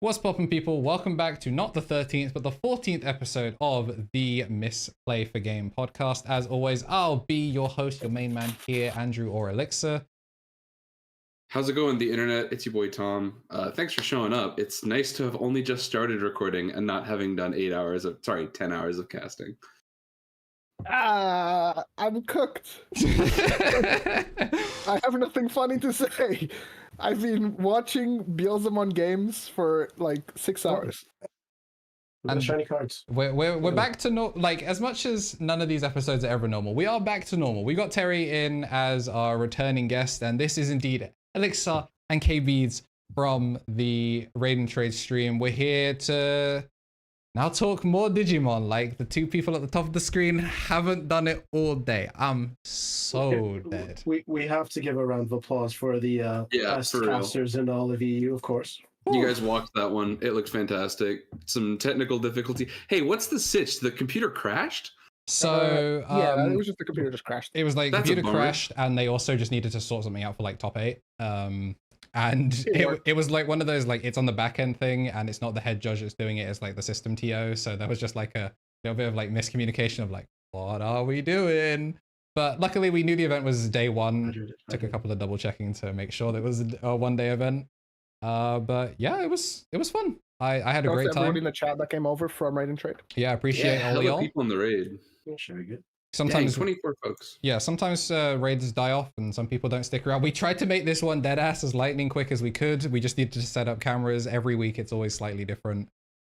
What's poppin', people? Welcome back to not the 13th, but the 14th episode of the Misplay for Game podcast. As always, I'll be your host, your main man here, Andrew or Elixir. How's it going, the internet? It's your boy Tom. Thanks for showing up. It's nice to have only just started recording and not having done 10 hours of casting. I'm cooked. I have nothing funny to say. I've been watching Digimon games for like 6 hours. And shiny cards. We're back to like, as much as none of these episodes are ever normal, we are back to normal. We got Terry in as our returning guest, and this is indeed Elixir and KBeeDS from the Raid and Trade stream. We're here to now talk more Digimon. Like, the two people at the top of the screen haven't done it all day. I'm so dead. We have to give a round of applause for the best casters in all of EU, of course. You guys watched that one. It looks fantastic. Some technical difficulty. Hey, what's the sitch? The computer crashed? So yeah, it was just the computer just crashed. It was like computer crashed, and they also just needed to sort something out for like top 8. And it was like one of those, like, it's on the back end thing, and it's not the head judge that's doing it, it's like the system TO. So there was just like a little bit of like miscommunication of like, what are we doing? But luckily we knew the event was day one. Took a couple of double checking to make sure that it was a one-day event. But yeah, it was fun. I had a great time. Everybody in the chat that came over from Raid and Trade. Yeah, I appreciate all of y'all. People in the raid. Yeah, very good. Sometimes 24 folks. Yeah, sometimes raids die off and some people don't stick around. We tried to make this one dead ass as lightning quick as we could. We just needed to set up cameras every week. It's always slightly different.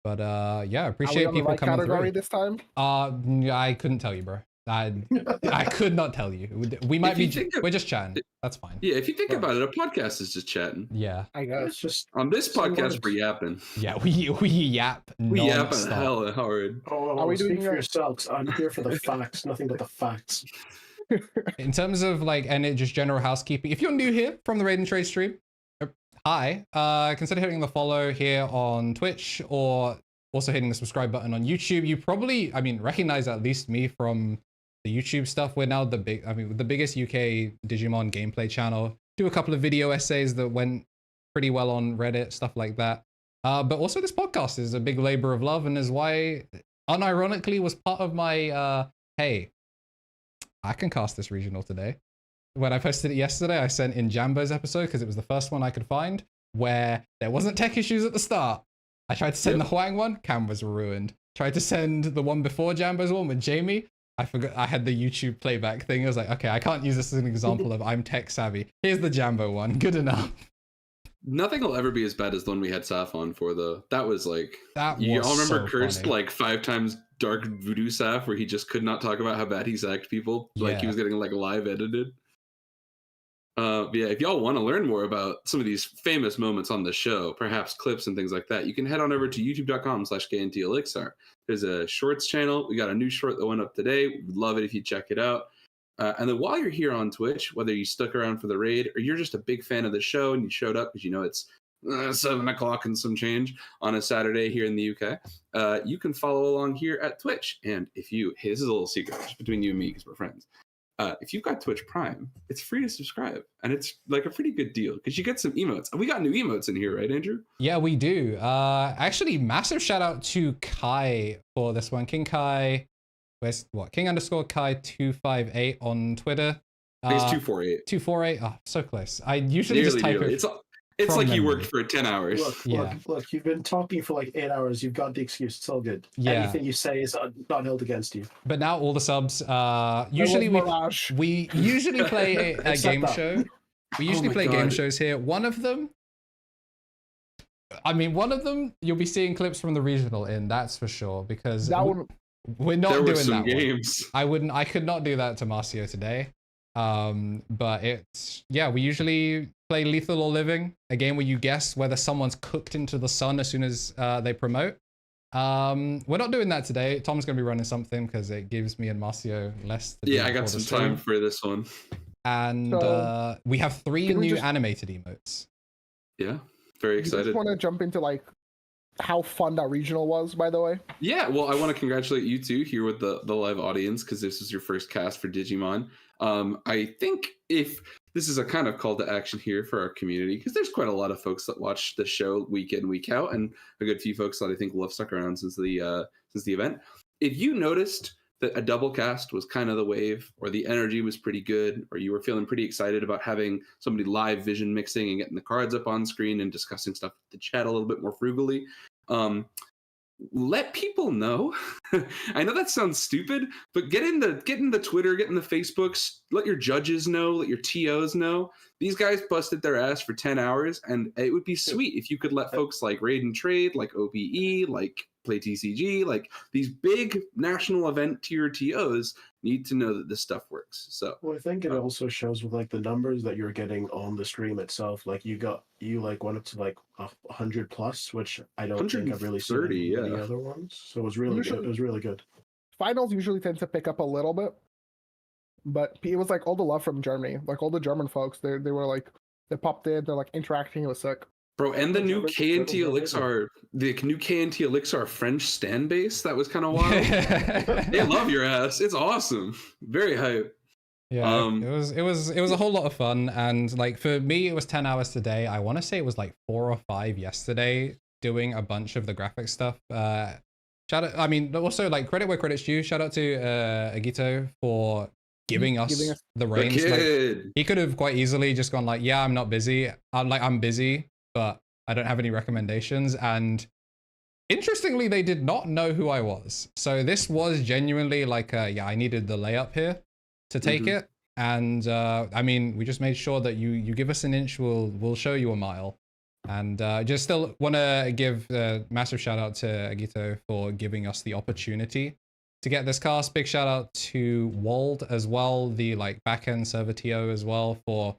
But yeah, appreciate people coming category through. This time? I couldn't tell you, bro. I could not tell you. We might be. We're just chatting. That's fine. Yeah, if you think about it, a podcast is just chatting. Yeah. I guess it's just on this podcast we're yapping. Yeah, we yap. We yap hell hard. Oh, are we doing for yourselves? I'm here for the facts, nothing but the facts. In terms of like, and it just general housekeeping. If you're new here from the Raid and Trade stream, hi. Consider hitting the follow here on Twitch, or also hitting the subscribe button on YouTube. You probably, recognize at least me from the YouTube stuff. We're now the biggest UK Digimon gameplay channel. Do a couple of video essays that went pretty well on Reddit, stuff like that. But also this podcast is a big labor of love, and is why, unironically, was part of my, hey, I can cast this regional today. When I posted it yesterday, I sent in Jambo's episode because it was the first one I could find where there wasn't tech issues at the start. I tried to send the Huang one, cameras were ruined. Tried to send the one before Jambo's one with Jamie. I forgot I had the YouTube playback thing. I was like, okay, I can't use this as an example of I'm tech savvy. Here's the Jambo one. Good enough. Nothing will ever be as bad as the one we had Saf on for, though. That was like, you all remember so Cursed funny. like 5 times Dark Voodoo Saf, where he just could not talk about how bad he sacked people. Like he was getting like live edited. Yeah, if y'all want to learn more about some of these famous moments on the show, perhaps clips and things like that, you can head on over to youtube.com/KnTElixar. There's a shorts channel. We got a new short that went up today. We'd love it if you check it out. And then while you're here on Twitch, whether you stuck around for the raid or you're just a big fan of the show and you showed up because you know it's 7 o'clock and some change on a Saturday here in the UK, you can follow along here at Twitch. And if you, hey, this is a little secret just between you and me because we're friends. If you've got Twitch Prime, it's free to subscribe, and it's like a pretty good deal because you get some emotes. We got new emotes in here, right, Andrew? Yeah, we do. Actually, massive shout out to Kai for this one. King Kai, King_Kai 258 on Twitter. I think it's 248. 248. Oh, so close. I usually just type it. It's like you worked for 10 hours. Look, you've been talking for like 8 hours. You've got the excuse. It's all good. Yeah. Anything you say is not held against you. But now all the subs, usually we usually play a game show. We usually play game shows here. One of them, you'll be seeing clips from the regional in, that's for sure, because we're not doing that games. One. I could not do that to Marcio today. But we usually play Lethal or Living, a game where you guess whether someone's cooked into the sun as soon as they promote. We're not doing that today. Tom's gonna be running something because it gives me and Marcio less to do. I got some time for this one. And we have 3 new animated emotes. Yeah, very excited. I just want to jump into like how fun that regional was, by the way. Yeah, well, I want to congratulate you two here with the live audience because this is your first cast for Digimon. I think if this is a kind of call to action here for our community, because there's quite a lot of folks that watch the show week in, week out, and a good few folks that I think will have stuck around since the event. If you noticed that a double cast was kind of the wave, or the energy was pretty good, or you were feeling pretty excited about having somebody live vision mixing and getting the cards up on screen and discussing stuff with the chat a little bit more frugally, let people know. I know that sounds stupid, but get in the Twitter, get in the Facebooks, let your judges know, let your TOs know. These guys busted their ass for 10 hours, and it would be sweet if you could let folks like Raid and Trade, like OBE, like Play TCG, like these big national event tier TOs need to know that this stuff works. So well, I think it also shows with like the numbers that you're getting on the stream itself. Like you went up to like 100 plus, which I don't think I've really seen any other ones. So it was really good. It was really good. Finals usually tend to pick up a little bit, but it was like all the love from Germany, like all the German folks. They were like, they popped in, they're like interacting. It was sick. Bro, and the new KnTElixar, French stand base, that was kind of wild. They love your ass. It's awesome. Very hype. Yeah, it was a whole lot of fun, and like for me, it was 10 hours today. I want to say it was like 4 or 5 yesterday, doing a bunch of the graphic stuff. Shout out, I mean, also like credit where credit's due. Shout out to Agito for giving us the reins. Like, he could have quite easily just gone like, yeah, I'm not busy. I'm busy, but I don't have any recommendations. And interestingly, they did not know who I was. So this was genuinely like, yeah, I needed the layup here to take it. And I mean, we just made sure that you give us an inch, we'll show you a mile. And just still want to give a massive shout out to Agito for giving us the opportunity to get this cast. Big shout out to Wald as well, the like backend server TO as well, for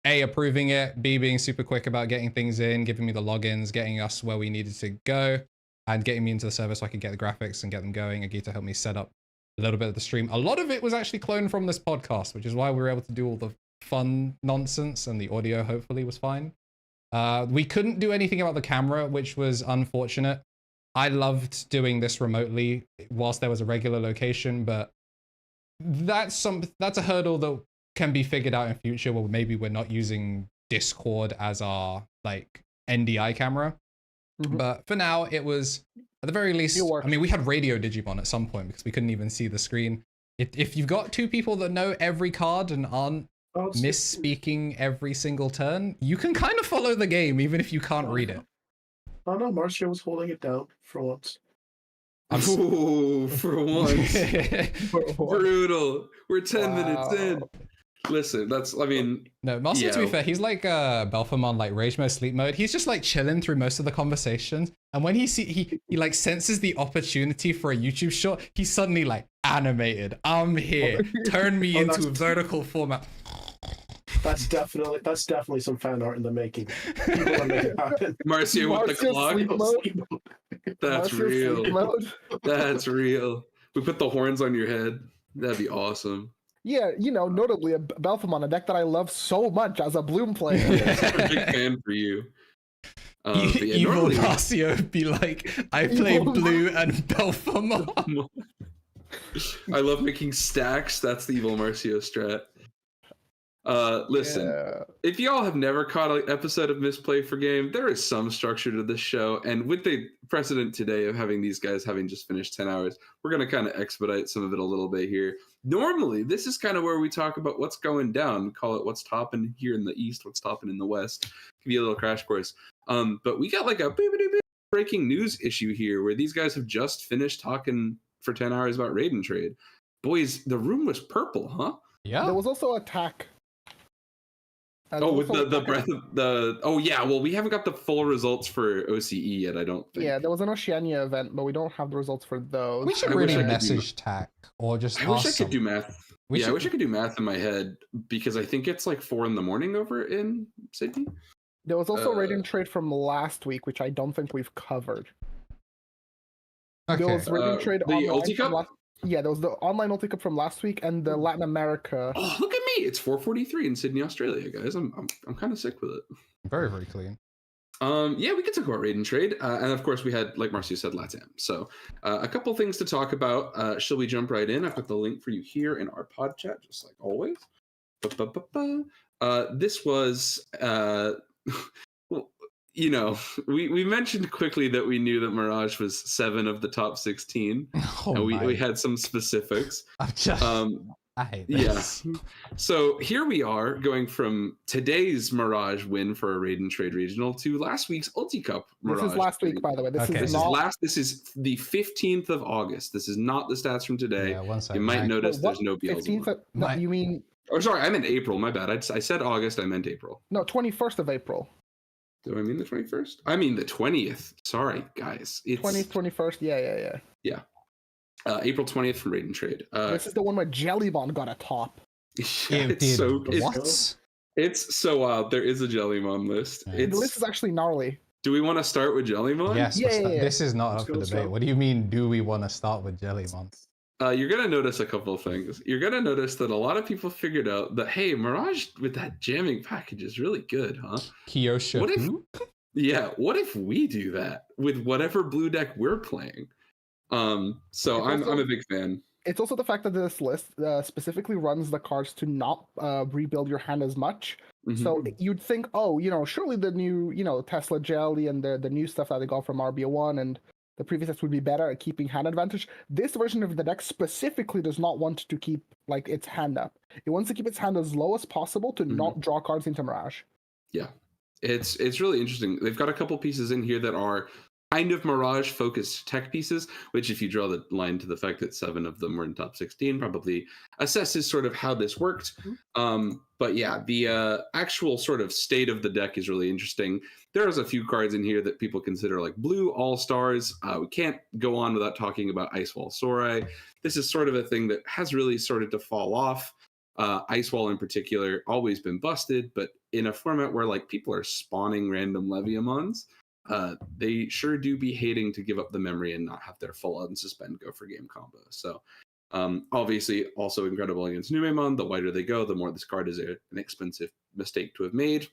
A, approving it, B, being super quick about getting things in, giving me the logins, getting us where we needed to go, and getting me into the server so I could get the graphics and get them going. Agito helped me set up a little bit of the stream. A lot of it was actually cloned from this podcast, which is why we were able to do all the fun nonsense, and the audio hopefully was fine. We couldn't do anything about the camera, which was unfortunate. I loved doing this remotely whilst there was a regular location, but that's a hurdle that can be figured out in future, where maybe we're not using Discord as our like NDI camera. But for now, it was at the very least. I mean, we had radio Digimon at some point because we couldn't even see the screen. If you've got two people that know every card and aren't misspeaking every single turn, you can kind of follow the game even if you can't read it. Oh no, Marcia was holding it down for once. Ooh, for once. Brutal. We're 10 minutes in. Listen, that's, I mean... No, Marcia, to be fair, he's like Belfamon, like Rage Mode, Sleep Mode. He's just like chilling through most of the conversations. And when he like senses the opportunity for a YouTube shot, he's suddenly like, animated. I'm here. Turn me into a vertical format. That's definitely some fan art in the making. People are making it happen. Marcia with the clock. That's real. That's real. We put the horns on your head. That'd be awesome. Yeah, you know, notably a Belfamon, a deck that I love so much as a Bloom player. I'm a big fan for you. Evil Marcio would be like, I play Blue and Belfamon. I love making stacks. That's the Evil Marcio strat. Listen, if y'all have never caught an episode of Misplay for Game, there is some structure to this show, and with the precedent today of having these guys having just finished 10 hours, we're going to kind of expedite some of it a little bit here. Normally, this is kind of where we talk about what's going down, call it what's topping here in the East, what's topping in the West, give you a little crash course. But we got like a breaking news issue here where these guys have just finished talking for 10 hours about Raid and Trade. Boys, the room was purple, huh? Yeah. There was also attack. With the breath of the... Oh, yeah. Well, we haven't got the full results for OCE yet, I don't think. Yeah, there was an Oceania event, but we don't have the results for those. We should really message TAC or just I wish I could do math. I wish I could do math in my head because I think it's like 4 a.m. over in Sydney. There was also Raid and Trade from last week, which I don't think we've covered. Okay. There was Raid and Trade the Ulti Cup? Yeah, there was the online Ulti Cup from last week and the Latin America. Oh, look at me! It's 4:43 in Sydney, Australia, guys. I'm kind of sick with it. Very, very clean. Yeah, we can talk about Raid and Trade, and of course we had, like Marcio said, LATAM. So a couple things to talk about. Shall we jump right in? I've got the link for you here in our pod chat, just like always. This was, you know, we mentioned quickly that we knew that Mirage was 7 of the top 16. Oh, and we had some specifics. I'm just, I hate this. Yeah. So here we are going from today's Mirage win for a Raid and Trade Regional to last week's Ulti Cup Mirage. This is last week, by the way. This is the 15th of August. This is not the stats from today. Yeah, 1 second. You might notice there's no BLs. No, you mean... Oh, sorry, I meant April. My bad. I said August. I meant April. No, 21st of April. Do I mean the 21st? I mean the 20th. Sorry, guys. It's 20th, 21st. Yeah. April 20th from Raid and Trade. This is the one where Jellymon got a top. Yeah, it's so wild. There is a Jellymon list. The list is actually gnarly. Do we want to start with Jellymon? Yes. Yeah. This is not up for debate. What do you mean, do we want to start with Jellymon? You're going to notice a couple of things. You're going to notice that a lot of people figured out that, hey, Mirage with that jamming package is really good, huh? Kyosha. What if we do that with whatever blue deck we're playing? So I'm a big fan. It's also the fact that this list specifically runs the cards to not rebuild your hand as much. Mm-hmm. So you'd think, surely the new, Tesla Jelly and the new stuff that they got from RBO1 and the previous sets would be better at keeping hand advantage. This version of the deck specifically does not want to keep its hand up. It wants to keep its hand as low as possible to not draw cards into Mirage. Yeah, it's really interesting. They've got a couple pieces in here that are kind of Mirage focused tech pieces, which if you draw the line to the fact that 7 of them were in top 16, probably assesses sort of how this worked. But yeah, the actual sort of state of the deck is really interesting. There's a few cards in here that people consider like blue all-stars. We can't go on without talking about Icewall Sorai. This is sort of a thing that has really started to fall off. Icewall in particular, always been busted, but in a format where people are spawning random Leviamons, they sure do be hating to give up the memory and not have their full unsuspend go for game combo. So obviously also incredible against Numemon. The wider they go, the more this card is an expensive mistake to have made.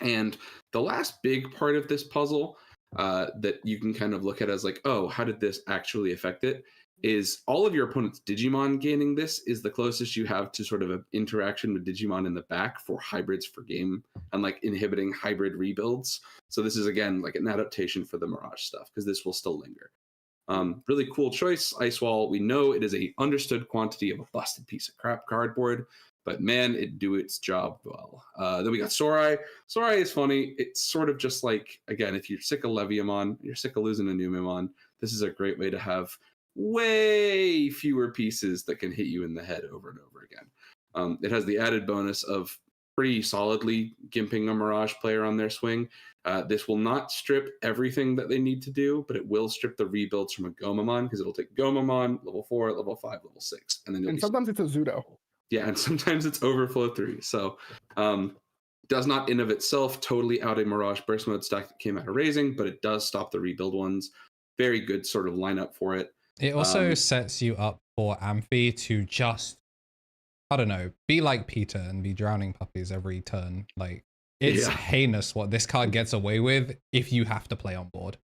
And the last big part of this puzzle that you can kind of look at as how did this actually affect it, is all of your opponent's Digimon gaining this is the closest you have to sort of an interaction with Digimon in the back for hybrids for game and inhibiting hybrid rebuilds. So this is again an adaptation for the Mirage stuff because this will still linger. Really cool choice. Icewall, we know it is a understood quantity of a busted piece of crap cardboard, but man, it do its job well. Then we got Sorai. Sorai is funny. It's sort of just again, if you're sick of Leviamon, you're sick of losing a Numemon, this is a great way to have way fewer pieces that can hit you in the head over and over again. It has the added bonus of pretty solidly gimping a Mirage player on their swing. This will not strip everything that they need to do, but it will strip the rebuilds from a Gomamon because it'll take Gomamon, level 4, level 5, level 6. And sometimes it's a Zudo. Yeah, and sometimes it's Overflow 3. So does not in of itself totally out a Mirage Burst Mode stack that came out of Raising, but it does stop the rebuild ones. Very good sort of lineup for it. It also sets you up for Amphi to just, I don't know, be like Peter and be drowning puppies every turn. It's heinous what this card gets away with if you have to play on board.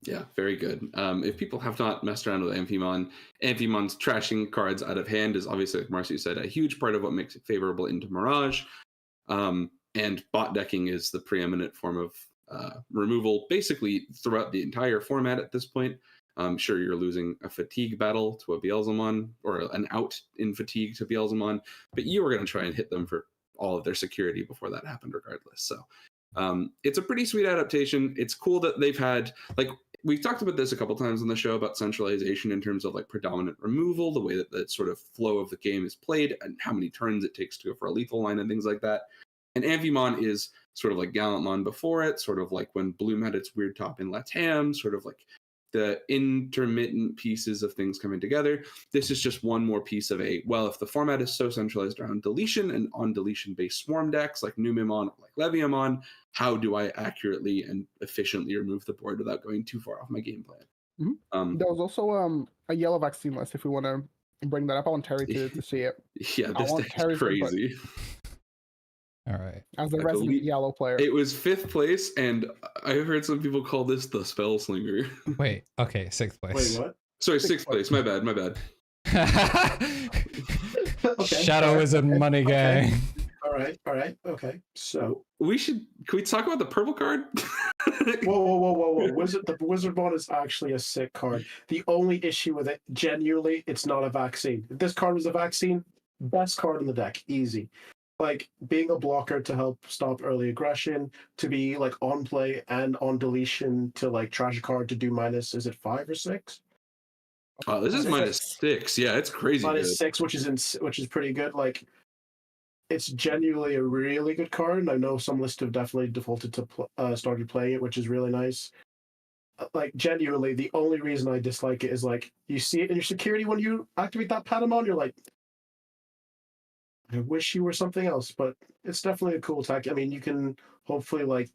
Yeah, very good. If people have not messed around with Amphimon's trashing cards out of hand is obviously, like Marcy said, a huge part of what makes it favorable into Mirage. And bot decking is the preeminent form of removal basically throughout the entire format at this point. I'm sure you're losing a fatigue battle to a Beelzemon or an out in fatigue to Beelzemon, but you were going to try and hit them for all of their security before that happened regardless. So it's a pretty sweet adaptation. It's cool that they've had, we've talked about this a couple times on the show about centralization in terms of predominant removal, the way that the sort of flow of the game is played and how many turns it takes to go for a lethal line and things like that. And Amphimon is sort of like Gallantmon before it, sort of like when Blue met its weird top in Latam, sort of like the intermittent pieces of things coming together. This is just one more piece of if the format is so centralized around deletion and on deletion-based swarm decks like Numemon or like Leviamon, how do I accurately and efficiently remove the board without going too far off my game plan? Mm-hmm. There was also a yellow vaccine list, if we want to bring that up. I want Terry to see it. Yeah, this deck is crazy. All right. As the resident yellow player. It was 5th place, and I heard some people call this the Spell Slinger. Wait, okay, 6th place. Wait, what? Sorry, 6th place. My bad. Okay, Shadow Wizard Money Gang. All right. Okay. So can we talk about the purple card? whoa. The Wizardmon is actually a sick card. The only issue with it, genuinely, it's not a vaccine. If this card was a vaccine, best card in the deck, easy. Like being a blocker to help stop early aggression, to be like on play and on deletion to like trash a card to do minus, is it 5 or 6? Oh, this is -6. Yeah, it's crazy. -6, which is pretty good. Like, it's genuinely a really good card, and I know some lists have definitely defaulted to started playing it, which is really nice. Like, genuinely, the only reason I dislike it is like you see it in your security when you activate that Patamon, you're like, I wish you were something else, but it's definitely a cool tech. I mean, you can hopefully like.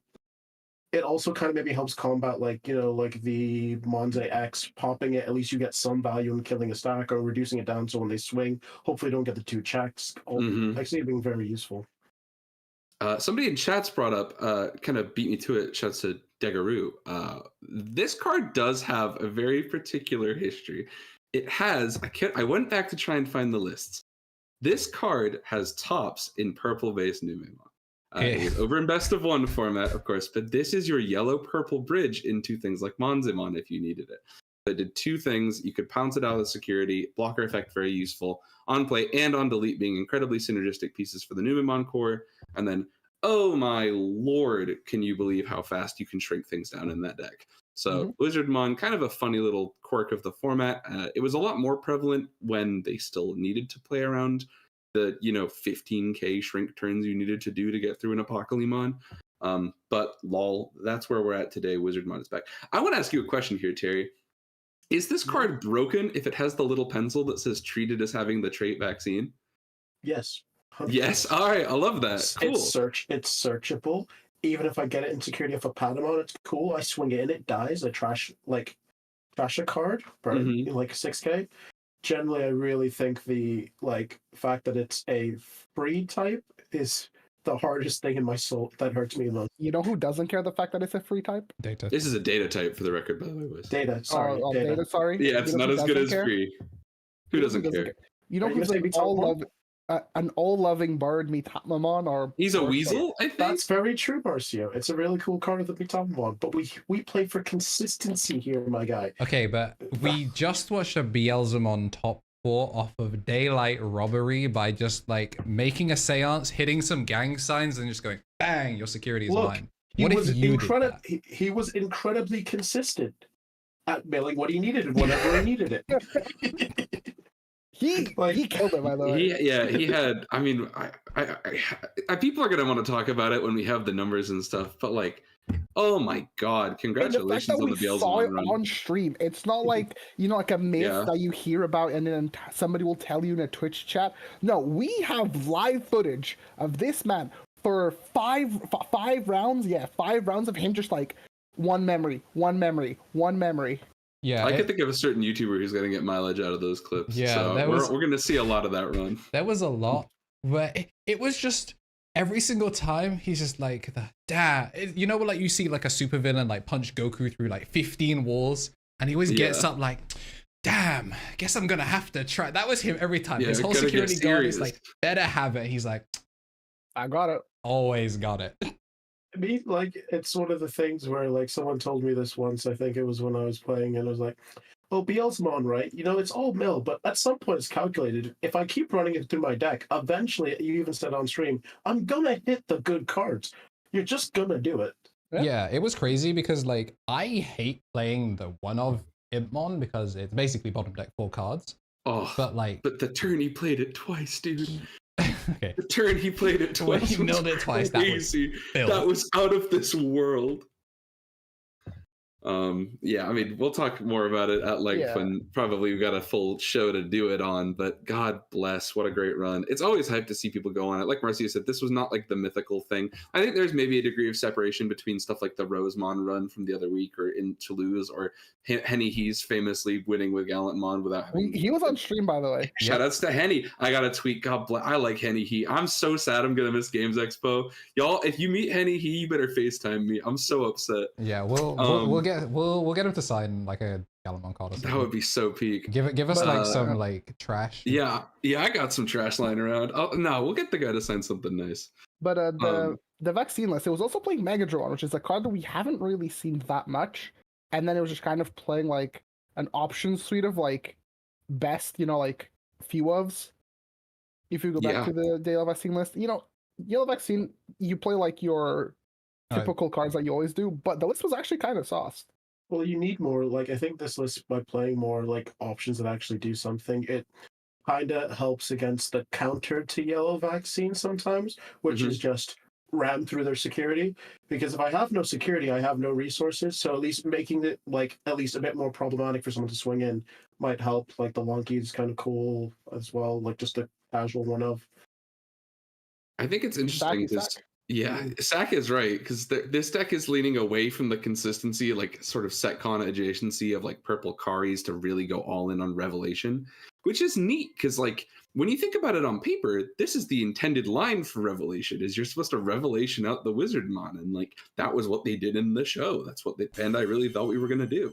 It also kind of maybe helps combat like the Monze X popping it. At least you get some value in killing a stack or reducing it down so when they swing, hopefully don't get the 2 checks. I see it being very useful. Somebody in chat's brought up, kind of beat me to it. Shouts to Degaroo. This card does have a very particular history. It has. I went back to try and find the lists. This card has tops in purple-based Numemon. It was over in best of 1 format, of course, but this is your yellow-purple bridge into things like Monzemon if you needed it. It did 2 things. You could pounce it out of security, blocker effect very useful, on play and on delete being incredibly synergistic pieces for the Numemon core, and then, oh my lord, can you believe how fast you can shrink things down in that deck? So Wizardmon, kind of a funny little quirk of the format. It was a lot more prevalent when they still needed to play around the 15k shrink turns you needed to do to get through an Apocalypse. But lol, that's where we're at today. Wizardmon is back. I want to ask you a question here, Terry. Is this card broken if it has the little pencil that says treated as having the trait vaccine? Yes. 100%. Yes. All right. I love that. Cool. It's searchable. Even if I get it in security of a Patamon, it's cool. I swing it in, it dies. I trash a card, burn like 6k. Generally, I really think the fact that it's a free type is the hardest thing in my soul. That hurts me the most. You know who doesn't care the fact that it's a free type? Data. This is a data type for the record, by the way. Wiz. Data, sorry. Data, sorry. Yeah, it's not as good as free. Who doesn't care? You know who's like an all-loving bird, Mitamamon, or he's a weasel, I think. That's very true, Marcio. It's a really cool card of the Mitamamon, but we play for consistency here, my guy. Okay, but we just watched a Beelzemon top 4 off of Daylight Robbery by just like making a seance, hitting some gang signs, and just going bang, your security is mine. What if you did that? He was incredibly consistent at milling what he needed and whenever he needed it. He killed it, by the way. He had. I mean, I people are gonna want to talk about it when we have the numbers and stuff. But like, oh my god, congratulations on the Beelzemon run on stream. It's not like like a myth that you hear about and then somebody will tell you in a Twitch chat. No, we have live footage of this man for five rounds. Yeah, 5 rounds of him just like one memory. Yeah, I could think of a certain YouTuber who's going to get mileage out of those clips. Yeah, so we're going to see a lot of that run. That was a lot, but it was just every single time he's just like, like you see like a supervillain like punch Goku through like 15 walls, and he always gets up like, damn, guess I'm going to have to try. That was him every time. His whole security guard is like, better have it. He's like, I got it. Always got it. I mean, like, it's one of the things where, like, someone told me this once, I think it was when I was playing, and I was like, oh, Beelzemon, right? It's all mill, but at some point it's calculated. If I keep running it through my deck, eventually, you even said on stream, I'm gonna hit the good cards. You're just gonna do it. Yeah, it was crazy because, like, I hate playing the one of Impmon because it's basically bottom deck 4 cards. Oh, but the turn he played it twice, dude. Okay. The turn he played it twice. He milled it twice. That was out of this world. Yeah, I mean, we'll talk more about it at length when probably we've got a full show to do it on, but God bless, what a great run. It's always hype to see people go on it. Like Marcia said, this was not like the mythical thing. I think there's maybe a degree of separation between stuff like the Rosemon run from the other week or in Toulouse or Henny He's famously winning with Gallantmon without having... He was on stream, by the way. Shoutouts to Henny. I got a tweet. God bless. I like Henny He. I'm so sad I'm going to miss Games Expo. Y'all, if you meet Henny He, you better FaceTime me. I'm so upset. Yeah, we'll get we'll get him to sign like a Galamon card or something. That would be so peak. Give us like some like trash. Yeah, I got some trash lying around. No, we'll get the guy to sign something nice. But the vaccine list, it was also playing Megadron, which is a card that we haven't really seen that much. And then it was just kind of playing like an option suite of like best, like few ofs. If you go back to the Yellow Vaccine list, Yellow Vaccine, you play like your typical cards that you always do, but the list was actually kind of sauced. Well, you need more. Like, I think this list, by playing more like options that actually do something, it kind of helps against the counter to Yellow Vaccine sometimes, which is just ram through their security. Because if I have no security, I have no resources. So at least making it like at least a bit more problematic for someone to swing in might help. Like the Lonky is kind of cool as well, like just a casual one of. I think it's interesting because Sack is right, because this deck is leaning away from the consistency, like sort of setcon adjacency of like purple Karis to really go all in on Revelation, which is neat because like when you think about it on paper, this is the intended line for Revelation, is you're supposed to Revelation out the Wizardmon, and like that was what they did in the show. That's what Bandai really thought we were going to do.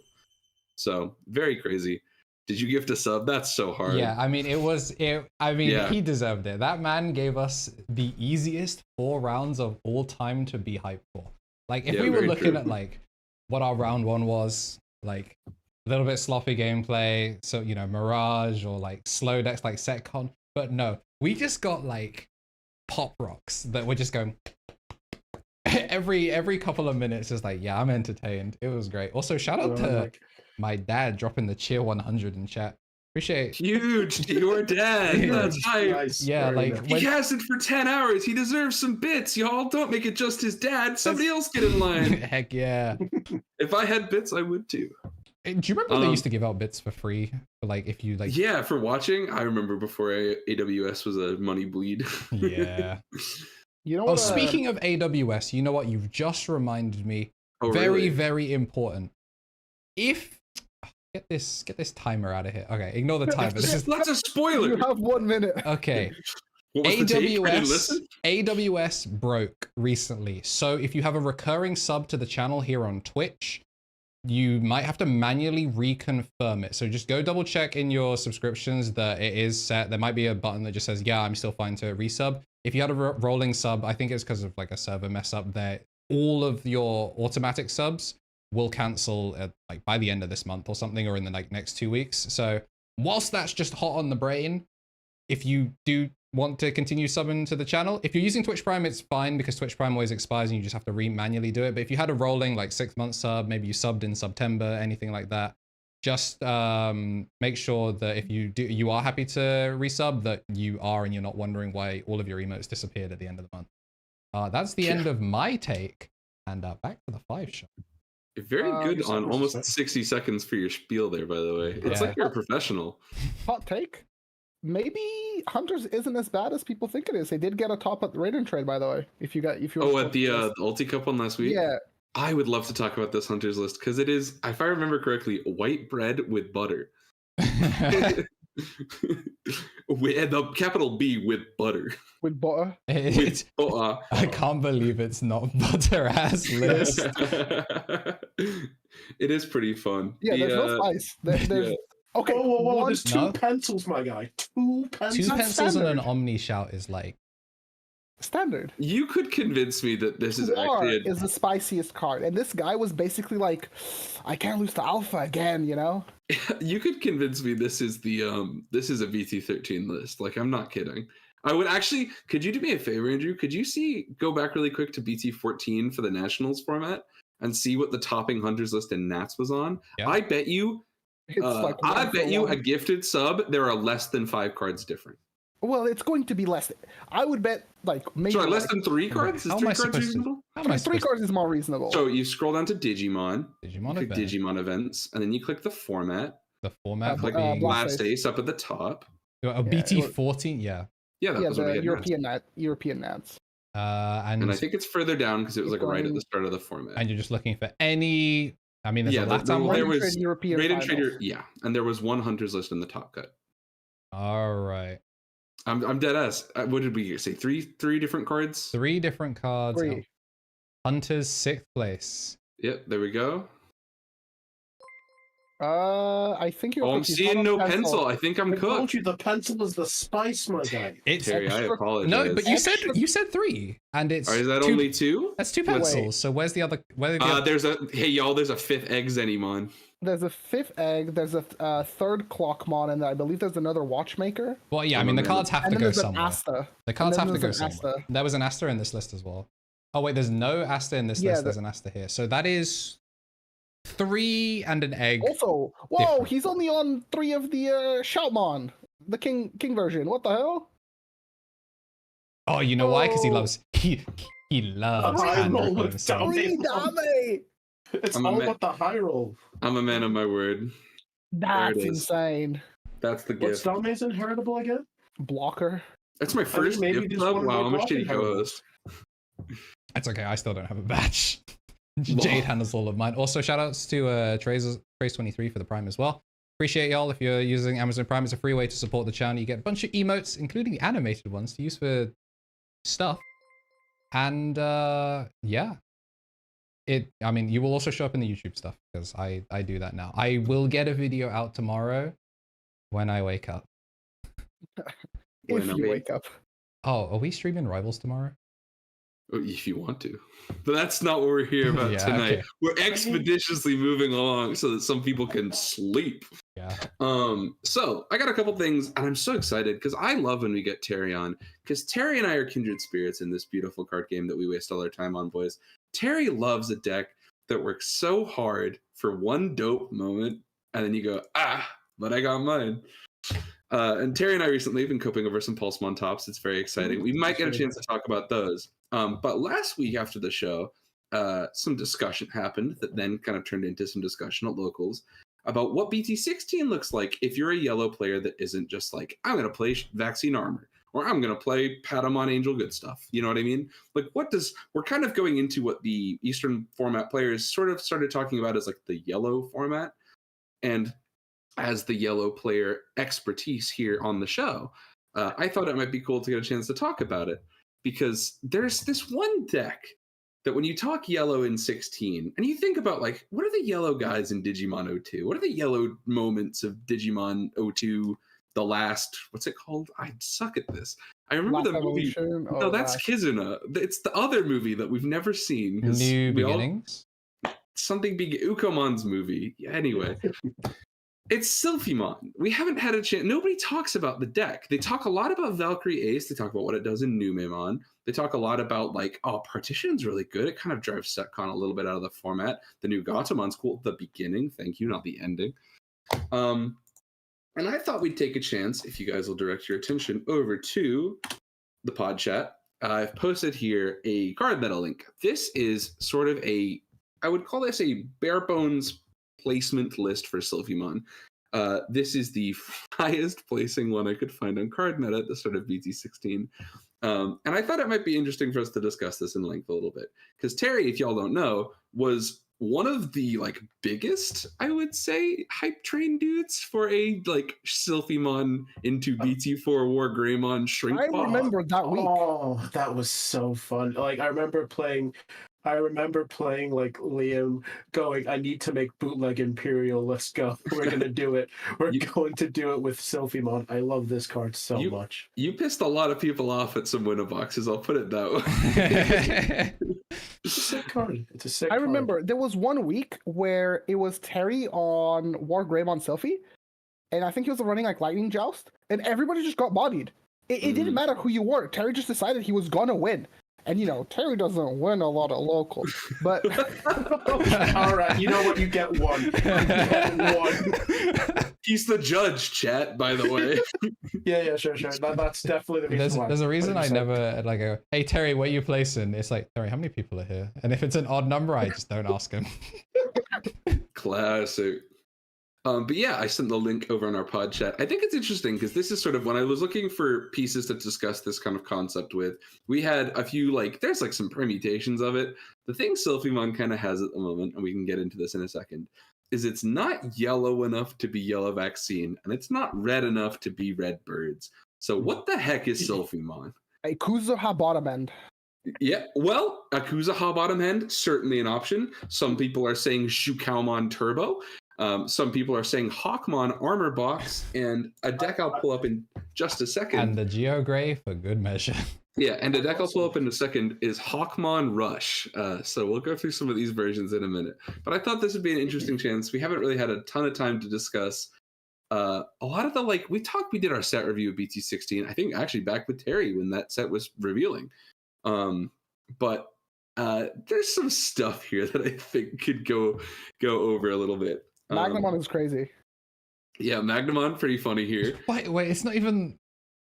So very crazy. Did you gift a sub? That's so hard. Yeah, I mean, he deserved it. That man gave us the easiest 4 rounds of all time to be hyped for. Like, if we were looking at, like, what our round 1 was, like, a little bit sloppy gameplay, so, Mirage, or, like, slow decks, like, Setcon. But no, we just got, like, pop rocks that were just going... every couple of minutes, just like, yeah, I'm entertained. It was great. Also, shout out to... my dad dropping the cheer 100 in chat. Appreciate it. Huge to your dad. That's hype. Nice. Yeah, like he casted for 10 hours. He deserves some bits, y'all. Don't make it just his dad. Somebody else get in line. Heck yeah. If I had bits, I would too. Do you remember they used to give out bits for free? For like if you like. Yeah, for watching. I remember before AWS was a money bleed. Yeah. Speaking of AWS, you know what? You've just reminded me. Oh, very, very important. If get this timer out of here. Okay, ignore the timer. That's a spoiler. You have 1 minute. Okay. AWS broke recently. So if you have a recurring sub to the channel here on Twitch, you might have to manually reconfirm it. So just go double check in your subscriptions that it is set. There might be a button that just says, yeah, I'm still fine to resub. If you had a rolling sub, I think it's because of like a server mess up there. All of your automatic subs will cancel like by the end of this month or something, or in the like next 2 weeks. So whilst that's just hot on the brain, if you do want to continue subbing to the channel, if you're using Twitch Prime, it's fine because Twitch Prime always expires and you just have to manually do it. But if you had a rolling like 6-month sub, maybe you subbed in September, anything like that, just make sure that if you are happy to resub, that you are, and you're not wondering why all of your emotes disappeared at the end of the month. That's the end of my take, and back to the 5 shot. Very good on almost 60 seconds for your spiel there, by the way. It's like you're a professional. Hot take. Maybe Hunters isn't as bad as people think it is. They did get a top at the Raiden trade, by the way. At the Ulti Cup one last week? Yeah. I would love to talk about this Hunters list because it is, if I remember correctly, white bread with butter. With the capital B with butter. With butter. I can't believe it's not butter ass list. It is pretty fun. Yeah, there's no spice. There's okay. Whoa, there's 2 pencils, my guy. 2 pencils. 2 pencils and an Omni shout is like standard. You could convince me that this is actually is the spiciest card, and this guy was basically like, I can't lose to Alpha again, You could convince me this is a VT13 list. Like, I'm not kidding. I would actually. Could you do me a favor, Andrew? Could you go back really quick to BT14 for the Nationals format and see what the topping Hunters list in Nats was on? Yeah. I bet you. A gifted sub. There are less than 5 cards different. Well, it's going to be less. I would bet maybe. Sorry, less than 3 cards? Is 3 cards reasonable? 3 cards is more reasonable. So you scroll down to Digimon. Digimon events, and then you click the format. The format being Blast Ace up at the top. BT14, yeah. Yeah, that was the European Nats. And I think it's further down because it was like right at the start of the format. And you're just looking for any. I mean, there's a LATAM one. There was Raiden Trader, yeah, and there was one Hunters list in the top cut. All right. I'm dead ass. What did we say? 3 different cards. 3 different cards. 3. Hunters 6th place. Yep, there we go. I think you're. Oh, I'm seeing no pencil. I think I'm I told cooked. you the pencil is the spice, my guy. It's Terry, I apologize. no, but you said 3, and it's. Or is that two, only 2? That's 2 pencils. So where's the other? There's a there's a 5th egg Zenimon. There's a 5th egg. There's a 3rd Clockmon, and I believe there's another Watchmaker. Well, yeah, I mean the cards have to go somewhere. Asta. The cards have to go somewhere. There was an Asta in this list as well. Oh wait, there's no Asta in this list. There's an Asta here. So that is 3 and an egg. Also, whoa, different. He's only on 3 of the Shoutmon, the king version. What the hell? Oh, you know why? Because he loves hand rolls. It's all about the high roll. I'm a man of my word. That's insane. That's the gift. What's Dame's inheritable again? Blocker. That's my first gift club. Wow, I'm a shitty co-host. That's okay. I still don't have a badge. Jade handles all of mine. Also, shout outs to Trace23 for the Prime as well. Appreciate y'all. If you're using Amazon Prime, it's a free way to support the channel. You get a bunch of emotes, including the animated ones, to use for stuff. And yeah. I mean, you will also show up in the YouTube stuff because I do that now. I will get a video out tomorrow when I wake up. If you wake up. Oh, are we streaming Rivals tomorrow? If you want to. But that's not what we're here about tonight. Okay. We're expeditiously moving along so that some people can sleep. Yeah. So I got a couple things, and I'm so excited because I love when we get Terry on, because Terry and I are kindred spirits in this beautiful card game that we waste all our time on, boys. Terry loves a deck that works so hard for one dope moment, and then you go, but I got mine. And Terry and I recently have been coping over some Pulsemon tops. It's very exciting. We might get a chance to talk about those. But last week after the show, some discussion happened that then kind of turned into some discussion at locals about what BT16 looks like if you're a yellow player that isn't just like, I'm going to play Vaccine Armor, or I'm going to play Patamon Angel Good Stuff. You know what I mean? Like, we're kind of going into what the Eastern format players sort of started talking about as like the yellow format. And as the yellow player expertise here on the show, I thought it might be cool to get a chance to talk about it, because there's this one deck that when you talk yellow in 16 and you think about like, what are the yellow guys in Digimon 02? What are the yellow moments of Digimon 02? The last, what's it called? I suck at this. I remember the movie. No, that's Kizuna. It's the other movie that we've never seen. New Beginnings? Something big. Ukomon's movie. Yeah, anyway. It's Sylphimon. We haven't had a chance. Nobody talks about the deck. They talk a lot about Valkyrie Ace. They talk about what it does in Numemon. They talk a lot about like, oh, Partition's really good. It kind of drives Setcon a little bit out of the format. The new Gatamon's cool. The beginning, thank you, not the ending. And I thought we'd take a chance, if you guys will direct your attention over to the pod chat. I've posted here a card meta link. This is sort of I would call this a bare bones placement list for Sylphimon. This is the highest placing one I could find on card meta at the start of BT16. And I thought it might be interesting for us to discuss this in length a little bit. Because Terry, if y'all don't know, was one of the like biggest, I would say, hype train dudes for a like Sylphimon into BT4 War Greymon shrink. I remember that week. Oh, that was so fun. Like I remember playing like Liam going, I need to make bootleg Imperial. Let's go. We're going to do it. We're going to do it with Sylphimon. I love this card so much. You pissed a lot of people off at some winner boxes. I'll put it that way. It's a sick card. It's a sick card. I remember there was one week where it was Terry on War Greymon Sylphie, and I think he was running like Lightning Joust, and everybody just got bodied. It didn't matter who you were. Terry just decided he was going to win. And, you know, Terry doesn't win a lot of locals, but... All right, you know what? You get one. You get one. He's the judge, chat, by the way. Yeah, sure. That's definitely the reason why. There's a reason 100%. I never, like, go, hey, Terry, where you placing? It's like, Terry, how many people are here? And if it's an odd number, I just don't ask him. Classic. But yeah, I sent the link over on our pod chat. I think it's interesting because this is sort of when I was looking for pieces to discuss this kind of concept with, we had a few, like, there's like some permutations of it. The thing Sylphimon kind of has at the moment, and we can get into this in a second, is it's not yellow enough to be Yellow Vaccine, and it's not red enough to be Red Birds. So what the heck is Sylphimon? Akuza bottom end. Yeah, well, Akuza bottom end, certainly an option. Some people are saying Shukaomon Turbo. Some people are saying Hawkmon armor box, and a deck I'll pull up in just a second. And the Geogray for good measure. Yeah, and the deck I'll pull up in a second is Hawkmon Rush. So we'll go through some of these versions in a minute. But I thought this would be an interesting chance. We haven't really had a ton of time to discuss a lot of the, like, we did our set review of BT16, I think actually back with Terry when that set was revealing. But there's some stuff here that I think could go over a little bit. Magnamon is crazy. Yeah, Magnamon, pretty funny here. Wait, it's not even...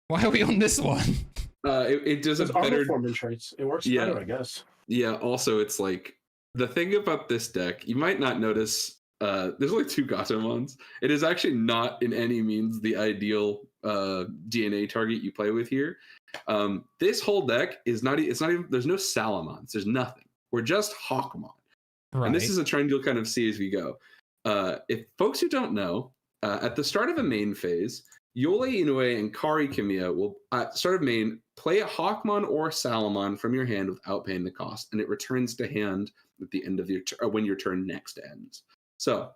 Why are we on this one? It does a better... Armor traits. It works better, I guess. Yeah, also, it's like, the thing about this deck, you might not notice, there's only 2 Gatomons. It is actually not in any means the ideal DNA target you play with here. This whole deck is not even, there's no Salamons, there's nothing. We're just Hawkmon. Right. And this is a trend you'll kind of see as we go. If folks who don't know, at the start of a main phase, Yole Inoue and Kari Kamiya will, at start of main, play a Hawkmon or Salamon from your hand without paying the cost, and it returns to hand at the end of your when your turn next ends. So,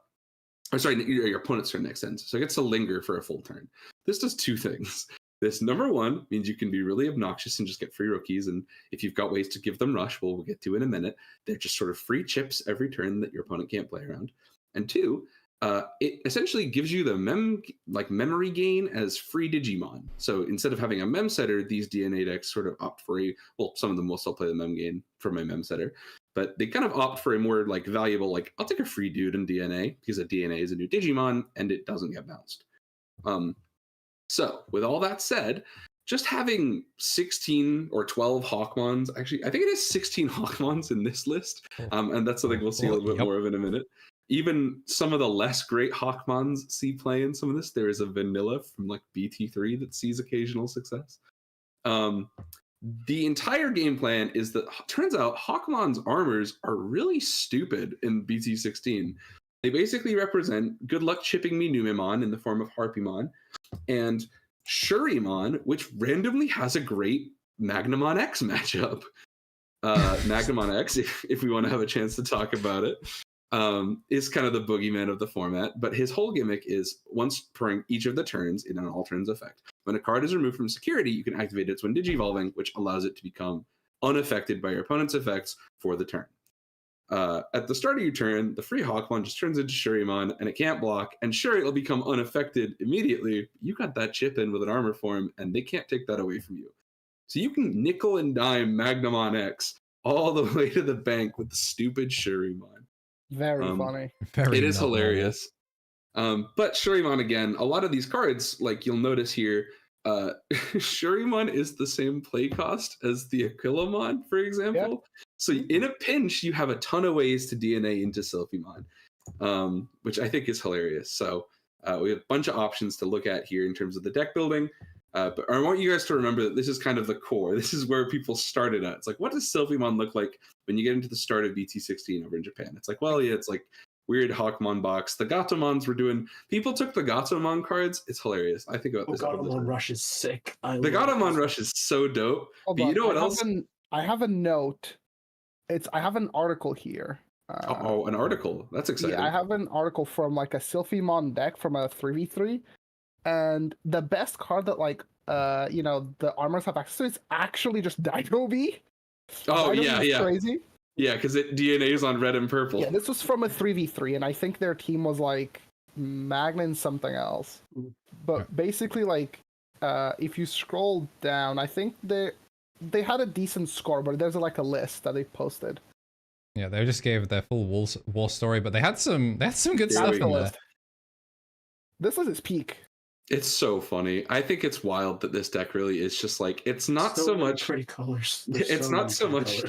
or sorry, your opponent's turn next ends. So it gets to linger for a full turn. This does 2 things. This, number 1, means you can be really obnoxious and just get free rookies, and if you've got ways to give them rush, we'll get to in a minute, they're just sort of free chips every turn that your opponent can't play around. And 2, it essentially gives you the memory gain as free Digimon. So instead of having a mem setter, these DNA decks sort of opt for some of them will still play the mem gain for my mem setter, but they kind of opt for a more like valuable, like, I'll take a free dude in DNA because a DNA is a new Digimon and it doesn't get bounced. So with all that said, just having 16 or 12 Hawkmons, actually, I think it is 16 Hawkmons in this list, and that's something we'll see a little bit more of in a minute. Even some of the less great Hawkmons see play in some of this. There is a vanilla from like BT3 that sees occasional success. The entire game plan is that, turns out, Hawkmon's armors are really stupid in BT16. They basically represent good luck chipping me Numemon in the form of Harpymon, and Shurimon, which randomly has a great Magnamon X matchup. Magnamon X, if we want to have a chance to talk about it, is kind of the boogeyman of the format, but his whole gimmick is once per each of the turns in an all turns effect. When a card is removed from security, you can activate its when digivolving, which allows it to become unaffected by your opponent's effects for the turn. At the start of your turn, the free Hawkmon just turns into Shurimon, and it can't block, and sure, it'll become unaffected immediately. You got that chip in with an armor form, and they can't take that away from you. So you can nickel and dime Magnamon X all the way to the bank with the stupid Shurimon. Very funny. It is hilarious. But Shurimon, again, a lot of these cards, like you'll notice here, Shurimon is the same play cost as the Aquilamon, for example. Yep. So in a pinch, you have a ton of ways to DNA into Sylphimon, which I think is hilarious. So we have a bunch of options to look at here in terms of the deck building. But I want you guys to remember that this is kind of the core. This is where people started at. It's like, what does Sylphimon look like when you get into the start of BT16 over in Japan? It's like, well, yeah, it's like weird Hawkmon box. The Gatomons were doing... People took the Gatomon cards. It's hilarious. I think about this. Gatomon Rush is sick. The Gatomon Rush is so dope. But you know what else? I have a note. I have an article here. An article. That's exciting. Yeah, I have an article from like a Sylphimon deck from a 3v3. And the best card that the armors have access to is actually just Dino V. Oh, yeah. Crazy. Yeah, because it DNAs on red and purple. Yeah, this was from a 3v3, and I think their team was like Magna and something else. But basically, like, if you scroll down, I think they had a decent score, but there's like a list that they posted. Yeah, they just gave their full war story, but they had some good stuff in there. This is its peak. It's so funny. I think it's wild that this deck really is just like, it's not so much pretty colors. It's not so much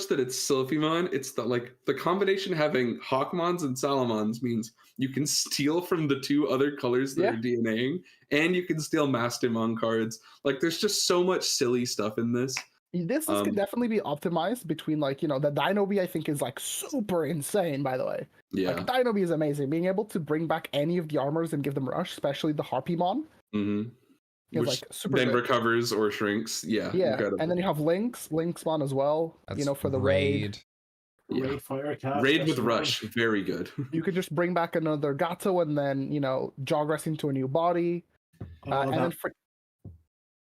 that it's Sylphimon. It's the combination having Hawkmons and Salamons means you can steal from the 2 other colors that are DNAing, and you can steal Mastemon cards. Like, there's just so much silly stuff in this. This can definitely be optimized between the Dino B I think is like super insane, by the way. Yeah. Like, Dino B is amazing. Being able to bring back any of the armors and give them rush, especially the Harpymon. Mm-hmm. Which like super then good. Recovers or shrinks. Yeah. Yeah. Incredible. And then you have Lynxmon as well. That's for the raid. Yeah. Raid Fire Cast. Raid with Rush, very good. You could just bring back another Gato and then, jog into a new body.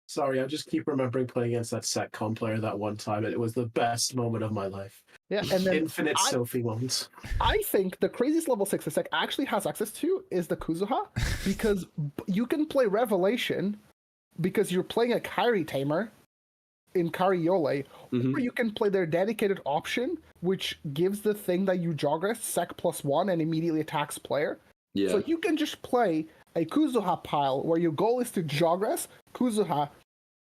Sorry, I just keep remembering playing against that SecCom player that one time, and it was the best moment of my life. Yeah, and then Infinite Sophie ones. I think the craziest level 6 the Sec actually has access to is the Kuzuha, because you can play Revelation because you're playing a Kairi tamer in Kairi Yole, or you can play their dedicated option, which gives the thing that you jogress Sec +1 and immediately attacks player. Yeah. So you can just play a Kuzuha pile where your goal is to jogress Kuzuha,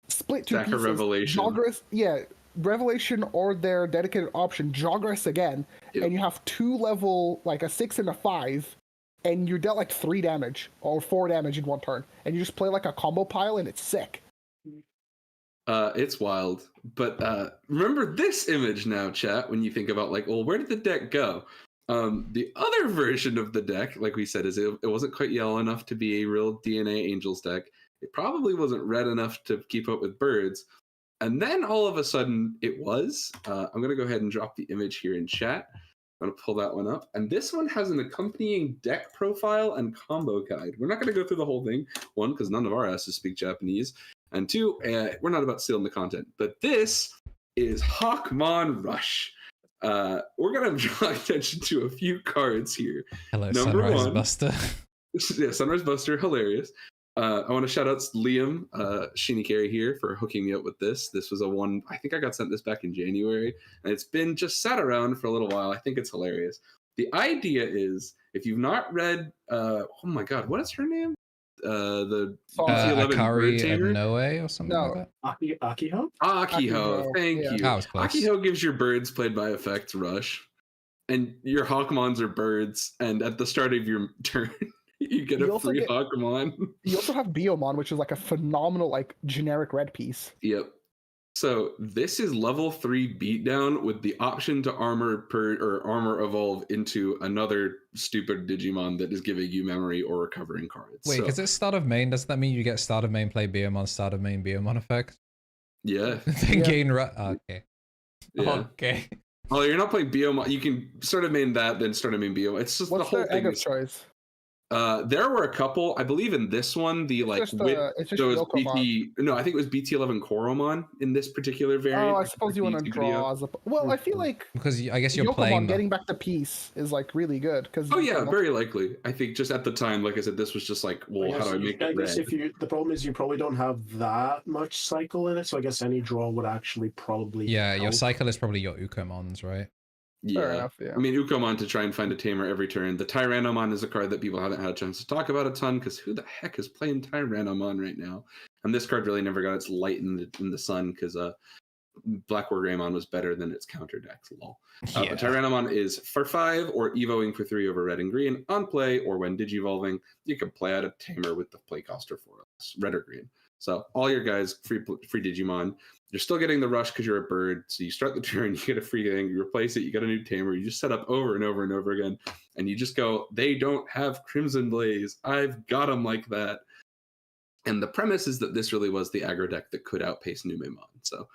split 2 pieces, Revelation. jogress, Revelation or their dedicated option, jogress again, and you have 2 level, like a 6 and a 5, and you're dealt like 3 damage or 4 damage in one turn, and you just play like a combo pile, and it's sick. It's wild. But remember this image now, chat, when you think about like, well, where did the deck go? The other version of the deck, like we said, is it wasn't quite yellow enough to be a real DNA Angels deck. It probably wasn't red enough to keep up with birds. And then all of a sudden it was. I'm going to go ahead and drop the image here in chat. I'm going to pull that one up. And this one has an accompanying deck profile and combo guide. We're not going to go through the whole thing. 1, because none of our asses speak Japanese. And 2, we're not about stealing the content. But this is Hawkmon Rush. We're going to draw attention to a few cards here. Hello, Number Sunrise 1, Buster. Yeah, Sunrise Buster, hilarious. I want to shout out Liam Shinikari here for hooking me up with this. This was a one, I think I got sent this back in January, and it's been just sat around for a little while. I think it's hilarious. The idea is, if you've not read, oh my god, what is her name? The Akari of Noe or something like that? Akiho? Akiho, thank you. Akiho gives your birds played by effect Rush, and your Hawkmons are birds, and at the start of your turn, you get a free Hawkmon. You also have Biomon, which is like a phenomenal, like, generic red piece. Yep. So this is level 3 beatdown with the option to armor evolve into another stupid Digimon that is giving you memory or recovering cards. Wait, because it's start of main. Doesn't that mean you get start of main play Biomon, start of main Biomon effect? Yeah. Then gain okay. Yeah. Okay. Oh, you're not playing Biomon. You can start of main that, then start of main Biomon. It's just What's the whole their thing. egg of choice? There were a couple, I believe in this one, the like those BT, no, I think it was BT11 Koromon in this particular variant. Oh, I suppose you want to draw as a, well, I feel like because I guess you're Yokomon playing getting back the piece is like really good because very likely. I think just at the time, like I said, this was just like, well, how do I make it red? The problem is you probably don't have that much cycle in it, so I guess any draw would actually probably help. Your cycle is probably your Ukomons, right? Yeah. Fair enough, yeah. I mean, Ukomon to try and find a tamer every turn. The Tyrannomon is a card that people haven't had a chance to talk about a ton because who the heck is playing Tyrannomon right now? And this card really never got its light in the sun because Black War Greymon was better than its counter decks. Lol. But Tyrannomon is for 5 or evoing for 3 over red and green. On play or when digivolving, you can play out a tamer with the play cost or 4 red or green. So all your guys, free Digimon. You're still getting the rush because you're a bird. So you start the turn, you get a free thing, you replace it, you get a new tamer, you just set up over and over and over again. And you just go, they don't have Crimson Blaze. I've got them like that. And the premise is that this really was the aggro deck that could outpace Numemon. So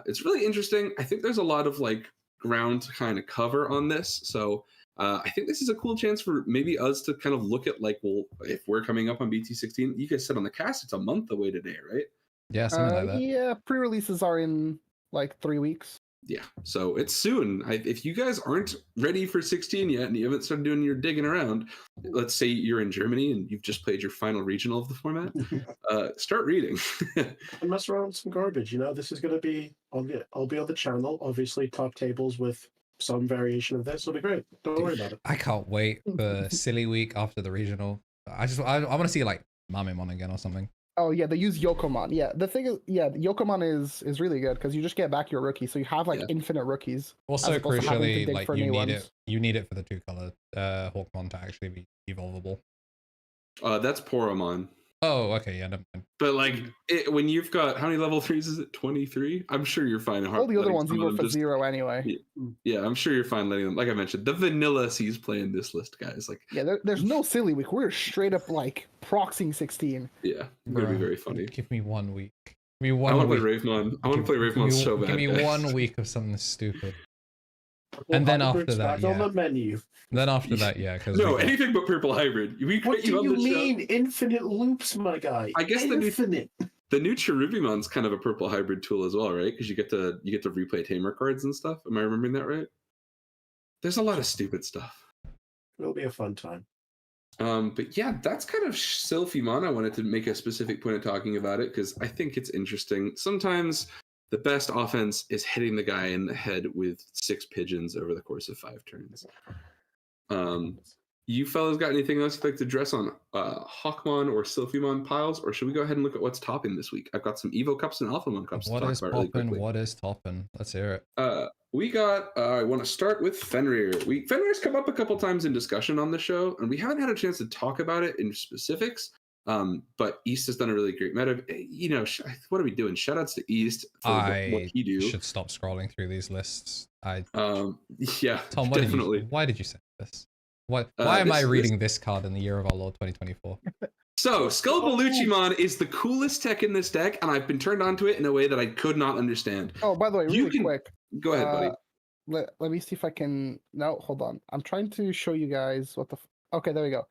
it's really interesting. I think there's a lot of like ground to kind of cover on this. So I think this is a cool chance for maybe us to kind of look at like, well, if we're coming up on BT16, you guys said on the cast, it's a month away today, right? Yeah, something like that. Yeah, pre-releases are in like 3 weeks. Yeah, so it's soon. If you guys aren't ready for 16 yet and you haven't started doing your digging around, let's say you're in Germany and you've just played your final regional of the format, start reading. And mess around with some garbage. You know, this is going to be, I'll be on the channel, obviously top tables with some variation of this. It'll be great. Don't worry about it. I can't wait for Silly Week after the regional. I want to see like Mamemon again or something. Oh yeah, they use Yokomon. Yeah, the thing is, Yokomon is really good because you just get back your rookie, so you have like infinite rookies. Also, crucially, like you need it for the 2-color Hawkmon to actually be evolvable. That's Poromon. Oh, okay, yeah, never mind. But like, when you've got how many level 3s is it? 23. I'm sure you're fine. All the other ones you go for 0 anyway. Yeah, I'm sure you're fine letting them. Like I mentioned, the vanilla C's playing this list, guys. Like, yeah, there's no Silly Week. We're straight up like proxying 16. Yeah, gonna be very funny. Give me 1 week. Give me 1 I want week. to play Ravemon. I want to play Ravemon so bad. Give me 1 week of something stupid. And then after Hybrids that, back on the menu. Then after that, yeah, because No, anything but purple hybrid. We What put do you on you the mean show. infinite loops, my guy? I guess infinite. The new Cherubimon's kind of a purple hybrid tool as well, right? Because you get to replay Tamer cards and stuff. Am I remembering that right? There's a lot of stupid stuff. It'll be a fun time. But yeah, that's kind of Sylphimon. I wanted to make a specific point of talking about it because I think it's interesting. Sometimes the best offense is hitting the guy in the head with 6 pigeons over the course of 5 turns. You fellas got anything else you'd like to address on Hawkmon or Sylphimon piles, or should we go ahead and look at what's topping this week? I've got some Evo Cups and Alphamon Cups to talk about really quickly. What is topping? Let's hear it. We got, I want to start with Fenrir. Fenrir's come up a couple times in discussion on the show, and we haven't had a chance to talk about it in specifics, but East has done a really great meta. You know, what are we doing? Shoutouts to East for what he do. I should stop scrolling through these lists. Yeah, Tom, definitely. Why did you say this? Why am I reading this card in the year of our Lord 2024? So, Skullbaluchimon is the coolest tech in this deck, and I've been turned on to it in a way that I could not understand. Oh, by the way, really quick. Go ahead, buddy. Let me see if I can... No, hold on. I'm trying to show you guys what the... Okay, there we go.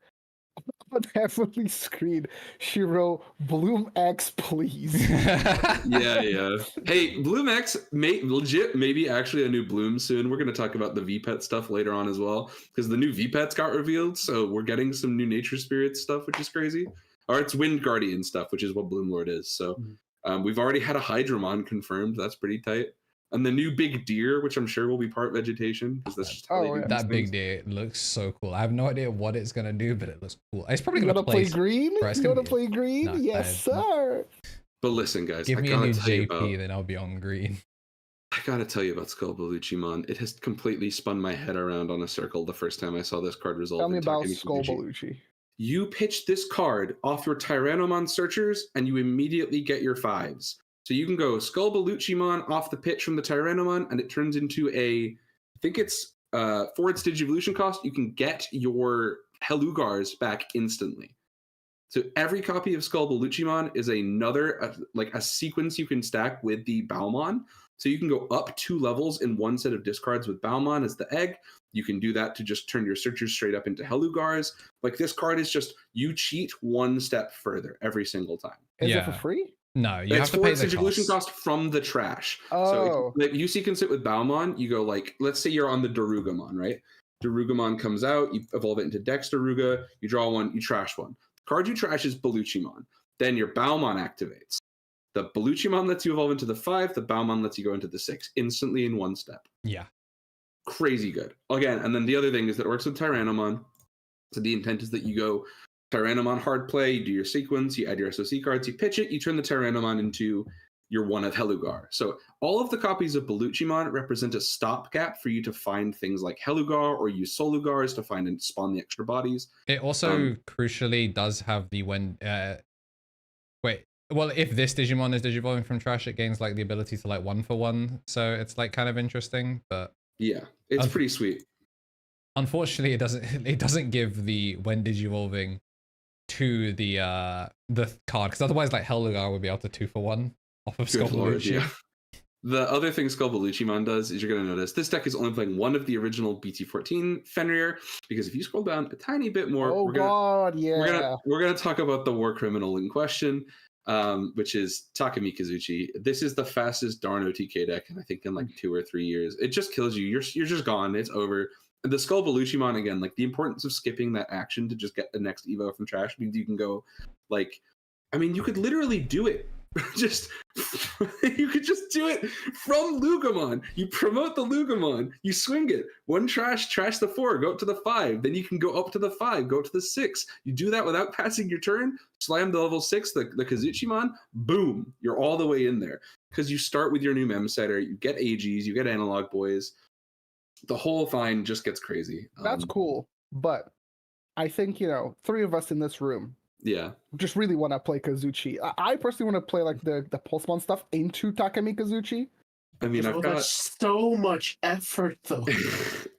On the heavenly screen, she wrote, Bloom X, please. Yeah. Hey, Bloom X, maybe actually a new Bloom soon. We're going to talk about the VPET stuff later on as well, because the new VPETs got revealed, so we're getting some new Nature Spirits stuff, which is crazy. Or it's Wind Guardian stuff, which is what Bloom Lord is. So we've already had a Hydramon confirmed. That's pretty tight. And the new Big Deer, which I'm sure will be part vegetation, because that's just how they do that Big things. Deer looks so cool. I have no idea what it's gonna do, but it looks cool. It's probably gonna play green. You wanna play green? No, yes, sir. But listen, guys, give me a new JP, then I'll be on green. I gotta tell you about Skullbaluchimon. It has completely spun my head around on a circle the first time I saw this card resolve. Tell me about Skullbaluchi. You pitch this card off your Tyrannomon searchers, and you immediately get your 5s. So you can go Skullbaluchimon off the pitch from the Tyrannomon, and it turns into I think it's for its Digivolution cost, you can get your Helugars back instantly. So every copy of Skullbaluchimon is another, like a sequence you can stack with the Baumon. So you can go up 2 levels in one set of discards with Baumon as the egg. You can do that to just turn your searchers straight up into Helugars. Like, this card is just, you cheat one step further every single time. Is it for free? No, you have to pay the Digivolution cost from the trash. So if you sequence it with Baumon, you go like, let's say you're on the Darugamon, right? Darugamon comes out, you evolve it into Dex Daruga, you draw one, you trash one. The card you trash is Baluchimon. Then your Baumon activates. The Baluchimon lets you evolve into the 5, the Baumon lets you go into the 6, instantly in one step. Yeah. Crazy good. Again, and then the other thing is that it works with Tyrannomon. So the intent is that you go Tyrannomon hard play, you do your sequence, you add your SOC cards, you pitch it, you turn the Tyrannomon into your one of Helugar. So all of the copies of Baluchimon represent a stopgap for you to find things like Helugar or use Solugars to find and spawn the extra bodies. It also crucially does have the well, if this Digimon is Digivolving from trash, it gains like the ability to like 1-for-1. So it's like kind of interesting, but yeah, it's pretty sweet. Unfortunately, it doesn't give the when Digivolving to the card, because otherwise like Hellugar would be able to 2-for-1 off of Skullbaluchi. Yeah. The other thing Skullbaluchimon does is you're going to notice this deck is only playing one of the original BT14 Fenrir, because if you scroll down a tiny bit more, we're going to talk about the war criminal in question, which is Takumi Kazuchi. This is the fastest darn OTK deck, I think in like 2 or 3 years. It just kills you. You're just gone. It's over. The Skullbaluchimon, again, like the importance of skipping that action to just get the next Evo from trash means you can go, like, I mean, you could literally do it. You could just do it from Lugamon. You promote the Lugamon, you swing it. One trash the 4, go up to the 5. Then you can go up to the 5, go up to the 6. You do that without passing your turn, slam the level 6, the Kazuchimon, boom, you're all the way in there. Because you start with your new Mem Setter, you get AGs, you get Analog Boys. The whole thing just gets crazy. That's cool, but I think, 3 of us in this room just really want to play Kazuchi. I personally want to play like the Pulsemon stuff into Takumi Kazuchi. I mean, that's so much effort, though.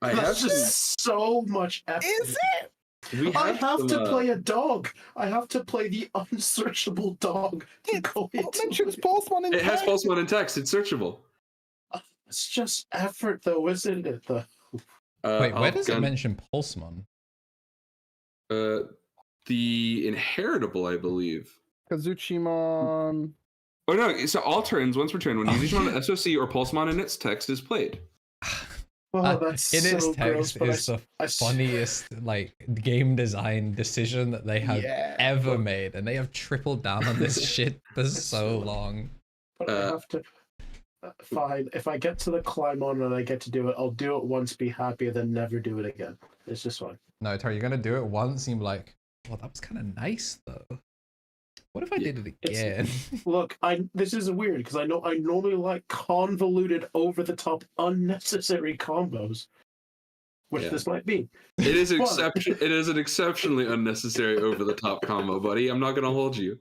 That's just so much effort. Is it? I have to play a dog. I have to play the unsearchable dog. It mentions Pulsemon in text. It has Pulsemon in text. It's searchable. It's just effort, though, isn't it? Wait, where does it mention Pulsemon? The inheritable, I believe. Kazuchimon. Oh no, so all turns, once per turn, when you use Digimon SOC or Pulsemon in its text is played. Oh, that's in its so text gross, is the funniest like game design decision that they have ever made, and they have tripled down on this shit for so long. But I have to. Fine, if I get to the climb on and I get to do it, I'll do it once, be happy, and then never do it again. It's just fine. No, Terry, you're gonna do it once and you're like, well, that was kind of nice though. What if I did it again? Look, this is weird because I normally like convoluted, over the top, unnecessary combos, which this might be. It is It is an exceptionally unnecessary, over the top combo, buddy. I'm not gonna hold you.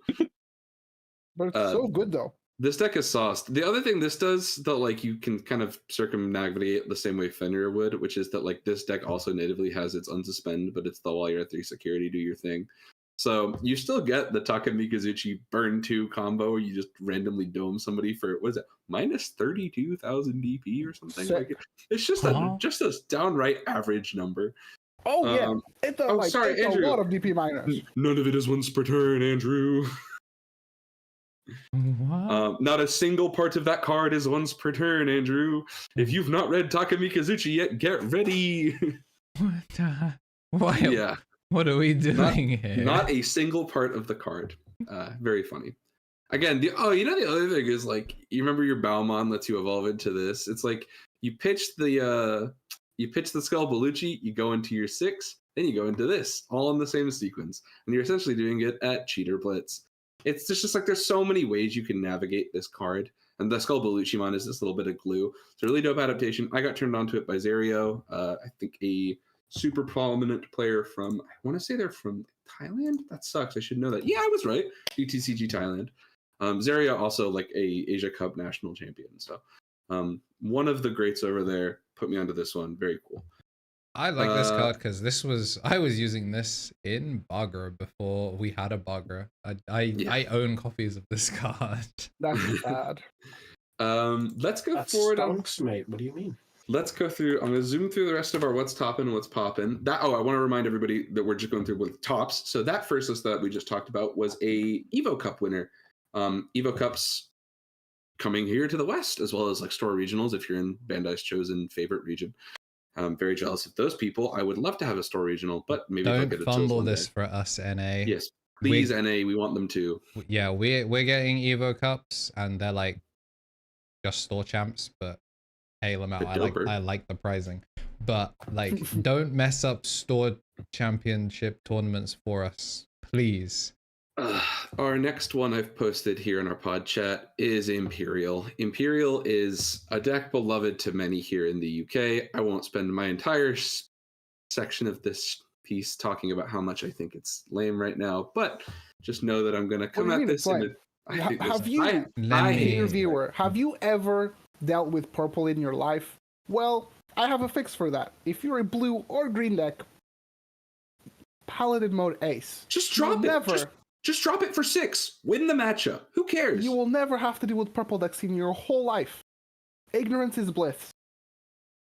But it's so good though. This deck is sauced. The other thing this does that like you can kind of circumnavigate the same way Fenrir would, which is that like this deck also natively has its unsuspend, but it's the while you're at 3 security, do your thing. So you still get the Takamikazuchi burn 2 combo where you just randomly dome somebody for, what is it, minus 32,000 DP or something? Like it's just a downright average number. Oh yeah, it's sorry, Andrew. A lot of DP minus. None of it is once per turn, Andrew. Not a single part of that card is once per turn, Andrew. If you've not read Takamikazuchi yet, get ready. Why? Yeah. What are we doing here? Not a single part of the card. Very funny. Again, the other thing is like, you remember your Baumon lets you evolve into this. It's like you pitch the Skull Bellucci, you go into your 6, then you go into this, all in the same sequence, and you're essentially doing it at Cheater Blitz. It's just like there's so many ways you can navigate this card, and the Skull Bellucci is this little bit of glue. It's a really dope adaptation. I got turned on to it by Zerio. I think a super prominent player from, I want to say they're from Thailand. That sucks. I should know that. Yeah, I was right. UTCG Thailand. Zerio also like a Asia Cup national champion. So one of the greats over there put me onto this one. Very cool. I like this card because I was using this in Bagra before we had a Bagra. I own copies of this card. That's bad. Let's go That forward. Stonks, mate. What do you mean? Let's go through. I'm going to zoom through the rest of our what's topping and what's popping. I want to remind everybody that we're just going through with tops. So that first list that we just talked about was a Evo Cup winner. Evo Cups coming here to the West, as well as like store regionals if you're in Bandai's chosen favorite region. I'm very jealous of those people. I would love to have a store regional, but maybe don't they'll get it fumble this for us, NA. Yes, please, NA. We want them to. Yeah, we're getting Evo Cups, and they're like just store champs, but hey, Lamau, I like the pricing, but like don't mess up store championship tournaments for us, please. Our next one I've posted here in our pod chat is Imperial. Imperial is a deck beloved to many here in the UK. I won't spend my entire section of this piece talking about how much I think it's lame right now, but just know that I'm going to come at this. Have you ever dealt with purple in your life? Well, I have a fix for that. If you're a blue or green deck, Paladin mode ace. Just drop it. Just drop it for 6. Win the matchup. Who cares? You will never have to deal with purple decks in your whole life. Ignorance is bliss.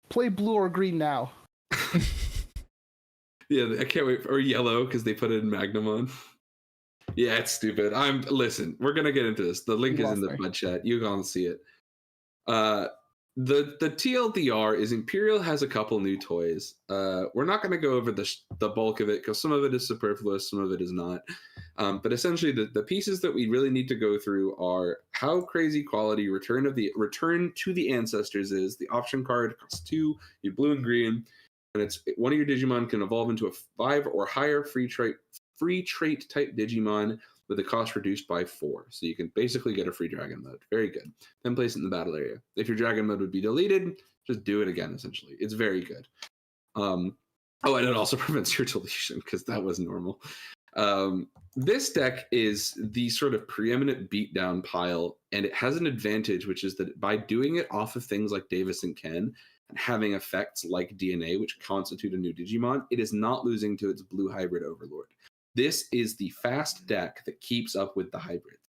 Play blue or green now. Yeah, I can't wait. Or yellow, because they put it in Magnamon. Yeah, it's stupid. Listen, we're going to get into this. The link is in the pod chat. You're going to see it. The TLDR is Imperial has a couple new toys. We're not going to go over the bulk of it because some of it is superfluous, some of it is not. But essentially, the pieces that we really need to go through are how crazy quality Return to the Ancestors is. The option card costs 2, you blue and green, and it's one of your Digimon can evolve into a 5 or higher free trait type Digimon with the cost reduced by 4. So you can basically get a free Dragon mode. Very good. Then place it in the battle area. If your Dragon mode would be deleted, just do it again, essentially. It's very good. And it also prevents your deletion, because that was normal. This deck is the sort of preeminent beatdown pile, and it has an advantage, which is that by doing it off of things like Davis and Ken, and having effects like DNA, which constitute a new Digimon, it is not losing to its blue hybrid overlord. This is the fast deck that keeps up with the hybrids,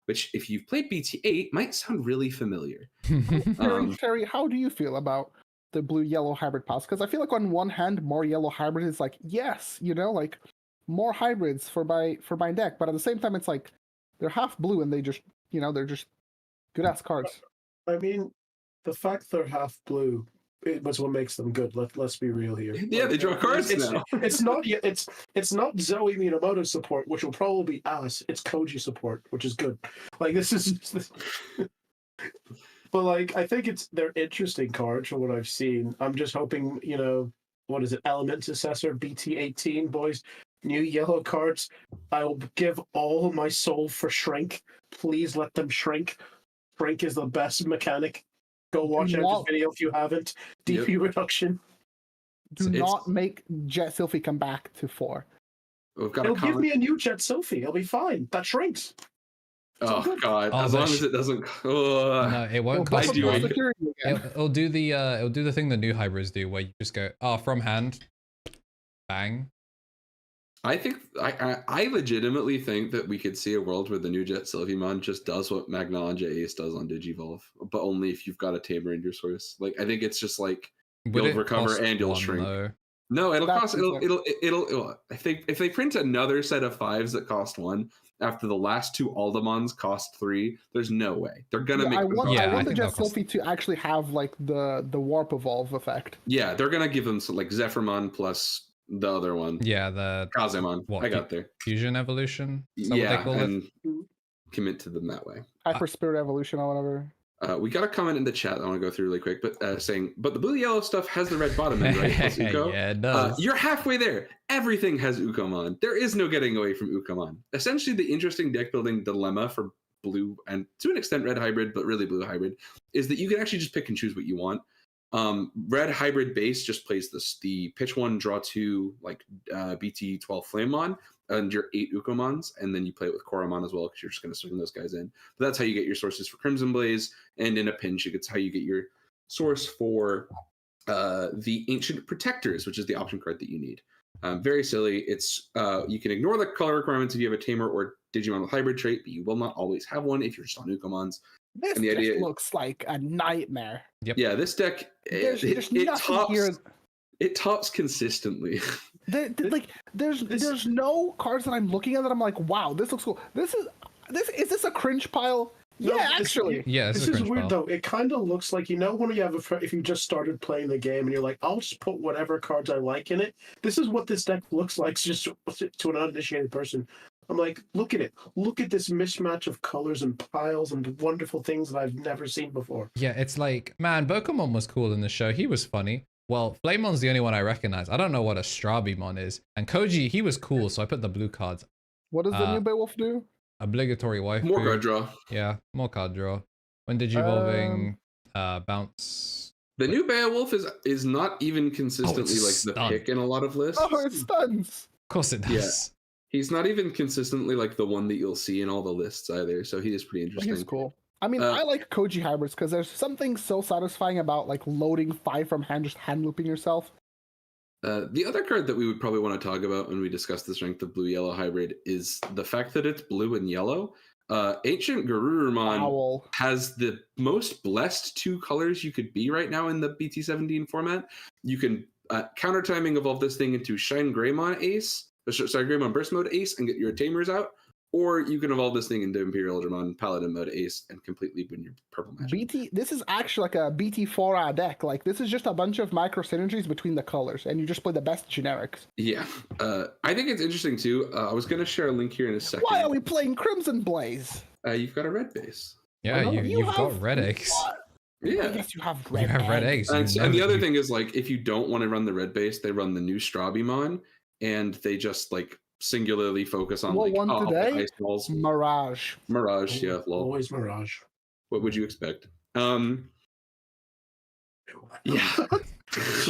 which, if you've played BT8, might sound really familiar. Terry, how do you feel about the blue-yellow hybrid pass, because I feel like on one hand, more yellow hybrid is like, yes, like more hybrids for my deck, but at the same time, it's like they're half blue and they just, they're just good-ass cards. I mean, the fact they're half blue, was what makes them good. Let's be real here. Yeah, they draw cards now. It's not Zoe Minamoto support, which will probably be ass. It's Koji support, which is good. Like this is. But like, I think they're interesting cards from what I've seen. I'm just hoping, what is it? Element Assessor BT18 boys, new yellow cards. I will give all my soul for Shrink. Please let them shrink. Shrink is the best mechanic. Go watch out this video if you haven't. DP reduction. Do not make Jet Sylphie come back to 4. It'll give me a new Jet Sylphie. It'll be fine. That shrinks. Oh god! As long as it doesn't. No, it won't cost one. It'll do the thing the new hybrids do, where you just go, from hand, bang. I think I legitimately think that we could see a world where the new Jet Sylphimon just does what Magnalia Ace does on Digivolve, but only if you've got a tamer in your source. Like I think it's just like you'll recover and you'll shrink. Though? No, it'll cost. It'll. If they print another set of 5s that cost 1. After the last 2 Aldemons cost 3, there's no way they're gonna make. I want the Jet Sylphie to actually have like the warp evolve effect. Yeah, they're gonna give them like Zephyrmon plus the other one. Yeah, the Kazemon. I got there. Fusion evolution. Yeah, and commit to them that way. Hyper Spirit evolution or whatever. We got a comment in the chat I want to go through really quick, but saying, but the blue-yellow stuff has the red bottom end, right? Plus Uko? Yeah, it does. You're halfway there. Everything has Ukomon. There is no getting away from Ukomon. Essentially, the interesting deck-building dilemma for blue, and to an extent red hybrid, but really blue hybrid, is that you can actually just pick and choose what you want. Red hybrid base just plays the pitch 1, draw 2, like BT12 Flamemon, and your 8 Ukomons, and then you play it with Koromon as well, because you're just going to swing those guys in. But that's how you get your sources for Crimson Blaze, and in a pinch, it's how you get your source for the Ancient Protectors, which is the option card that you need. Very silly. It's you can ignore the color requirements if you have a Tamer or Digimon with hybrid trait, but you will not always have one if you're just on Ukomons. This and the idea looks like a nightmare. Yep. Yeah, this deck it tops consistently. There's no cards that I'm looking at that I'm like, wow, this looks cool. Is this a cringe pile? No, yeah, actually. This is weird though. It kind of looks like, when you have if you just started playing the game and you're like, I'll just put whatever cards I like in it. This is what this deck looks like just to an uninitiated person. I'm like, look at it. Look at this mismatch of colors and piles and wonderful things that I've never seen before. Yeah, it's like, man, Pokemon was cool in the show. He was funny. Well, Flamemon's the only one I recognize. I don't know what a Strabimon is. And Koji, he was cool, so I put the blue cards. What does the new Beowulf do? Obligatory wife. More card draw. Yeah, more card draw. When Digivolving, bounce. The new Beowulf is not even consistently the pick in a lot of lists. Oh, it stuns. Of course it does. Yeah. He's not even consistently like the one that you'll see in all the lists either, so he is pretty interesting. He's cool. I mean, I like Koji hybrids because there's something so satisfying about like loading 5 from hand, just hand looping yourself. The other card that we would probably want to talk about when we discuss the strength of blue-yellow hybrid is the fact that it's blue and yellow. Ancient Garurumon has the most blessed 2 colors you could be right now in the BT17 format. You can counter timing evolve this thing into Shine Greymon Ace. Greymon Burst Mode Ace and get your Tamers out, or you can evolve this thing into Imperial Dramon Paladin Mode Ace and completely win your purple magic. This is actually like a BT4 deck. Like this is just a bunch of micro synergies between the colors, and you just play the best generics. Yeah, I think it's interesting too. I was going to share a link here in a second. Why are we playing Crimson Blaze? You've got a red base. Yeah, you've got red eggs. Yeah, yes, you have red. You have red eggs. And the other thing is like if you don't want to run the red base, they run the new Strabimon. And they just like singularly focus on today? Mirage. Mirage, yeah. Lol. Always Mirage. What would you expect? Yeah.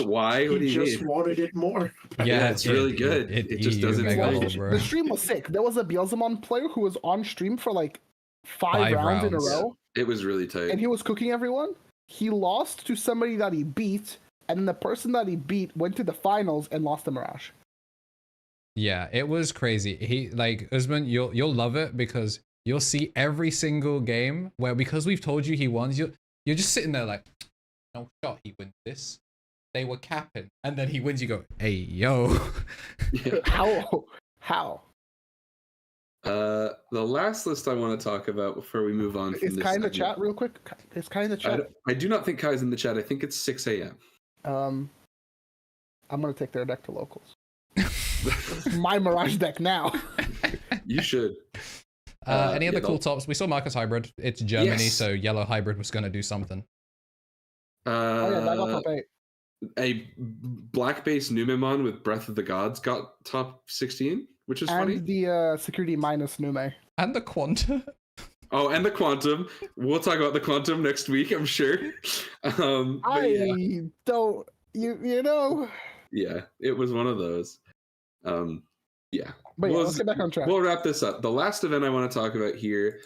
Why? What do you just wanted it more. Yeah, it's really good. It just doesn't. The stream was sick. There was a Beelzemon player who was on stream for like 5 rounds in a row. It was really tight. And he was cooking everyone. He lost to somebody that he beat, and the person that he beat went to the finals and lost to Mirage. Yeah, it was crazy. He like Usman, you'll love it because you'll see every single game where because we've told you he won, you're just sitting there like, no shot he wins this. they were capping, and then he wins. You go, hey yo. How? The last list I want to talk about before we move on from Is this Kai in the segment- chat real quick? Is Kai in the chat? I do not think Kai's in the chat. I think it's 6 a.m. I'm gonna take their deck to locals. It's my Mirage deck now. You should. Any other cool tops? We saw Marcus Hybrid. It's Germany, Yes. so Yellow Hybrid was going to do something. Oh yeah, that got top 8. A black-based Numemon with Breath of the Gods got top 16, which is funny. And the security minus Nume. And the Quanta. Oh, and the Quantum. We'll talk about the Quantum next week, I'm sure. Don't you know? Yeah, it was one of those. Yeah. But yeah, let's get back on track. We'll wrap this up. The last event I want to talk about here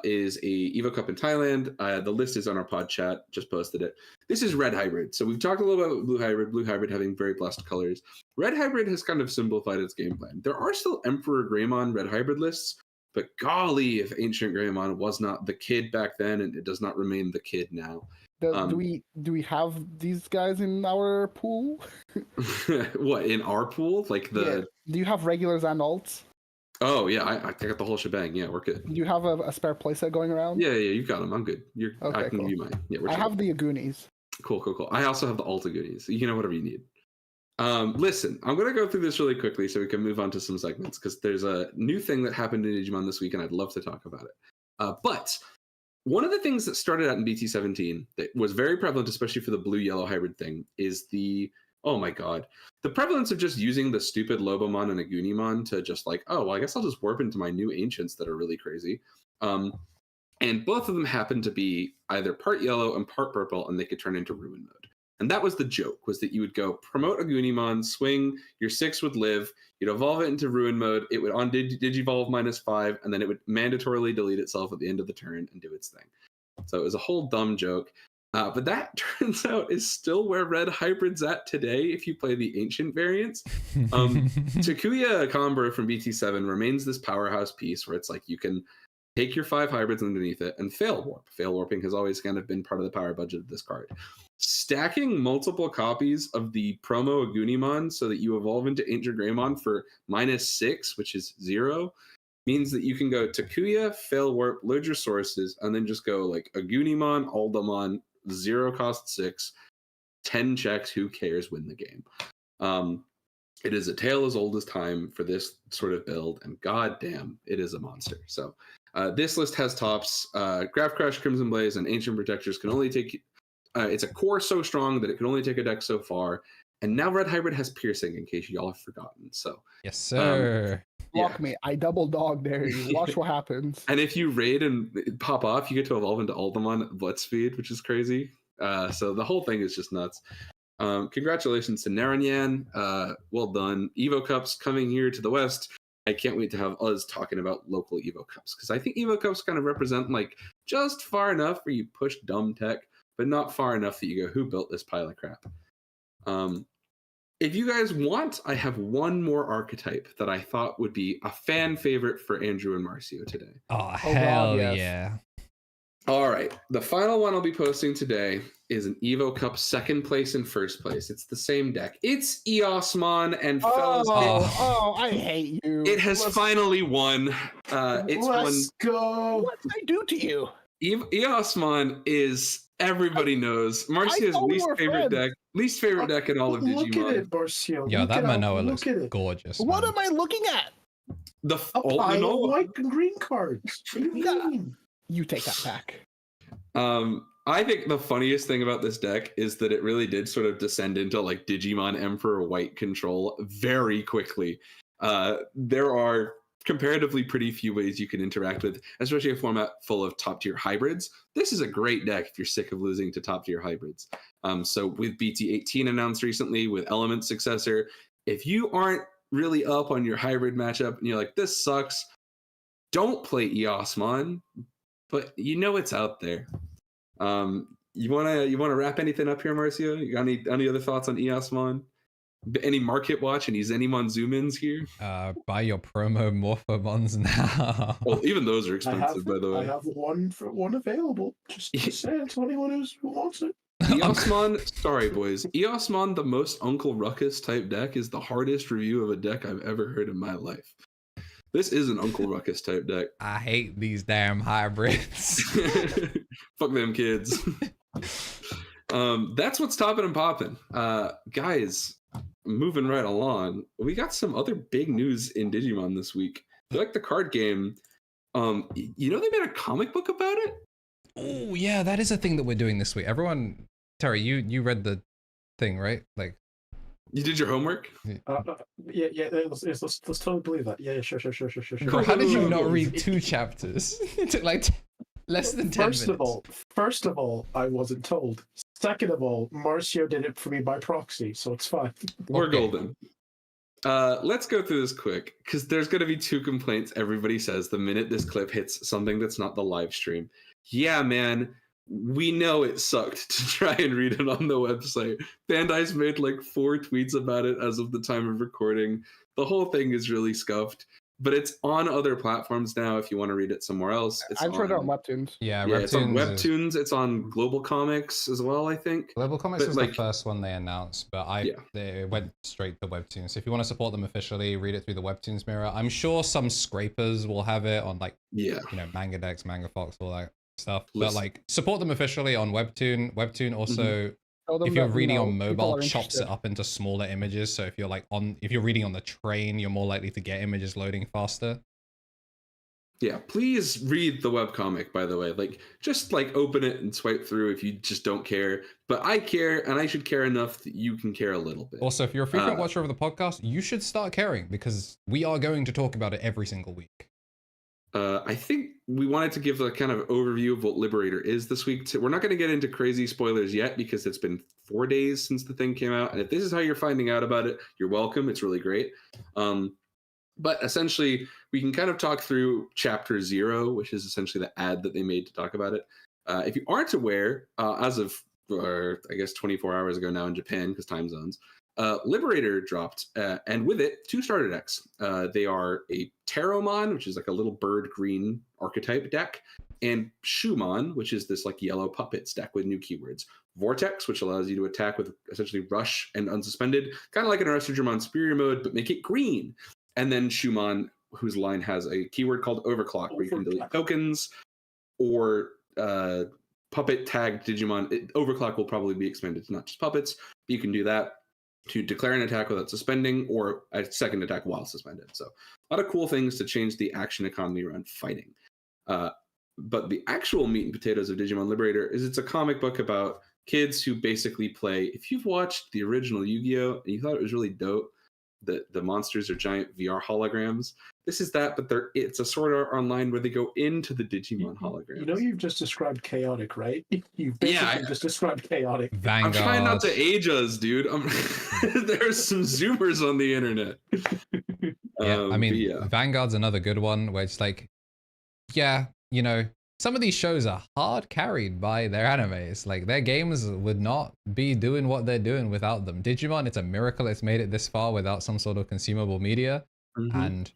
is a Evo Cup in Thailand. The list is on our pod chat. Just posted it. This is Red Hybrid. So we've talked a little bit about Blue Hybrid. Blue Hybrid having very blessed colors. Red Hybrid has kind of simplified its game plan. There are still Emperor Greymon Red Hybrid lists, but golly, if Ancient Greymon was not the kid back then, and it does not remain the kid now. Do we have these guys in our pool? What, in our pool? Like the? Yeah. Do you have regulars and alts? Oh yeah, I got the whole shebang. Yeah, we're good. Do you have a spare playset going around? Yeah, you've got them. I'm good. Okay, I can cool. give you mine. Yeah, we're I chill. have the Agoonies. Cool. I also have the Alta Goonies. You can have whatever you need. Listen, I'm going to go through this really quickly so we can move on to some segments because there's a new thing that happened in Digimon this week and I'd love to talk about it. But one of the things that started out in BT17 that was very prevalent, especially for the blue-yellow hybrid thing, is the prevalence of just using the stupid Lobomon and Agoonimon to just like, oh, well, I guess I'll just warp into my new ancients that are really crazy. And both of them happen to be either part yellow and part purple, and they could turn into Ruin Mode. And that was the joke, was that you would go promote Agoonimon, swing, your 6 would live, you'd evolve it into Ruin Mode, it would on Digivolve -5, and then it would mandatorily delete itself at the end of the turn and do its thing. So it was a whole dumb joke. But that turns out is still where Red Hybrid's at today if you play the ancient variants. Takuya Akambra from BT7 remains this powerhouse piece where it's like you can take your 5 hybrids underneath it and fail warp. Fail warping has always kind of been part of the power budget of this card. Stacking multiple copies of the promo Agoonimon so that you evolve into Ancient Greymon for -6, which is 0, means that you can go Takuya, fail warp, load your sources, and then just go like Agoonimon, Aldamon, 0 cost 6, 10 checks, who cares, win the game. It is a tale as old as time for this sort of build, and goddamn, it is a monster. So this list has tops. Graph Crash, Crimson Blaze, and Ancient Protectors can only take... it's a core so strong that it can only take a deck so far. And now Red Hybrid has Piercing, in case y'all have forgotten. So yes, sir. Block me. I double dog there. Watch what happens. And if you raid and pop off, you get to evolve into Aldamon at Blitz speed, which is crazy. So the whole thing is just nuts. Congratulations to Naranyan. Well done. Evo Cups coming here to the West. I can't wait to have us talking about local Evo Cups, because I think Evo Cups kind of represent like just far enough where you push dumb tech, but not far enough that you go, who built this pile of crap? If you guys want, I have one more archetype that I thought would be a fan favorite for Andrew and Marcio today. Oh, hell God, yes. yeah. All right. The final one I'll be posting today is an Evo Cup 2nd place and 1st place. It's the same deck. It's Eosmon and fellas. I hate you. It has finally won. Let's go. What did I do to you? Eosmon is... Everybody knows Marcio's least favorite deck in all of Digimon. Look at it, Marcio. Yo, that Manoa looks gorgeous. What man. am I looking at? The pile of white and green cards. What do you mean? You take that back. I think the funniest thing about this deck is that it really did sort of descend into like Digimon Emperor White control very quickly. There are comparatively pretty few ways you can interact with, especially a format full of top tier hybrids. This is a great deck if you're sick of losing to top tier hybrids. So with BT18 announced recently, with Element Successor, if you aren't really up on your hybrid matchup and you're like, this sucks, don't play Eosmon, but you know it's out there. You wanna wrap anything up here, Marcio? You got any other thoughts on Eosmon? Any market watch? Any Zenimon zoom-ins here? Buy your promo Morphomons now. Well, even those are expensive, by the way. I have one available. Just saying to anyone who wants it. Eosmon, sorry boys. Eosmon, the most Uncle Ruckus type deck, is the hardest review of a deck I've ever heard in my life. This is an Uncle Ruckus type deck. I hate these damn hybrids. Fuck them kids. That's what's topping and popping. Guys, moving right along, we got some other big news in Digimon this week. If you like the card game, you know they made a comic book about it? Oh yeah, that is a thing that we're doing this week. Everyone, Terry, you read the thing, right? Like, you did your homework? Yeah. Let's totally believe that. Yeah, sure. Bro, how did you not read 2 chapters? It took like less than 10 minutes. First of all, I wasn't told. Second of all, Marcio did it for me by proxy, so it's fine. We're golden. Let's go through this quick, because there's going to be 2 complaints everybody says the minute this clip hits something that's not the live stream. Yeah, man, we know it sucked to try and read it on the website. Bandai's made like 4 tweets about it as of the time of recording. The whole thing is really scuffed, but it's on other platforms now if you want to read it somewhere else. I've tried it on Webtoons. Yeah, it's on Webtoons. It's on Global Comics as well, I think. Global Comics was like the first one they announced, but they went straight to Webtoons. So if you want to support them officially, read it through the Webtoons mirror. I'm sure some scrapers will have it on like, Manga Dex, Manga Fox, all that stuff. But like, support them officially on Webtoon. Webtoon also, if you're reading on mobile, chops it up into smaller images. So if you're reading on the train, you're more likely to get images loading faster. Yeah, please read the webcomic, by the way. Like, just like open it and swipe through if you just don't care. But I care, and I should care enough that you can care a little bit. Also, if you're a frequent watcher of the podcast, you should start caring, because we are going to talk about it every single week. I think we wanted to give a kind of overview of what Liberator is this week. We're not going to get into crazy spoilers yet, because it's been 4 days since the thing came out. And if this is how you're finding out about it, you're welcome. It's really great. But essentially, we can kind of talk through Chapter 0, which is essentially the ad that they made to talk about it. If you aren't aware, as of, I guess, 24 hours ago now in Japan, because time zones, Liberator dropped, and with it, 2 starter decks. They are a Teromon, which is like a little bird green archetype deck, and Shumon, which is this like yellow puppets deck with new keywords. Vortex, which allows you to attack with essentially Rush and Unsuspended, kind of like an Arrested Dramon Superior mode, but make it green. And then Shumon, whose line has a keyword called Overclock, where you can delete tokens or puppet tagged Digimon. Overclock will probably be expanded to not just puppets, but you can do that to declare an attack without suspending, or a second attack while suspended. So a lot of cool things to change the action economy around fighting. But the actual meat and potatoes of Digimon Liberator is it's a comic book about kids who basically play. If you've watched the original Yu-Gi-Oh! And you thought it was really dope, the monsters are giant VR holograms. This is that, but it's a Sword Art Online where they go into the Digimon holograms. You know, you've just described chaotic, right? You've basically just described chaotic. Vanguard. I'm trying not to age us, dude. There's some Zoomers on the internet. Vanguard's another good one where it's like, some of these shows are hard carried by their animes. Like, their games would not be doing what they're doing without them. Digimon, it's a miracle it's made it this far without some sort of consumable media. Mm-hmm. And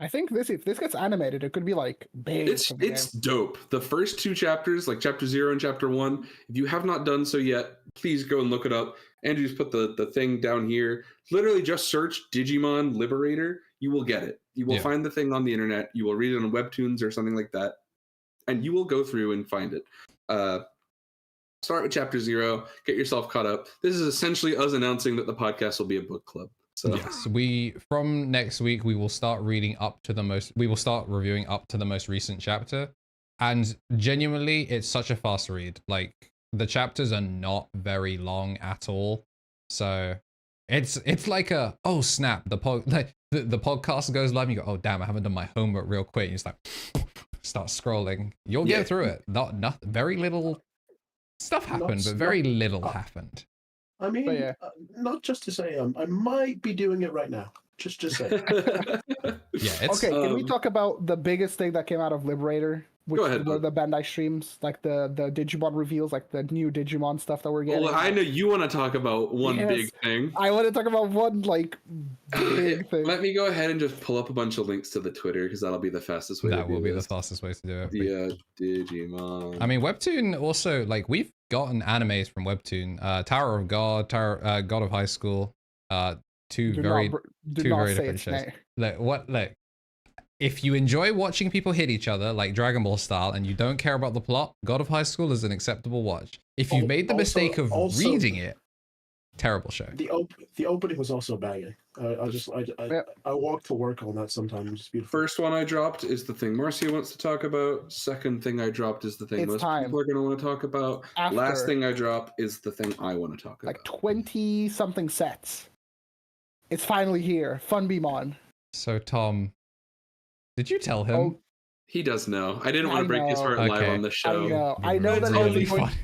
I think if this gets animated, it could be like big. It's dope. The first 2 chapters, like Chapter 0 and Chapter 1, if you have not done so yet, please go and look it up. Andrew's put the thing down here. Literally just search Digimon Liberator. You will get it. You will find the thing on the internet. You will read it on Webtoons or something like that. And you will go through and find it. Start with Chapter 0. Get yourself caught up. This is essentially us announcing that the podcast will be a book club. So yes, from next week we will start reviewing up to the most recent chapter. And genuinely, it's such a fast read. Like, the chapters are not very long at all. So it's like oh snap, the podcast goes live and you go, oh damn, I haven't done my homework real quick. And it's like start scrolling. You'll get through it. Not very little stuff happened, but very little happened. I mean, not just to say I might be doing it right now. Just say. Can we talk about the biggest thing that came out of Liberator? Go ahead, where bud. the Bandai streams, like the Digimon reveals, like the new Digimon stuff that we're getting. Well, I know you want to talk about one big thing. I want to talk about one like big thing. Let me go ahead and just pull up a bunch of links to the Twitter because that'll be the fastest way. That will be the fastest way to do it. Yeah, Digimon. I mean, Webtoon also, like, we've gotten animes from Webtoon. Tower of God, God of High School. Two very different shows. Look, if you enjoy watching people hit each other like Dragon Ball style and you don't care about the plot, God of High School is an acceptable watch. If you made the mistake of reading it, terrible show. The opening was also banging. I walk to work on that sometimes. It's beautiful. First one I dropped is the thing Marcia wants to talk about. Second thing I dropped is the thing most people are going to want to talk about. Last thing I drop is the thing I want to talk about. Like 20 something sets. It's finally here. Funbeamon. So Tom, did you tell him? Oh, he does know. I didn't want to break his heart live on the show. I know that really funny.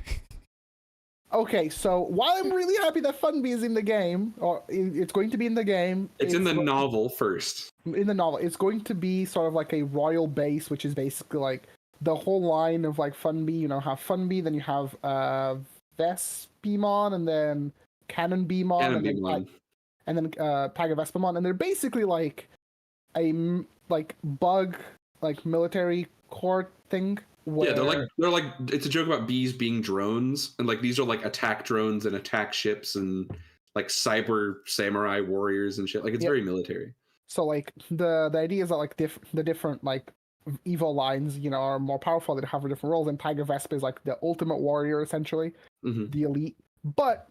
Okay, so while I'm really happy that Funbee is in the game, or it's going to be in the game. It's in the novel first. In the novel, it's going to be sort of like a royal base, which is basically like the whole line of like Funbee. You know, have Funbee, then you have Vespeemon, and then KnTElixar, and then Tiger Vespamon, and they're basically like a bug military core thing. Yeah, they're like it's a joke about bees being drones, and like these are like attack drones and attack ships and like cyber samurai warriors and shit. Like it's very military. So like the idea is that like the different like evil lines, you know, are more powerful. They have different roles, and Tiger Vespa is like the ultimate warrior, essentially, the elite. But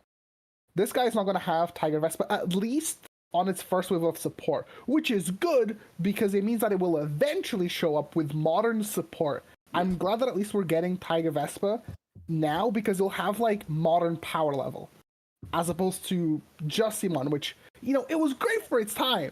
this guy's not going to have Tiger Vespa, at least on its first wave of support, which is good because it means that it will eventually show up with modern support. I'm glad that at least we're getting Tiger Vespa now because it'll have like modern power level as opposed to Justimon, which, you know, it was great for its time.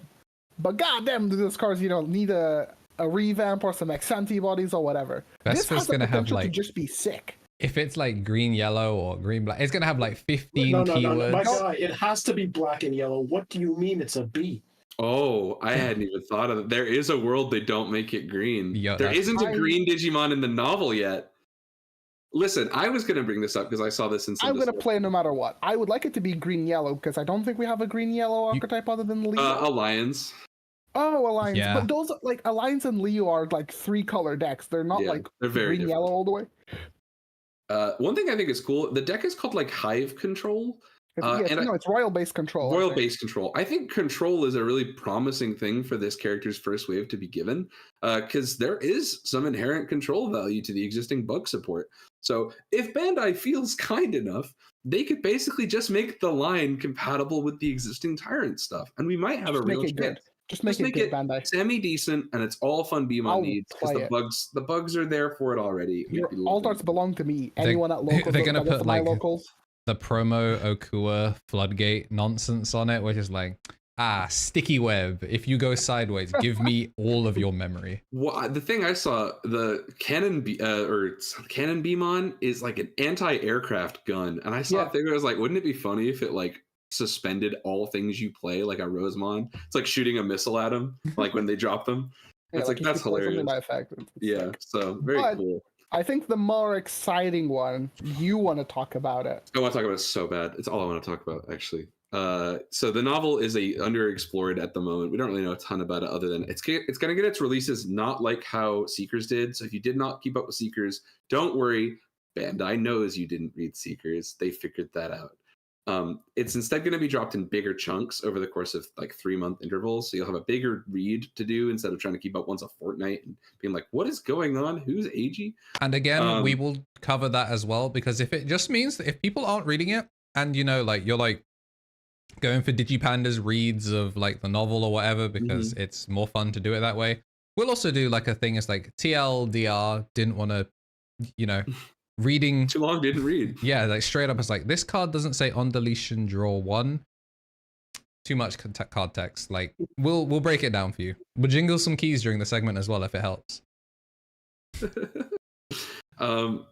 But goddamn, do those cars, you know, need a revamp or some X antibodies or whatever. Vespa's going to have like to just be sick. If it's like green yellow or green black, it's going to have like 15 keywords. No, my guy, it has to be black and yellow. What do you mean it's a bee? Oh, I hadn't even thought of it. There is a world they don't make it green. There isn't a green Digimon in the novel yet. Listen, I was going to bring this up because I saw this in some I'm going to play no matter what. I would like it to be green-yellow because I don't think we have a green-yellow archetype other than Leo. Alliance. Oh, Alliance. Yeah. But those, like, Alliance and Leo are, like, 3-color decks. They're not, they're very green-yellow all the way. One thing I think is cool, the deck is called, like, Hive Control. It's Royal-based Control. Royal-based Control. I think Control is a really promising thing for this character's first wave to be given, because there is some inherent control value to the existing bug support. So if Bandai feels kind enough, they could basically just make the line compatible with the existing Tyrant stuff, and we might have a real chance. Just make it good, Bandai. Semi-decent, and it's all Funbeamon needs because the bugs are there for it already. All darts belong to me. Anyone at locals, they're gonna put like locals. The promo Okua floodgate nonsense on it, which is like, sticky web. If you go sideways, give me all of your memory. Well, the thing I saw, the KnTElixar is like an anti-aircraft gun, and I saw a thing where I was like, wouldn't it be funny if it like suspended all things you play like a Rosemon? It's like shooting a missile at them, like when they drop them. It's like that's hilarious. So very cool. I think the more exciting one, you want to talk about it. I want to talk about it so bad. It's all I want to talk about, actually. So the novel is underexplored at the moment. We don't really know a ton about it other than it's going to get its releases not like how Seekers did. So if you did not keep up with Seekers, don't worry. Bandai knows you didn't read Seekers. They figured that out. It's instead going to be dropped in bigger chunks over the course of like 3-month intervals. So you'll have a bigger read to do instead of trying to keep up once a fortnight and being like, what is going on? Who's AG? And again, we will cover that as well, because if it just means that if people aren't reading it and, you know, like you're like going for Digipanda's reads of like the novel or whatever, because it's more fun to do it that way. We'll also do like a thing is like TLDR didn't want to, you know, reading too long, didn't read. Yeah, like straight up, it's like this card doesn't say on deletion draw 1. Too much card text. Like we'll break it down for you. We'll jingle some keys during the segment as well if it helps.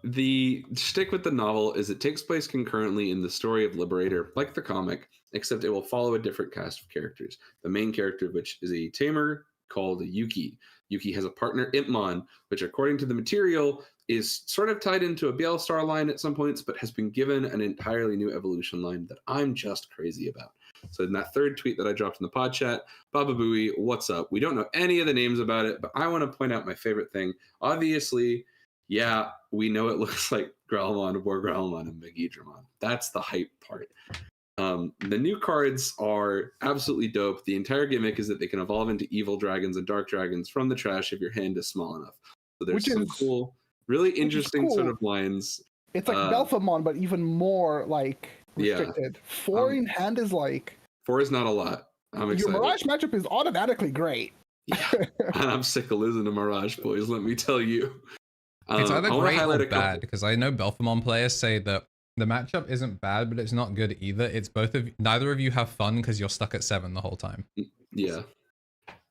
The shtick with the novel is it takes place concurrently in the story of Liberator, like the comic, except it will follow a different cast of characters. The main character, which is a tamer called Yuki. Yuki has a partner, Impmon, which according to the material is sort of tied into a Bielstar line at some points, but has been given an entirely new evolution line that I'm just crazy about. So in that third tweet that I dropped in the pod chat, Baba Booey, what's up? We don't know any of the names about it, but I want to point out my favorite thing. Obviously, yeah, we know it looks like Growlmon, War Growlmon, and Megidramon. That's the hype part. The new cards are absolutely dope. The entire gimmick is that they can evolve into evil dragons and dark dragons from the trash if your hand is small enough. So there's some cool, really interesting sort of lines. It's like Belphamon, but even more like restricted. Yeah. 4 in hand is like 4 is not a lot. I'm excited. Your Mirage matchup is automatically great. Yeah, and I'm sick of losing to Mirage, boys. Let me tell you. It's either great or bad because I know Belphamon players say that the matchup isn't bad, but it's not good either. It's both of neither of you have fun because you're stuck at 7 the whole time. Yeah.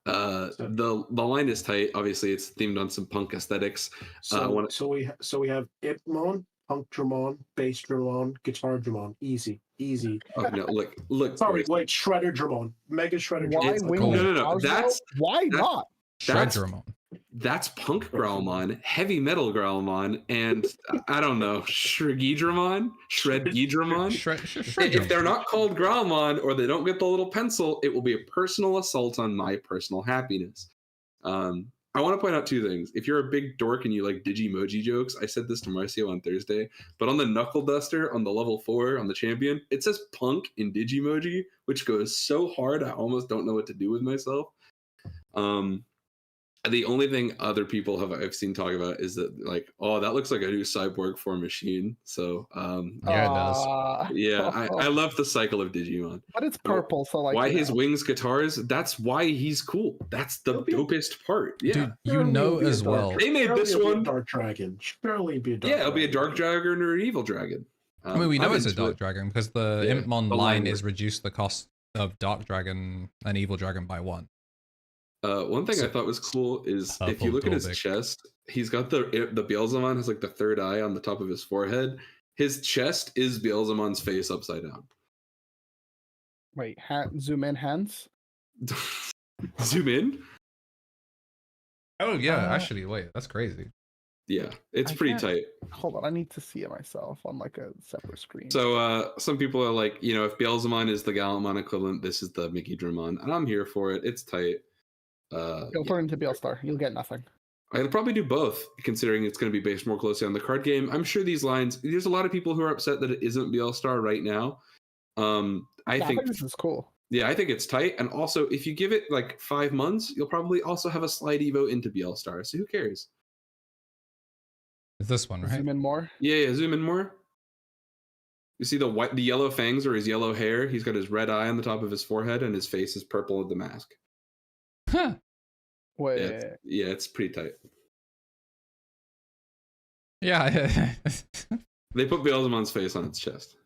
The line is tight. Obviously, it's themed on some punk aesthetics. So we have Impmon, Punk Dramon, Bass Dramon, Guitar Dramon. Easy. Oh, no, look. Sorry, wait, Shredder Dramon, Mega Shredder Dramon. No. Why not? Shredder. That's Punk Growlmon, Heavy Metal Growlmon, and I don't know, Shredgidramon. If they're not called Growlmon or they don't get the little pencil, it will be a personal assault on my personal happiness. I want to point out 2 things. If you're a big dork and you like Digimoji jokes, I said this to Marcio on Thursday, but on the Knuckle Duster on the level 4 on the champion, it says Punk in Digimoji, which goes so hard I almost don't know what to do with myself. The only thing other people I've seen talk about is that like, oh, that looks like a new Cyborg 4 machine. So yeah, it does. Yeah, I love the cycle of Digimon. But it's purple, so like why his wings guitars? That's why he's cool. That's the dopest part. Yeah, dude, you know as well. They made this one Dark Dragon. Surely be a dark. Yeah, it'll be a Dark Dragon or an Evil Dragon. I mean, we know it's a Dark Dragon because the Impmon line is reduced the cost of Dark Dragon and Evil Dragon by 1. One thing I thought was cool is if you look at his chest, he's got the Beelzemon has like the third eye on the top of his forehead. His chest is Beelzemon's face upside down. Wait, zoom in hands. Zoom in? Oh yeah, actually, wait, that's crazy. Yeah, it's pretty tight. Hold on, I need to see it myself on like a separate screen. So some people are like, if Beelzemon is the Gallantmon equivalent, this is the Megidramon, and I'm here for it. It's tight. You'll turn into Bielstar. You'll get nothing. I'll probably do both, considering it's going to be based more closely on the card game. I'm sure these lines. There's a lot of people who are upset that it isn't Bielstar right now. I think this is cool. Yeah, I think it's tight, and also if you give it like 5 months, you'll probably also have a slight evo into Bielstar. So who cares? It's this one, right? Zoom in more. Yeah, zoom in more. You see the yellow fangs or his yellow hair. He's got his red eye on the top of his forehead, and his face is purple with the mask. Huh. Wait. Yeah, it's pretty tight. Yeah. They put Beelzemon's face on its chest.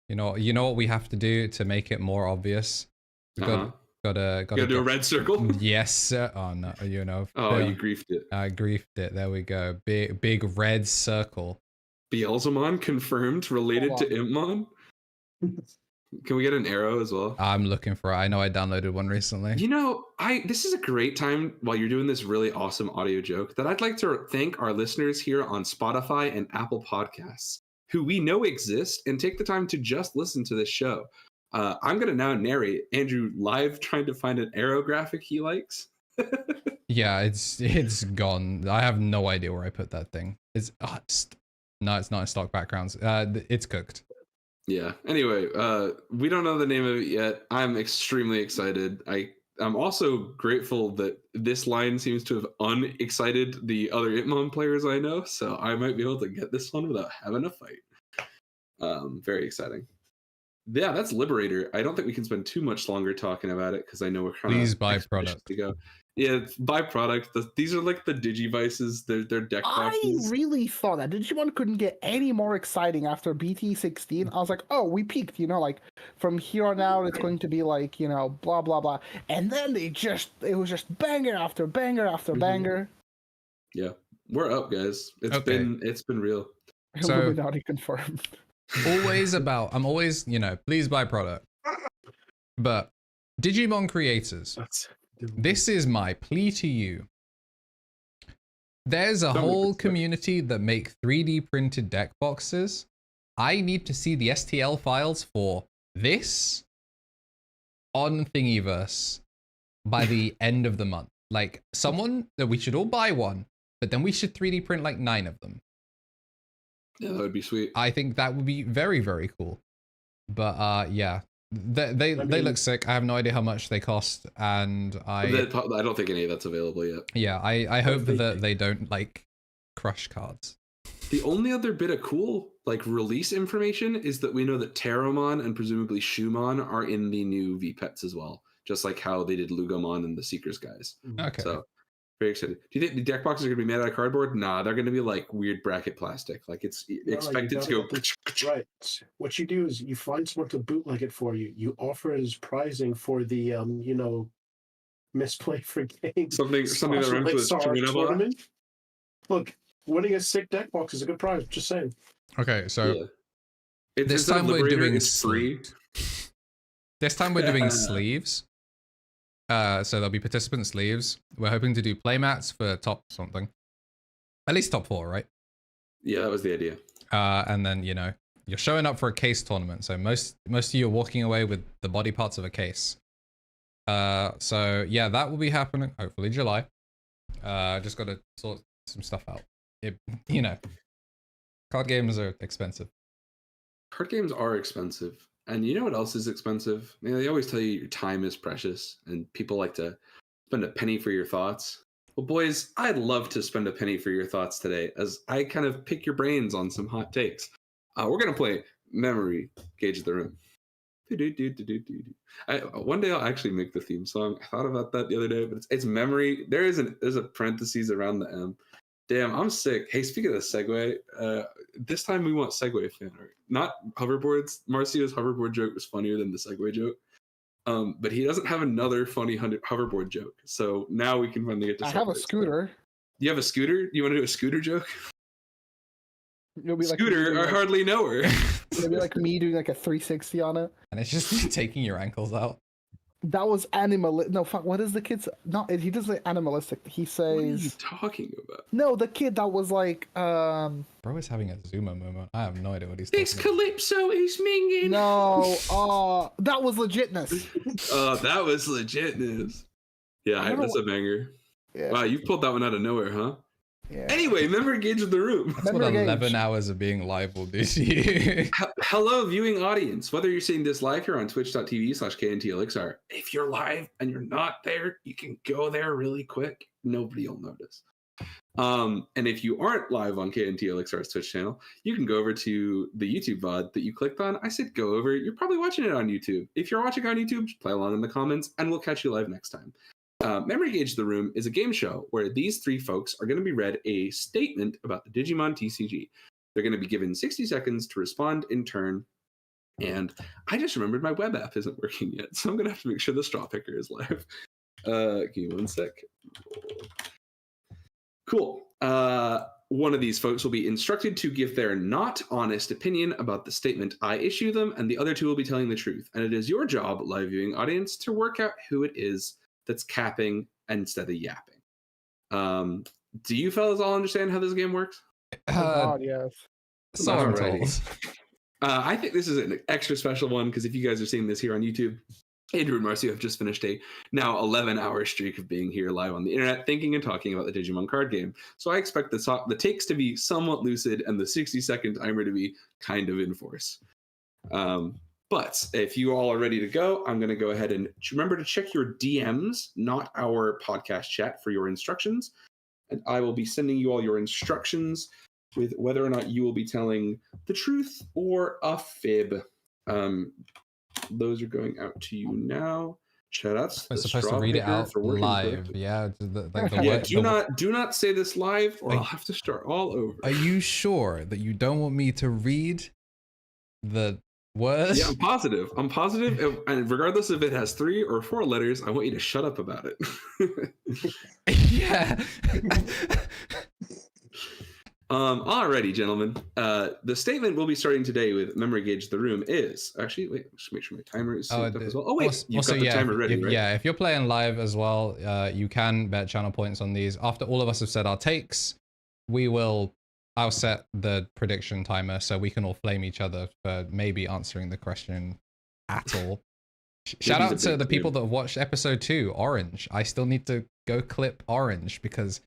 You know what we have to do to make it more obvious? We gotta do a red circle? Yes, sir. Oh no, Oh, you griefed it. I griefed it. There we go. Big red circle. Beelzemon confirmed related to Impmon? Can we get an arrow as well? I'm looking for it. I know I downloaded one recently. This is a great time while you're doing this really awesome audio joke that I'd like to thank our listeners here on Spotify and Apple Podcasts, who we know exist and take the time to just listen to this show. I'm going to now narrate Andrew live trying to find an arrow graphic he likes. Yeah, it's gone. I have no idea where I put that thing. No, it's not in stock backgrounds. It's cooked. Yeah. Anyway, we don't know the name of it yet. I'm extremely excited. I'm also grateful that this line seems to have unexcited the other Impmon players I know, so I might be able to get this one without having a fight. Very exciting. Yeah, that's Liberator. I don't think we can spend too much longer talking about it because I know we're kind of please buy product to go. Yeah, buy product. These are like the Digivices. They're deck boxes. I really thought that Digimon couldn't get any more exciting after BT16. I was like, oh, we peaked. Like from here on out, it's going to be like blah blah blah. And then it was just banger after banger after banger. Yeah, we're up, guys. It's been real. So Illuminati confirmed. I'm always please buy product. But Digimon creators. this is my plea to you. There's a whole community that make 3D printed deck boxes. I need to see the STL files for this on Thingiverse by the end of the month. Like, someone that we should all buy one, but then we should 3D print like 9 of them. Yeah, that would be sweet. I think that would be very, very cool. But yeah, they look sick. I have no idea how much they cost, and I don't think any of that's available yet. Yeah, I hope that they don't like crush cards. The only other bit of cool like release information is that we know that Terramon and presumably Shumon are in the new VPETs as well, just like how they did Lugomon and the Seekers guys. Okay. So very excited. Do you think the deck boxes are going to be made out of cardboard? Nah, they're going to be like weird bracket plastic. Like it's expected to go. Right. What you do is you find someone to bootleg it for you. You offer it as prizing for the misplay for games. Something that runs with tournament. Look, winning a sick deck box is a good prize. Just saying. Okay, so this time we're doing sleeves. This time we're doing sleeves. So there'll be participant sleeves. We're hoping to do playmats for top something. At least top 4, right? Yeah, that was the idea. And then, you're showing up for a case tournament. So most of you are walking away with the body parts of a case. So yeah, that will be happening, hopefully July. Just got to sort some stuff out. Card games are expensive. Card games are expensive. And you know what else is expensive? They always tell you your time is precious and people like to spend a penny for your thoughts. Well, boys, I'd love to spend a penny for your thoughts today as I kind of pick your brains on some hot takes. We're going to play Memory, Gauge the Room. One day I'll actually make the theme song. I thought about that the other day, but it's Memory. There's a parentheses around the M. Damn, I'm sick. Hey, speaking of the segue, this time we want segue fan art, not hoverboards. Marcio's hoverboard joke was funnier than the segue joke, but he doesn't have another funny hoverboard joke. So now we can finally get to. I have a scooter. You have a scooter? You want to do a scooter joke? It'll be scooter, like I hardly know her. It'll be like me doing like a 360 on it, and it's just taking your ankles out. That was animal. No, fuck. What is the kid's? No, he doesn't say animalistic. He says. What are you talking about? No, the kid that was like. Bro is having a Zuma moment. I have no idea what he's talking about. This Calypso is minging. No, that was legitness. That was legitness. Yeah, that's a banger. Yeah. Wow, you pulled that one out of nowhere, huh? Yeah. Anyway, remember Gauge of the Room. That's what 11 hours of being live will do to you. Hello, viewing audience. Whether you're seeing this live here on twitch.tv/KnTElixar, if you're live and you're not there, you can go there really quick. Nobody will notice. And if you aren't live on KnTElixar's Twitch channel, you can go over to the YouTube VOD that you clicked on. I said go over. You're probably watching it on YouTube. If you're watching on YouTube, just play along in the comments, and we'll catch you live next time. Memory Gauge the Room is a game show where these 3 folks are going to be read a statement about the Digimon TCG. They're going to be given 60 seconds to respond in turn. And I just remembered my web app isn't working yet, so I'm going to have to make sure the straw picker is live. Give me 1 sec. Cool. One of these folks will be instructed to give their not honest opinion about the statement I issue them, and the other 2 will be telling the truth. And it is your job, live viewing audience, to work out who it is that's capping instead of yapping. Do you fellas all understand how this game works? God, yes. So I'm told. I think this is an extra special one because if you guys are seeing this here on YouTube, Andrew and Marcio have just finished a now 11-hour streak of being here live on the internet, thinking and talking about the Digimon card game. So I expect the takes to be somewhat lucid and the 60-second timer to be kind of in force. But if you all are ready to go, I'm going to go ahead and remember to check your DMs, not our podcast chat, for your instructions. And I will be sending you all your instructions with whether or not you will be telling the truth or a fib. Those are going out to you now. Shout outs. I'm supposed to read it out live. Yeah. Do not say this live or I'll have to start all over. Are you sure that you don't want me to read the words? Yeah, I'm positive. And regardless if it has 3 or 4 letters, I want you to shut up about it. Yeah. Alrighty, gentlemen. The statement we'll be starting today with Memory Gauge the Room is actually wait. Just make sure my timer is synced up as well. Oh wait, you've got the timer ready, right? Yeah, if you're playing live as well, you can bet channel points on these. After all of us have said our takes, I'll set the prediction timer so we can all flame each other for maybe answering the question at all. Shout out to the people that have watched episode 2, Orange. I still need to go clip Orange because.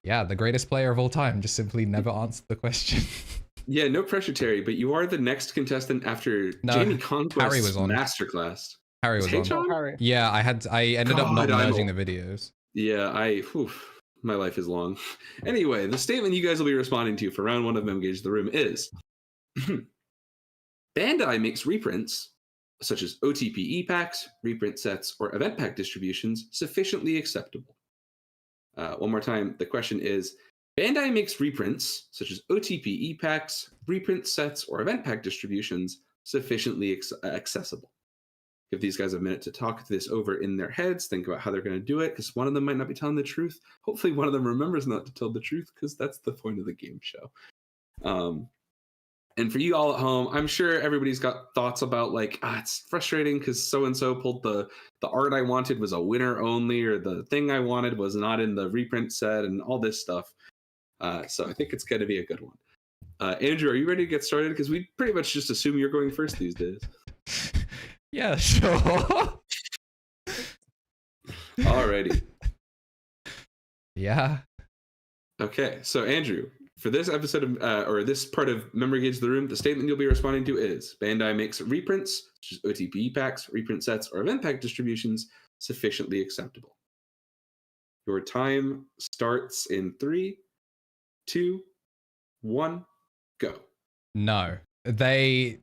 Yeah, the greatest player of all time just simply never answered the question. Yeah, no pressure, Terry, but you are the next contestant after Jamie Conquest's Harry was on masterclass. Harry was on. Harry. Yeah, I ended up not merging the videos. Yeah, my life is long. Anyway, the statement you guys will be responding to for round 1 of Mem Gauge the Room is Bandai makes reprints, such as OTP e-packs, reprint sets, or event pack distributions sufficiently acceptable. One more time, the question is, Bandai makes reprints, such as OTP e-packs, reprint sets, or event pack distributions sufficiently accessible. Give these guys a minute to talk this over in their heads, think about how they're going to do it, because one of them might not be telling the truth. Hopefully one of them remembers not to tell the truth, because that's the point of the game show. And for you all at home, I'm sure everybody's got thoughts about like, it's frustrating because so-and-so pulled the art I wanted was a winner only, or the thing I wanted was not in the reprint set and all this stuff. So I think it's going to be a good one. Andrew, are you ready to get started? Because we pretty much just assume you're going first these days. Yeah, sure. Alrighty. Yeah. Okay, so Andrew, for this episode of, or this part of Memory Gauge the Room, the statement you'll be responding to is Bandai makes reprints, such as OTP packs, reprint sets, or event pack distributions sufficiently acceptable. Your time starts in 3, 2, 1, go. No. They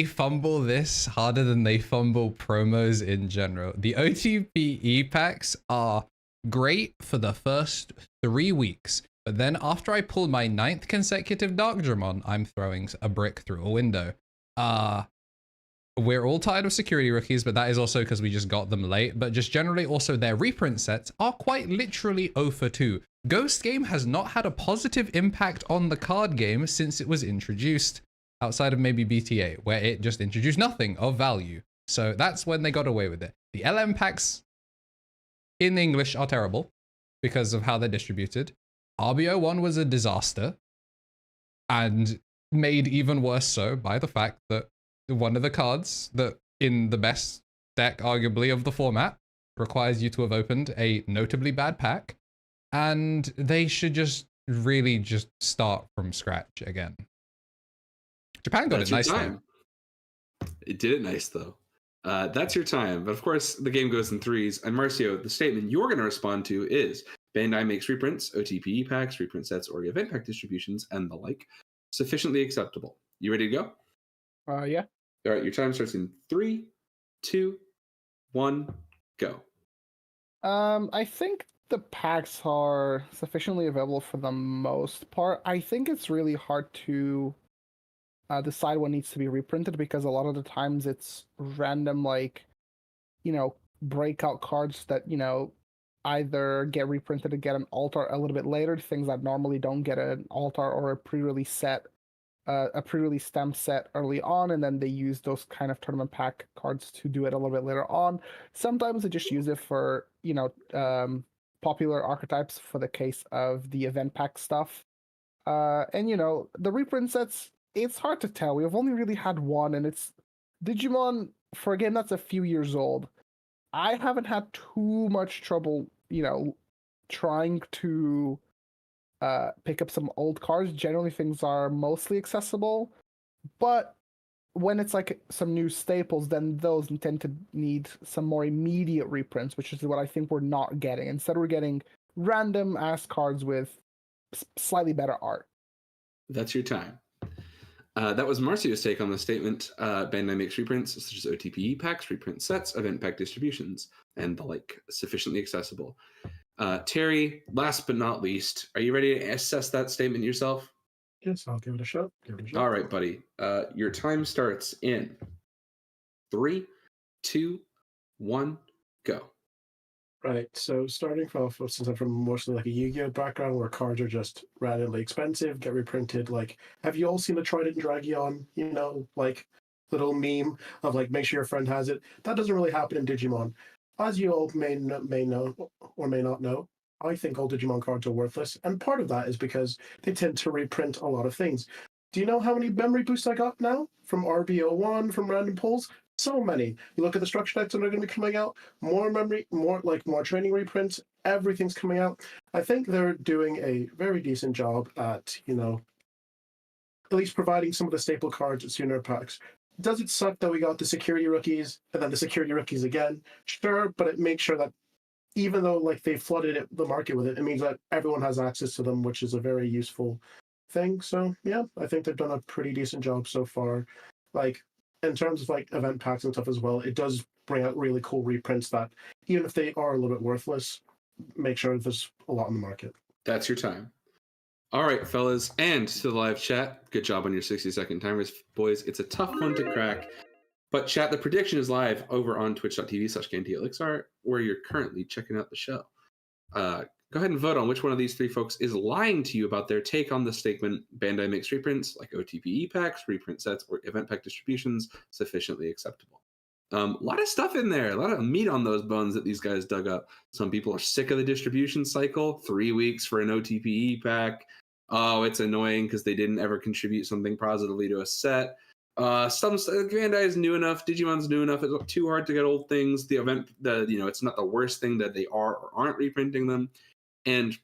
fumble this harder than they fumble promos in general. The OTP e-packs are great for the first 3 weeks. But then after I pulled my 9th consecutive Darkdramon, I'm throwing a brick through a window. We're all tired of security rookies, but that is also because we just got them late. But just generally also their reprint sets are quite literally 0 for 2. Ghost Game has not had a positive impact on the card game since it was introduced, outside of maybe BTA, where it just introduced nothing of value. So that's when they got away with it. The LM packs in English are terrible because of how they're distributed. RBO1 was a disaster, and made even worse so by the fact that one of the cards that in the best deck arguably of the format requires you to have opened a notably bad pack, and they should just really just start from scratch again. Japan got it nice though. It did it nice though. That's your time, but of course the game goes in 3s. And Marcio, the statement you're going to respond to is Bandai makes reprints, OTP packs, reprint sets, or event pack distributions, and the like sufficiently acceptable. You ready to go? Yeah. All right, your time starts in 3, 2, 1, go. I think the packs are sufficiently available for the most part. I think it's really hard to decide what needs to be reprinted because a lot of the times it's random, like, breakout cards that, either get reprinted to get an altar a little bit later, things that normally don't get an altar or a pre-release set, a pre-release stamp set early on, and then they use those kind of tournament pack cards to do it a little bit later on. Sometimes they just use it for, popular archetypes for the case of the event pack stuff. And, the reprint sets, it's hard to tell. We've only really had one, and it's Digimon for a game that's a few years old. I haven't had too much trouble, trying to pick up some old cards. Generally, things are mostly accessible. But when it's like some new staples, then those tend to need some more immediate reprints, which is what I think we're not getting. Instead, we're getting random-ass cards with slightly better art. That's your time. That was Marcio's take on the statement. Bandai makes reprints such as OTP packs, reprint sets, event pack distributions, and the like sufficiently accessible. Terry, last but not least, are you ready to assess that statement yourself? Yes, I'll give it a shot. All right, buddy. Your time starts in 3, 2, 1, go. Right. So starting off, since I'm from mostly like a Yu-Gi-Oh background where cards are just randomly expensive, get reprinted. Like, have you all seen the Trident Dragon? Like little meme of like make sure your friend has it. That doesn't really happen in Digimon, as you all may know or may not know. I think all Digimon cards are worthless, and part of that is because they tend to reprint a lot of things. Do you know how many memory boosts I got now from RB01 from random pulls? So many. You look at the structure decks that are going to be coming out, more memory, more training reprints, everything's coming out. I think they're doing a very decent job at, at least providing some of the staple cards at sooner packs. Does it suck that we got the security rookies and then the security rookies again? Sure, but it makes sure that even though like they flooded the market with it, it means that everyone has access to them, which is a very useful thing. So yeah, I think they've done a pretty decent job so far. Like in terms of like event packs and stuff as well, it does bring out really cool reprints that even if they are a little bit worthless, make sure there's a lot on the market. That's your time. All right, fellas, and to the live chat, good job on your 60-second timers, boys. It's a tough one to crack. But chat, the prediction is live over on twitch.tv/KnTElixar, where you're currently checking out the show. Go ahead and vote on which one of these three folks is lying to you about their take on the statement Bandai makes reprints like OTPE packs, reprint sets, or event pack distributions sufficiently acceptable. A lot of stuff in there, a lot of meat on those bones that these guys dug up. Some people are sick of the distribution cycle, 3 weeks for an OTPE pack. Oh, it's annoying because they didn't ever contribute something positively to a set. Bandai is new enough, Digimon's new enough, it's too hard to get old things. It's not the worst thing that they are or aren't reprinting them. And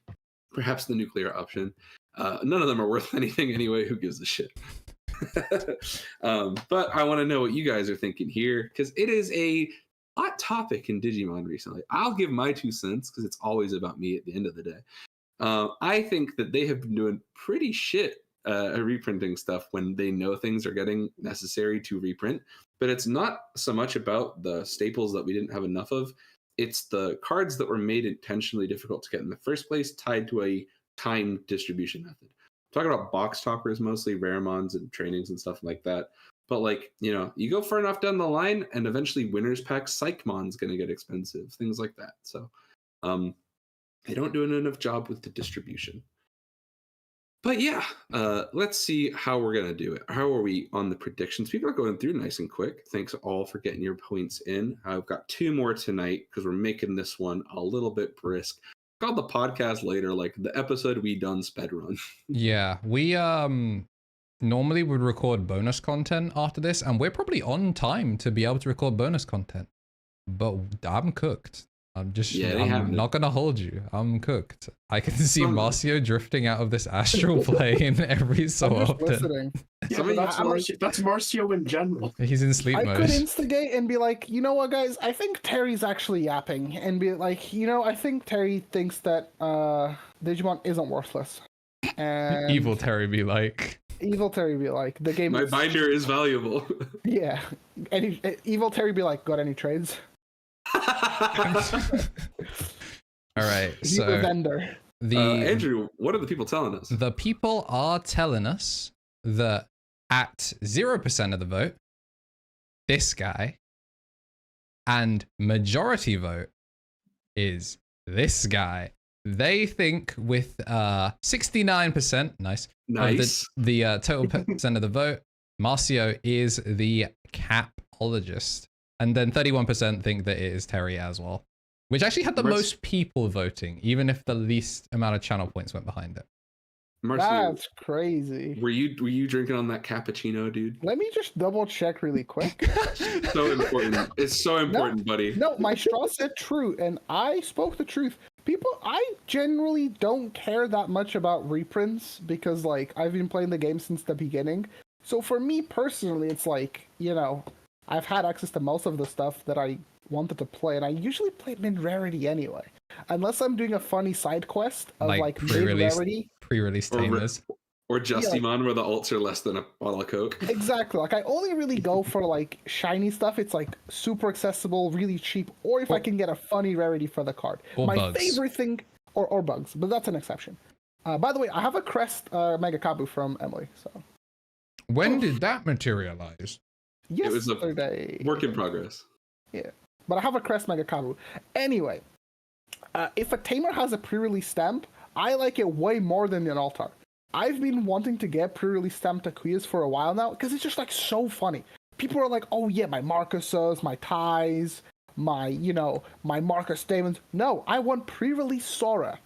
perhaps the nuclear option. None of them are worth anything anyway, who gives a shit? But I want to know what you guys are thinking here, because it is a hot topic in Digimon recently. I'll give my 2 cents, because it's always about me at the end of the day. I think that they have been doing pretty shit reprinting stuff when they know things are getting necessary to reprint. But it's not so much about the staples that we didn't have enough of. It's the cards that were made intentionally difficult to get in the first place, tied to a time distribution method. I'm talking about box toppers, mostly Raremons and trainings and stuff like that. But you go far enough down the line, and eventually winners pack Psychmon's going to get expensive, things like that. So they don't do an enough job with the distribution. But yeah, let's see how we're going to do it. How are we on the predictions? People are going through nice and quick. Thanks all for getting your points in. I've got 2 more tonight because we're making this one a little bit brisk. Called the podcast later, like the episode we done sped run. Yeah, we normally would record bonus content after this, and we're probably on time to be able to record bonus content. But I'm cooked. I'm not gonna hold you. I'm cooked. I can see Marcio drifting out of this astral plane every so often. Yeah, that's Marcio in general. He's in sleep mode. I could instigate and be like, you know what, guys? I think Terry's actually yapping, and be like, I think Terry thinks that Digimon isn't worthless. And Evil Terry be like. The game. My binder is valuable. Yeah, Evil Terry be like, got any trades? All right, so the vendor. Andrew, what are the people telling us? The people are telling us that at 0% of the vote, this guy, and majority vote is this guy. They think with 69%, nice. Of the total percent of the vote, Marcio is the capologist. And then 31% think that it is Terry as well, which actually had the most people voting, even if the least amount of channel points went behind it. Marcio, that's crazy. Were you drinking on that cappuccino, dude? Let me just double check really quick. So important. It's so important, buddy. No, my straw said true, and I spoke the truth. I generally don't care that much about reprints because, I've been playing the game since the beginning. So for me personally, it's I've had access to most of the stuff that I wanted to play, and I usually play mid-rarity anyway. Unless I'm doing a funny side quest of mid-rarity. Pre-release tamers. Or Justimon where the alts are less than a bottle of Coke. Exactly. I only really go for shiny stuff. It's super accessible, really cheap, or if I can get a funny rarity for the card. Or my bugs. favorite thing, or bugs, but that's an exception. By the way, I have a Crest Mega Kabu from Emily. So when did that materialize? Yesterday. It was a work in progress. Yeah, but I have a Crest Mega Kabu. Anyway, if a tamer has a pre-release stamp, I like it way more than an altar. I've been wanting to get pre-release stamped Takuya's for a while now because it's just like so funny. People are like, oh yeah, my Marcuses, my Ties, my my Marcus Damons. No, I want pre-release Sora.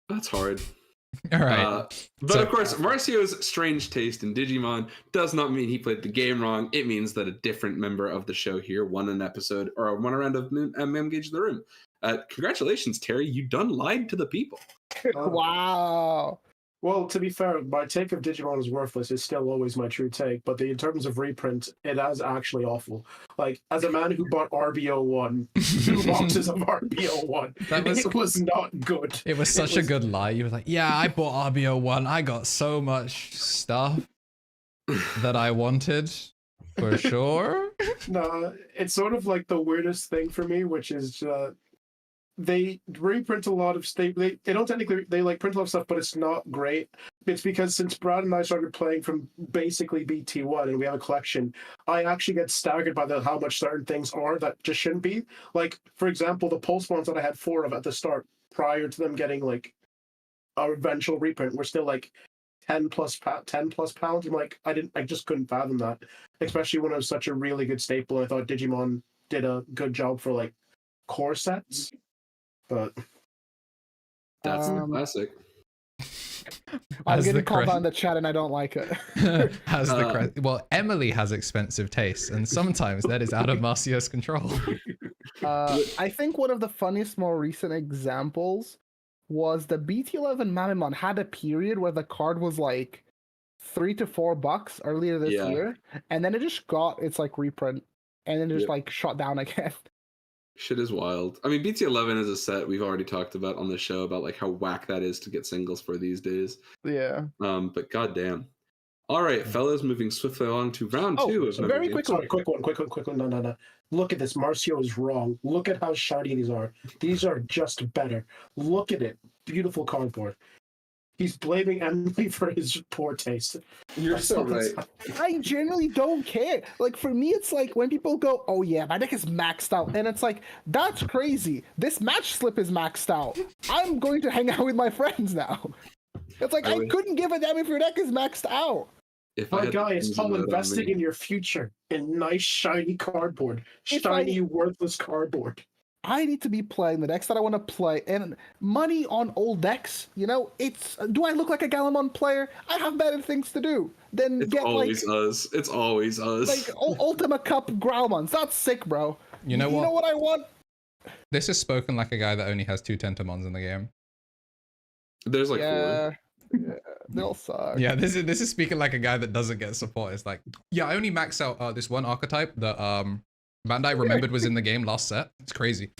That's hard. All right. But so, of course, Marcio's strange taste in Digimon does not mean he played the game wrong. It means that a different member of the show here won an episode or won a round of Memgage the Room. Congratulations, Terry. You done lied to the people. Wow. Well, to be fair, my take of Digimon is worthless is still always my true take, but in terms of reprint, it is actually awful. Like, as a man who bought RBO1, 2 boxes of RBO1, it was not good. It was such a good lie. You were like, yeah, I bought RBO1. I got so much stuff that I wanted, for sure. No, it's sort of like the weirdest thing for me, which is... they reprint a lot of they don't technically they like print a lot of stuff, but it's not great. It's because since Brad and I started playing from basically BT1 and we have a collection, I actually get staggered by how much certain things are that just shouldn't be. Like, for example, the Pulse ones that I had 4 of at the start prior to them getting like our eventual reprint were still like 10 plus pounds. I'm like, I just couldn't fathom that, especially when it was such a really good staple. I thought Digimon did a good job for like core sets. But that's classic. I'm getting called on the chat and I don't like it. Well, Emily has expensive tastes, and sometimes that is out of Marcio's control. I think one of the funniest, more recent examples was the BT11 Mamimon had a period where the card was like $3 to $4 earlier this year, and then it just got its like reprint, and then just like shot down again. Shit is wild. I mean, BT11 is a set we've already talked about on the show about like how whack that is to get singles for these days. Yeah. But goddamn. All right, fellas, moving swiftly along to round 2 of very quickly. Sorry, quick one. No. Look at this. Marcio is wrong. Look at how shiny these are. These are just better. Look at it. Beautiful cardboard. He's blaming Emily for his poor taste. You're so right. I generally don't care. Like, for me, it's like when people go, oh yeah, my deck is maxed out. And it's like, that's crazy. This match slip is maxed out. I'm going to hang out with my friends now. It's like, I couldn't give a damn if your deck is maxed out. My guy, it's called investing in your future in nice, shiny cardboard. Shiny, worthless cardboard. I need to be playing the decks that I want to play, and money on old decks, do I look like a Galamon player? I have better things to do than It's always us. Like Ultima Cup Growlmons. That's sick, bro. You know what I want? This is spoken like a guy that only has 2 Tentamons in the game. There's like 4. Yeah, they'll suck. Yeah, this is speaking like a guy that doesn't get support. It's like, yeah, I only max out this one archetype that Bandai remembered was in the game last set. It's crazy.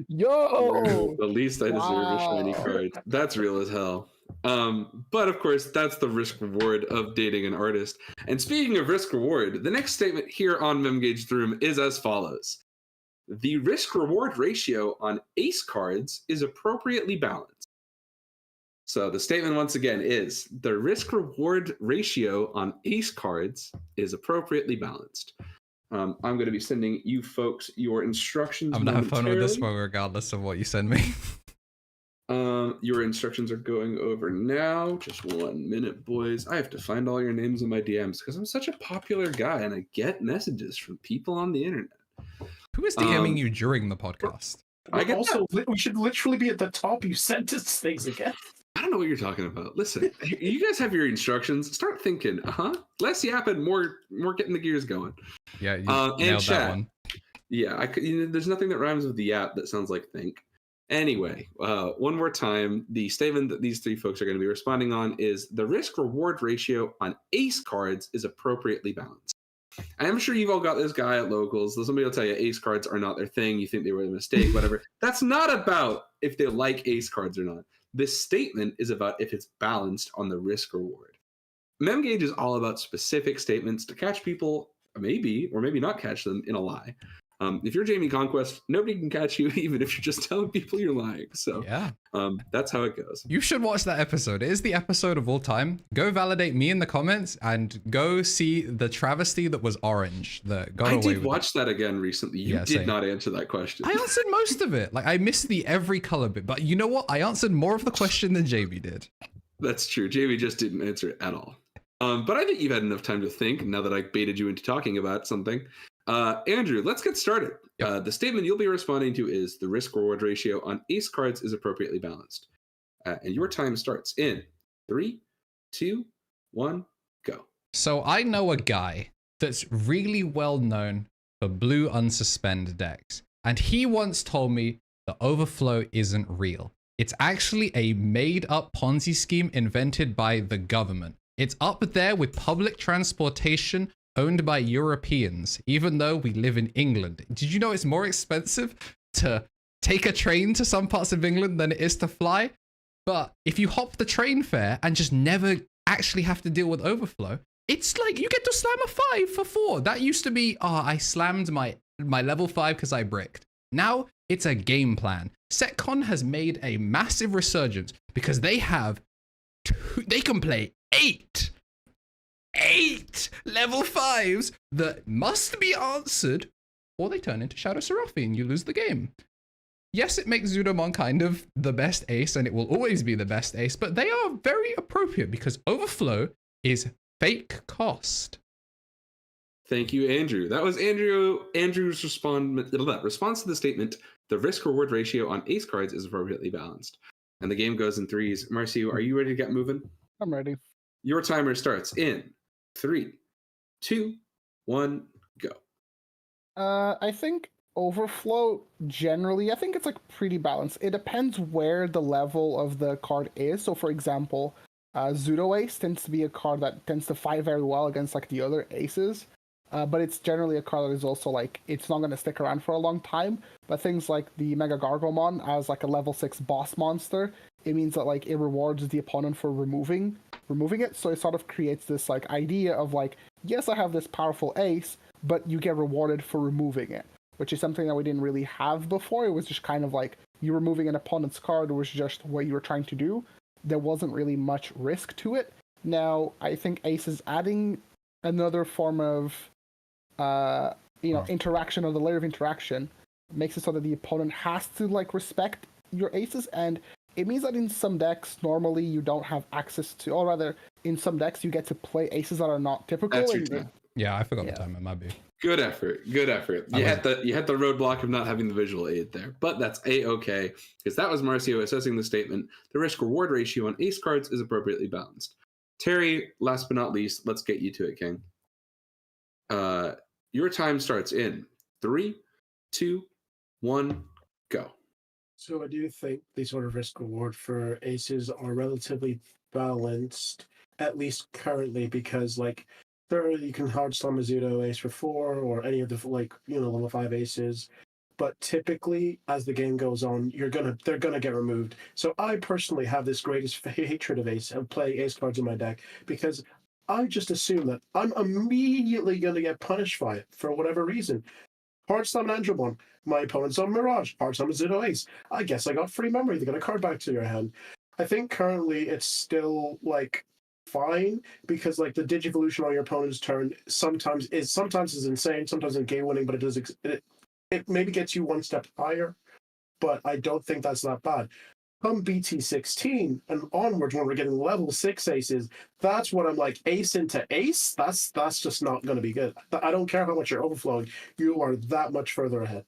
Yo! The least I deserve a shiny card. That's real as hell. But of course, that's the risk reward of dating an artist. And speaking of risk reward, the next statement here on Memgage the Room is as follows. The risk reward ratio on ace cards is appropriately balanced. So the statement once again is the risk reward ratio on ace cards is appropriately balanced. I'm going to be sending you folks your instructions. I'm going to have fun with this one regardless of what you send me. Your instructions are going over now. Just 1 minute, boys. I have to find all your names in my DMs because I'm such a popular guy and I get messages from people on the internet. Who is DMing you during the podcast? We should literally be at the top. You sent us things again. I don't know what you're talking about. Listen, you guys have your instructions. Start thinking. Less yapping, more getting the gears going. Yeah, you nailed that one. Yeah, there's nothing that rhymes with the yap that sounds like think. Anyway, one more time, the statement that these 3 folks are going to be responding on is the risk-reward ratio on ace cards is appropriately balanced. I'm sure you've all got this guy at locals. Somebody will tell you ace cards are not their thing. You think they were a mistake, whatever. That's not about if they like ace cards or not. This statement is about if it's balanced on the risk reward. Memgage is all about specific statements to catch people, maybe or maybe not catch them in a lie. If you're Jamie Conquest, nobody can catch you, even if you're just telling people you're lying. So yeah, that's how it goes. You should watch that episode. It is the episode of all time. Go validate me in the comments and go see the travesty that was orange. I did watch that again recently. You did not answer that question. I answered most of it. Like, I missed the every color bit, but you know what? I answered more of the question than Jamie did. That's true. Jamie just didn't answer it at all. But I think you've had enough time to think now that I baited you into talking about something. Andrew, let's get started. Yep. The statement you'll be responding to is the risk-reward ratio on ace cards is appropriately balanced. And your time starts in 3, 2, 1, go. So I know a guy that's really well known for blue unsuspend decks. And he once told me the overflow isn't real. It's actually a made-up Ponzi scheme invented by the government. It's up there with public transportation owned by Europeans, even though we live in England. Did you know it's more expensive to take a train to some parts of England than it is to fly? But if you hop the train fare and just never actually have to deal with overflow, it's like you get to slam a 5 for 4. That used to be, I slammed my level 5 because I bricked. Now it's a game plan. SetCon has made a massive resurgence because they can play 8 level 5s that must be answered, or they turn into Shadow Seraphi and you lose the game. Yes, it makes Zudomon kind of the best ace, and it will always be the best ace, but they are very appropriate because overflow is fake cost. Thank you, Andrew. That was Andrew's response to the statement, the risk-reward ratio on ace cards is appropriately balanced. And the game goes in 3s. Marcio, are you ready to get moving? I'm ready. Your timer starts in 3, 2, 1, go. I think overflow generally, I think it's like pretty balanced. It depends where the level of the card is. So for example, Zudo Ace tends to be a card that tends to fight very well against like the other aces. But it's generally a card that is also like, it's not going to stick around for a long time. But things like the Mega Gargomon as like a level 6 boss monster, it means that like it rewards the opponent for removing it. So it sort of creates this like idea of like, yes, I have this powerful ace, but you get rewarded for removing it, which is something that we didn't really have before. It was just kind of like you removing an opponent's card was just what you were trying to do. There wasn't really much risk to it. Now, I think ace is adding another form of interaction, or the layer of interaction, makes it so that the opponent has to like respect your aces, and it means that in some decks normally you don't have access to, or rather in some decks you get to play aces that are not typical. That's your time. Yeah, I forgot the time. It might be. Good effort. You had the roadblock of not having the visual aid there, but that's a-okay, because that was Marcio assessing the statement. The risk-reward ratio on ace cards is appropriately balanced. Terry, last but not least, let's get you to it, King. Your time starts in 3, 2, 1, go. So I do think the sort of risk reward for aces are relatively balanced, at least currently, because like you can hard slam a Zudo ace for 4 or any of the level 5 aces. But typically, as the game goes on, they're gonna get removed. So I personally have this greatest hatred of playing ace cards in my deck, because I just assume that I'm immediately gonna get punished by it for whatever reason. Hard slam Andromon, my opponent's on Mirage. Hard slam a Zudo ace. I guess I got free memory. They got a card back to your hand. I think currently it's still like fine, because like the Digivolution on your opponent's turn sometimes is insane, sometimes in game winning, but it maybe gets you one step higher, but I don't think that's that bad. Come BT16 and onwards, when we're getting level 6 aces, that's what I'm like, ace into ace, that's just not going to be good. I don't care how much you're overflowing, you are that much further ahead.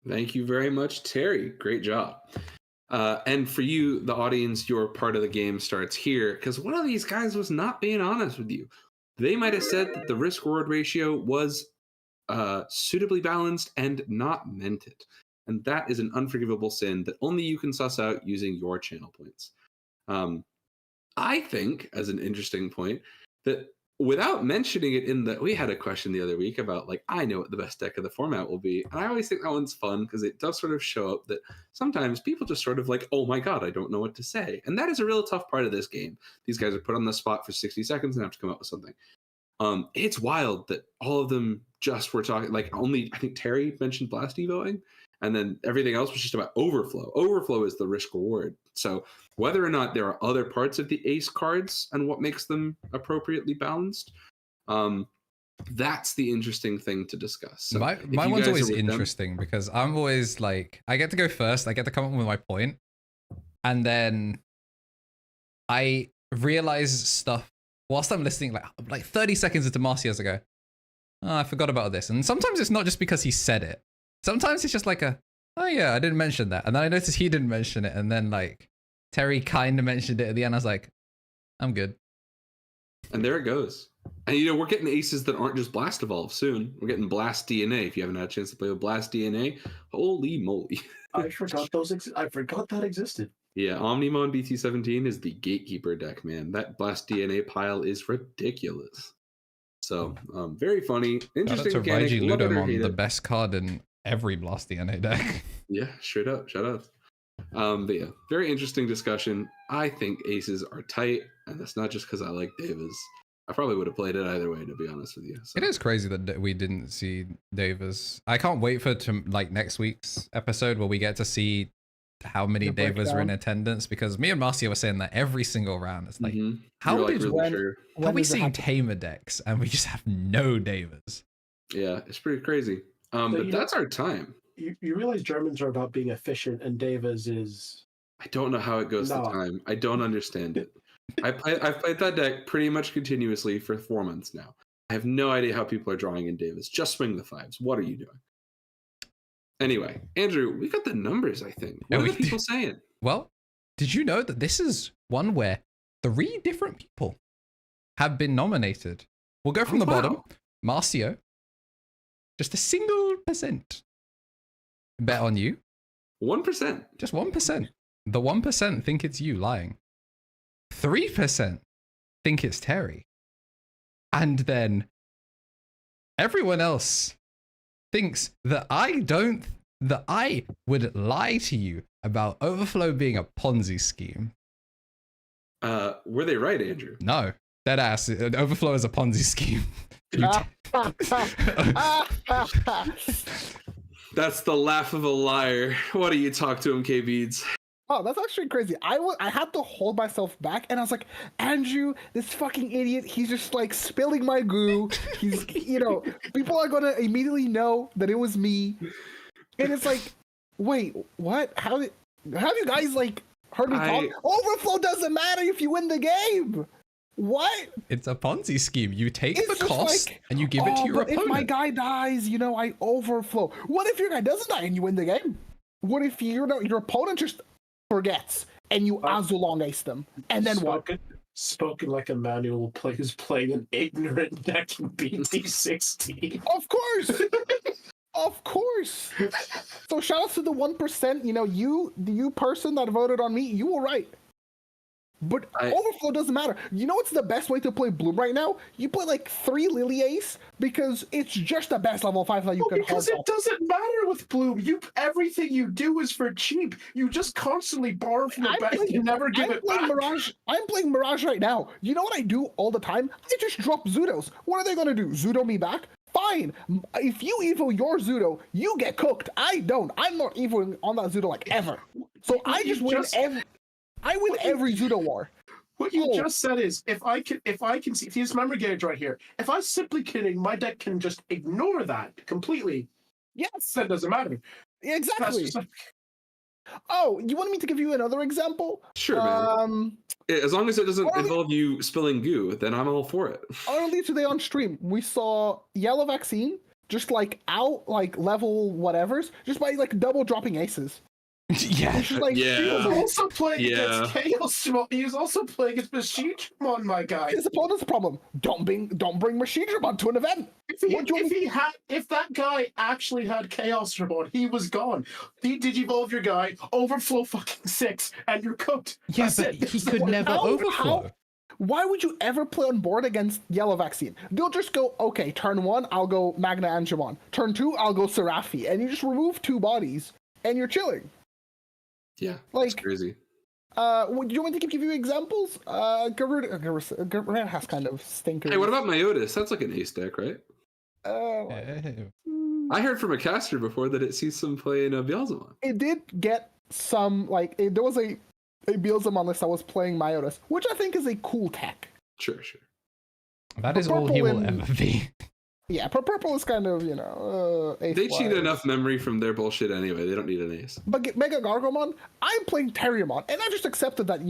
Thank you very much, Terry. Great job. And for you, the audience, your part of the game starts here, because one of these guys was not being honest with you. They might have said that the risk-reward ratio was suitably balanced and not meant it. And that is an unforgivable sin that only you can suss out using your channel points. I think, as an interesting point, that without mentioning it we had a question the other week about, like, I know what the best deck of the format will be. And I always think that one's fun because it does sort of show up that sometimes people just sort of like, oh my God, I don't know what to say. And that is a real tough part of this game. These guys are put on the spot for 60 seconds and have to come up with something. It's wild that all of them just were talking, like only I think Terry mentioned Blast Evoing, and then everything else was just about Overflow. Overflow is the risk reward. So whether or not there are other parts of the ace cards and what makes them appropriately balanced, that's the interesting thing to discuss. So my one's always interesting because I'm always like, I get to go first, I get to come up with my point, and then I realize stuff whilst I'm listening, like 30 seconds into Marcio's, I go, oh, I forgot about this. And sometimes it's not just because he said it. Sometimes it's just like oh yeah, I didn't mention that. And then I noticed he didn't mention it. And then like Terry kind of mentioned it at the end. I was like, I'm good. And there it goes. And we're getting aces that aren't just Blast Evolve soon. We're getting Blast DNA. If you haven't had a chance to play with Blast DNA, holy moly. I forgot I forgot that existed. Yeah, Omnimon BT17 is the gatekeeper deck, man. That Blast DNA pile is ridiculous. So, very funny. Interesting mechanic. Ludamon, the best card in every Blast DNA deck. Yeah, straight up. Shout out. But yeah, very interesting discussion. I think aces are tight, and that's not just because I like Davis. I probably would have played it either way, to be honest with you. So. It is crazy that we didn't see Davis. I can't wait for next week's episode where we get to see how many Davis are in attendance, because me and Marcia were saying that every single round. It's like, how are we seeing Tamer decks and we just have no Davis? Yeah, it's pretty crazy. But that's our time. You realize Germans are about being efficient, and Davis is... I don't know how it goes to time. I don't understand it. I've played that deck pretty much continuously for 4 months now. I have no idea how people are drawing in Davis. Just swing the fives. What are you doing? Anyway, Andrew, we got the numbers, I think. What are the people saying? Well, did you know that this is one where 3 different people have been nominated? We'll go from the bottom. Marcio, just a single % bet on you. 1%. Just 1%. The 1% think it's you lying. 3% think it's Terry. And then everyone else thinks that I would lie to you about Overflow being a Ponzi scheme. Were they right, Andrew? No. Deadass. Overflow is a Ponzi scheme. That's the laugh of a liar. Why do you talk to him, KBeeDS? Oh, that's actually crazy. I had to hold myself back, and I was like, Andrew, this fucking idiot, he's just like spilling my goo. He's, people are gonna immediately know that it was me. And it's like, wait, what? How have you guys like heard me talk? Overflow doesn't matter if you win the game. What? It's a Ponzi scheme. You take the cost and you give it to your opponent. If my guy dies, I overflow. What if your guy doesn't die and you win the game? What if your opponent just forgets and you Azulong ace them? And then Spoken like a man who's playing an ignorant deck in BT16. Of course! Of course! So shout out to the 1%. You person that voted on me, you were right. But Overflow doesn't matter. You know what's the best way to play Bloom right now? You play like 3 Lily Ace because it's just the best level 5 that you can hold. Because it doesn't matter with Bloom. Everything you do is for cheap. You just constantly borrow from the bank. You never give it back. I'm playing Mirage right now. You know what I do all the time? I just drop Zudos. What are they going to do? Zudo me back? Fine. If you evo your Zudo, you get cooked. I don't. I'm not evoing on that Zudo like ever. So I just win every Zudo war. What you just said is, if I can see, if he's memory gauge right here, if I simply kidding, my deck can just ignore that completely. Yes, that doesn't matter. Exactly. Oh, you want me to give you another example? Sure, man. As long as it doesn't involve you spilling goo, then I'm all for it. Early today on stream, we saw Yellow Vaccine just out level whatevers just by double dropping aces. Yeah. He was also playing against Chaos. He was also playing against Misplay, my guy. His opponent's problem. Don't bring Misplay to an event. If that guy actually had Chaos Ramon, he was gone. He digivolve your guy, overflow fucking 6, and you're cooked. Yeah, but he could never overflow. Why would you ever play on board against Yellow Vaccine? They'll just go, okay, turn 1, I'll go Magna Angemon. Turn 2, I'll go Seraphi. And you just remove 2 bodies, and you're chilling. Yeah, that's crazy. Do you want me to give you examples? Garuda has kind of stinkers. Hey, what about Myotis? That's like an ace deck, right? I heard from a caster before that it sees some play in a Beelzemon. It did get some, like, there was a Beelzemon list that was playing Myotis, which I think is a cool tech. Sure. That is all he will ever be. Yeah, purple is kind of, ace. They cheat enough memory from their bullshit anyway. They don't need an ace. But Mega Gargomon, I'm playing Terriermon, and I just accepted that,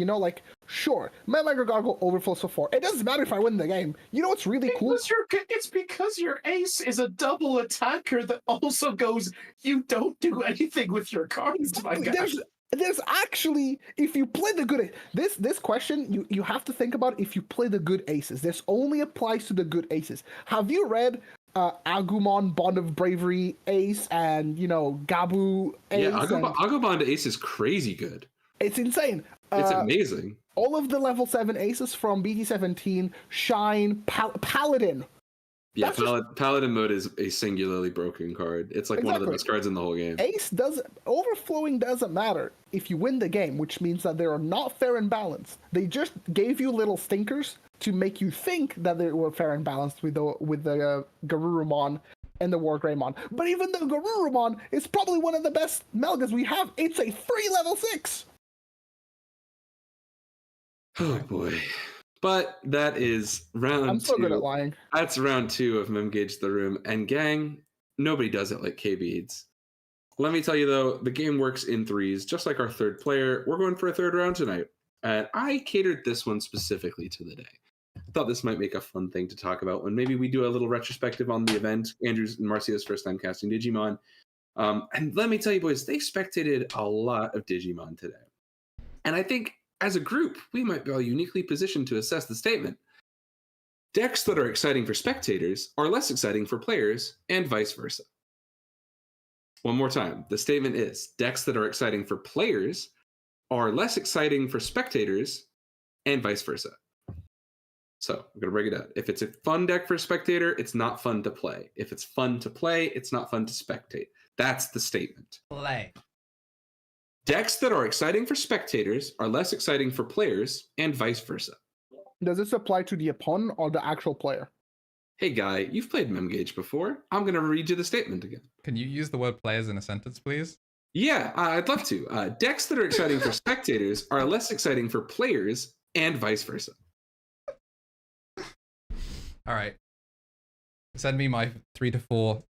sure, my Mega Gargo overflows for 4. It doesn't matter if I win the game. You know what's really cool? It's because your ace is a double attacker that also goes, you don't do anything with your cards, my guy. There's actually, if you play the good, this question, you have to think about if you play the good aces. This only applies to the good aces. Have you read Agumon, Bond of Bravery ace, and, Gabu ace? Yeah, Agumon ace is crazy good. It's insane. It's amazing. All of the level 7 aces from BT17, Shine, Paladin. Yeah, Paladin mode is a singularly broken card. It's like one of the best cards in the whole game. Overflowing doesn't matter if you win the game, which means that they are not fair and balanced. They just gave you little stinkers to make you think that they were fair and balanced with the Garurumon and the Wargreymon. But even though Garurumon is probably one of the best Melgas we have, it's a free level 6. Oh boy. But that is round 2. I'm so good at lying. That's round 2 of Memgage the Room. And gang, nobody does it like KBeeDS. Let me tell you though, the game works in threes, just like our third player. We're going for a third round tonight. And I catered this one specifically to the day. I thought this might make a fun thing to talk about when maybe we do a little retrospective on the event. Andrew's and Marcia's first time casting Digimon. And let me tell you boys, they spectated a lot of Digimon today. And I think as a group, we might be all uniquely positioned to assess the statement. Decks that are exciting for spectators are less exciting for players, and vice versa. One more time. The statement is, decks that are exciting for players are less exciting for spectators, and vice versa. So, I'm going to break it down. If it's a fun deck for a spectator, it's not fun to play. If it's fun to play, it's not fun to spectate. That's the statement. Play. Decks that are exciting for spectators are less exciting for players, and vice versa. Does this apply to the opponent or the actual player? Hey guy, you've played Memgage before. I'm going to read you the statement again. Can you use the word players in a sentence, please? Yeah, I'd love to. Decks that are exciting for spectators are less exciting for players, and vice versa. All right. Send me my 3 to 4.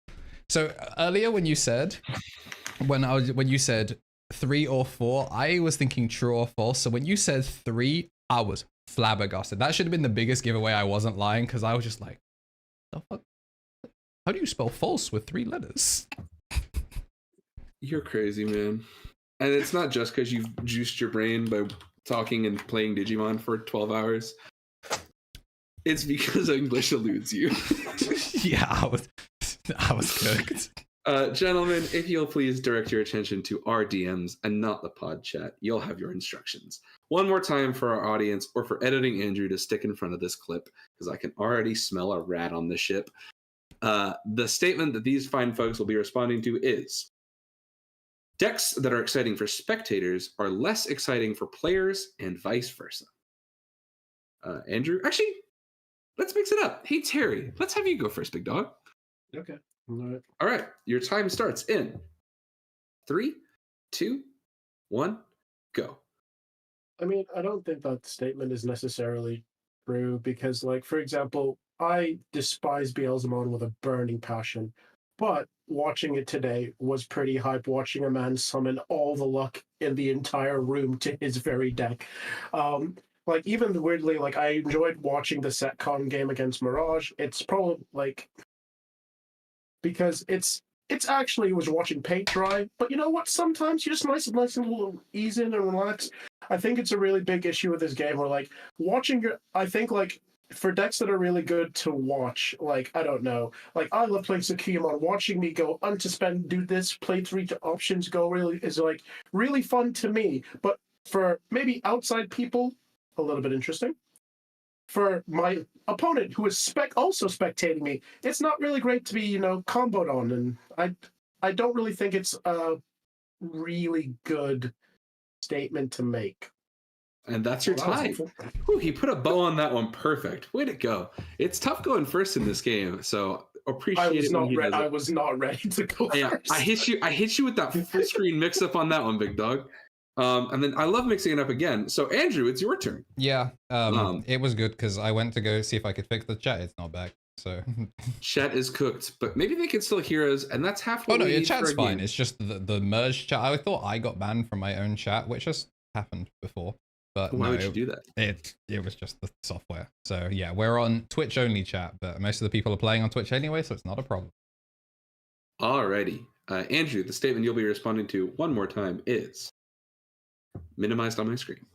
So earlier when you said 3 or 4, I was thinking true or false. So when you said 3, I was flabbergasted. That should have been the biggest giveaway. I wasn't lying because I was just like, the fuck? How do you spell false with 3 letters? You're crazy, man. And it's not just because you've juiced your brain by talking and playing Digimon for 12 hours. It's because English eludes you. Yeah, I was cooked. Gentlemen, if you'll please direct your attention to our DMs and not the pod chat, you'll have your instructions. One more time for our audience, or for editing Andrew to stick in front of this clip, because I can already smell a rat on the ship. The statement that these fine folks will be responding to is, decks that are exciting for spectators are less exciting for players, and vice versa. Andrew, actually, let's mix it up. Hey, Terry, let's have you go first, big dog. Okay. All right. Your time starts in 3, 2, 1, go. I mean, I don't think that statement is necessarily true because, like, for example, I despise Beelzemon with a burning passion, but watching it today was pretty hype, watching a man summon all the luck in the entire room to his very deck. Like, even weirdly, like, I enjoyed watching the Setcon game against Mirage. It's probably, like, because it's actually was watching paint dry, but you know what? Sometimes you just nice and ease in and relax. I think it's a really big issue with this game where, like, I think, like, for decks that are really good to watch, like, I don't know, like, I love playing Tsukiyamon. Watching me go unsuspend, do this, play 3 options, go is, like, really fun to me. But for maybe outside people, a little bit interesting. For my opponent, who is also spectating me, it's not really great to be, comboed on, and I don't really think it's a really good statement to make. And that's your time. Ooh, he put a bow on that one. Perfect. Way to go. It's tough going first in this game, so appreciate it when he does it. I was not ready to go first. I hit you with that full screen mix up on that one, big dog. And then I love mixing it up again. So Andrew, it's your turn. Yeah, it was good because I went to go see if I could fix the chat. It's not back. So chat is cooked, but maybe they can still hear us, and that's half what no, we your need chat's for a fine. game. It's just the merged chat. I thought I got banned from my own chat, which just happened before. But Why no, would you do that? It was just the software. So yeah, we're on Twitch only chat, but most of the people are playing on Twitch anyway, so it's not a problem. Alrighty. Andrew, the statement you'll be responding to one more time is minimized on my screen.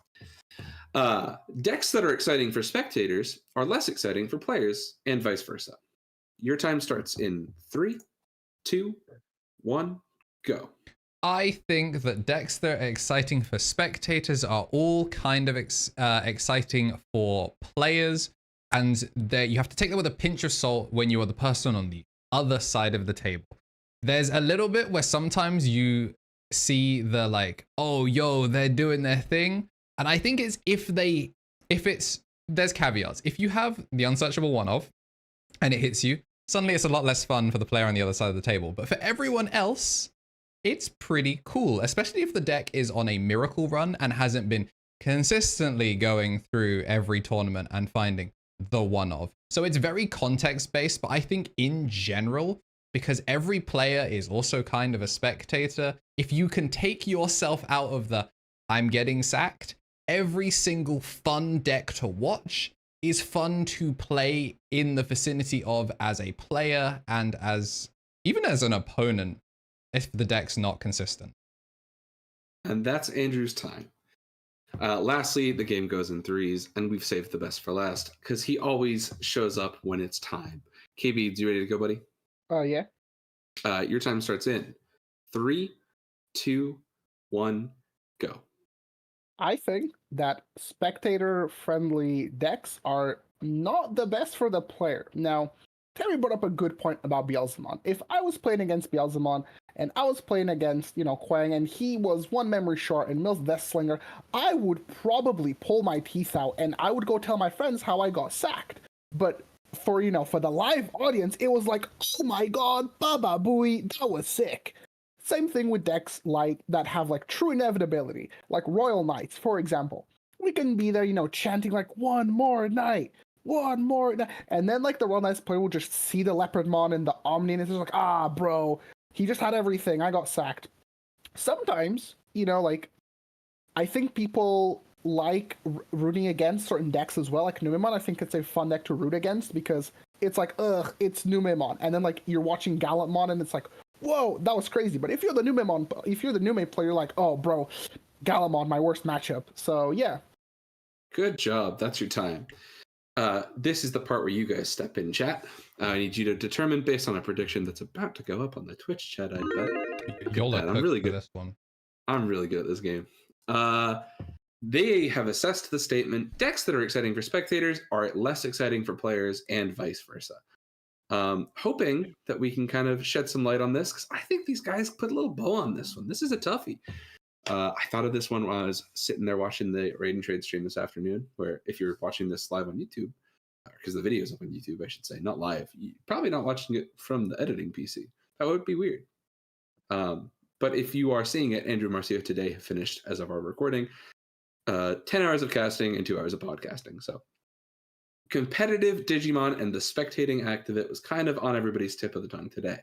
Decks that are exciting for spectators are less exciting for players, and vice versa. Your time starts in 3, 2, 1, go. I think that decks that are exciting for spectators are all kind of exciting for players, and you have to take them with a pinch of salt when you are the person on the other side of the table. There's a little bit where sometimes you see the like, oh, yo, they're doing their thing. And I think it's there's caveats. If you have the unsearchable one-of and it hits you, suddenly it's a lot less fun for the player on the other side of the table. But for everyone else, it's pretty cool, especially if the deck is on a miracle run and hasn't been consistently going through every tournament and finding the one-of. So it's very context-based, but I think in general, because every player is also kind of a spectator, if you can take yourself out of the I'm getting sacked, every single fun deck to watch is fun to play in the vicinity of as a player and even as an opponent if the deck's not consistent. And that's Andrew's time. Lastly, the game goes in threes, and we've saved the best for last because he always shows up when it's time. KB, you ready to go, buddy? Yeah. Your time starts in 3, 2, 1, go. I think that spectator-friendly decks are not the best for the player. Now, Terry brought up a good point about Beelzemon. If I was playing against Beelzemon and I was playing against, Quang, and he was one memory short and Mill's Deathslinger, I would probably pull my teeth out and I would go tell my friends how I got sacked. But for the live audience, it was like, oh my god, Baba Booey, that was sick. Same thing with decks that have true inevitability, like Royal Knights, for example. We can be there, chanting one more night, and then the Royal Knights player will just see the Leopardmon and the Omni, and it's just like, bro, he just had everything, I got sacked. Sometimes, I think people like rooting against certain decks as well. Like Numemon, I think it's a fun deck to root against because it's it's Numemon, and then you're watching Gallantmon, and it's like, whoa, that was crazy. But if you're the Nume player, you're like, oh, bro, Gallantmon, my worst matchup. So yeah. Good job. That's your time. This is the part where you guys step in, chat. I need you to determine based on a prediction that's about to go up on the Twitch chat. I bet. I'm really good at this one. I'm really good at this game. They have assessed the statement: decks that are exciting for spectators are less exciting for players, and vice versa. Hoping that we can kind of shed some light on this, because I think these guys put a little bow on this one. This is a toughie. I thought of this one when I was sitting there watching the Raid and Trade stream this afternoon, where if you're watching this live on YouTube, because the video is up on YouTube, I should say, not live, you're probably not watching it from the editing PC. That would be weird. But if you are seeing it, Andrew Marcio today finished, as of our recording, 10 hours of casting and 2 hours of podcasting. So competitive Digimon and the spectating act of it was kind of on everybody's tip of the tongue today.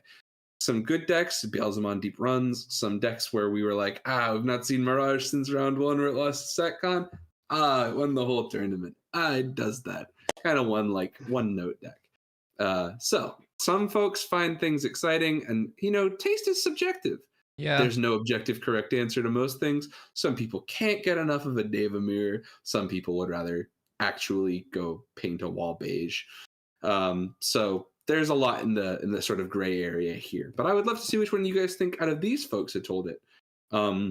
Some good decks, Beelzemon deep runs, some decks where we were like, we've not seen Mirage since round 1 where it lost to SatCon. It won the whole tournament. It does that. Kind of won one note deck. So some folks find things exciting, and taste is subjective. Yeah. There's no objective correct answer to most things. Some people can't get enough of a Deva mirror. Some people would rather actually go paint a wall beige. So there's a lot in the sort of gray area here. But I would love to see which one you guys think out of these folks had told it. A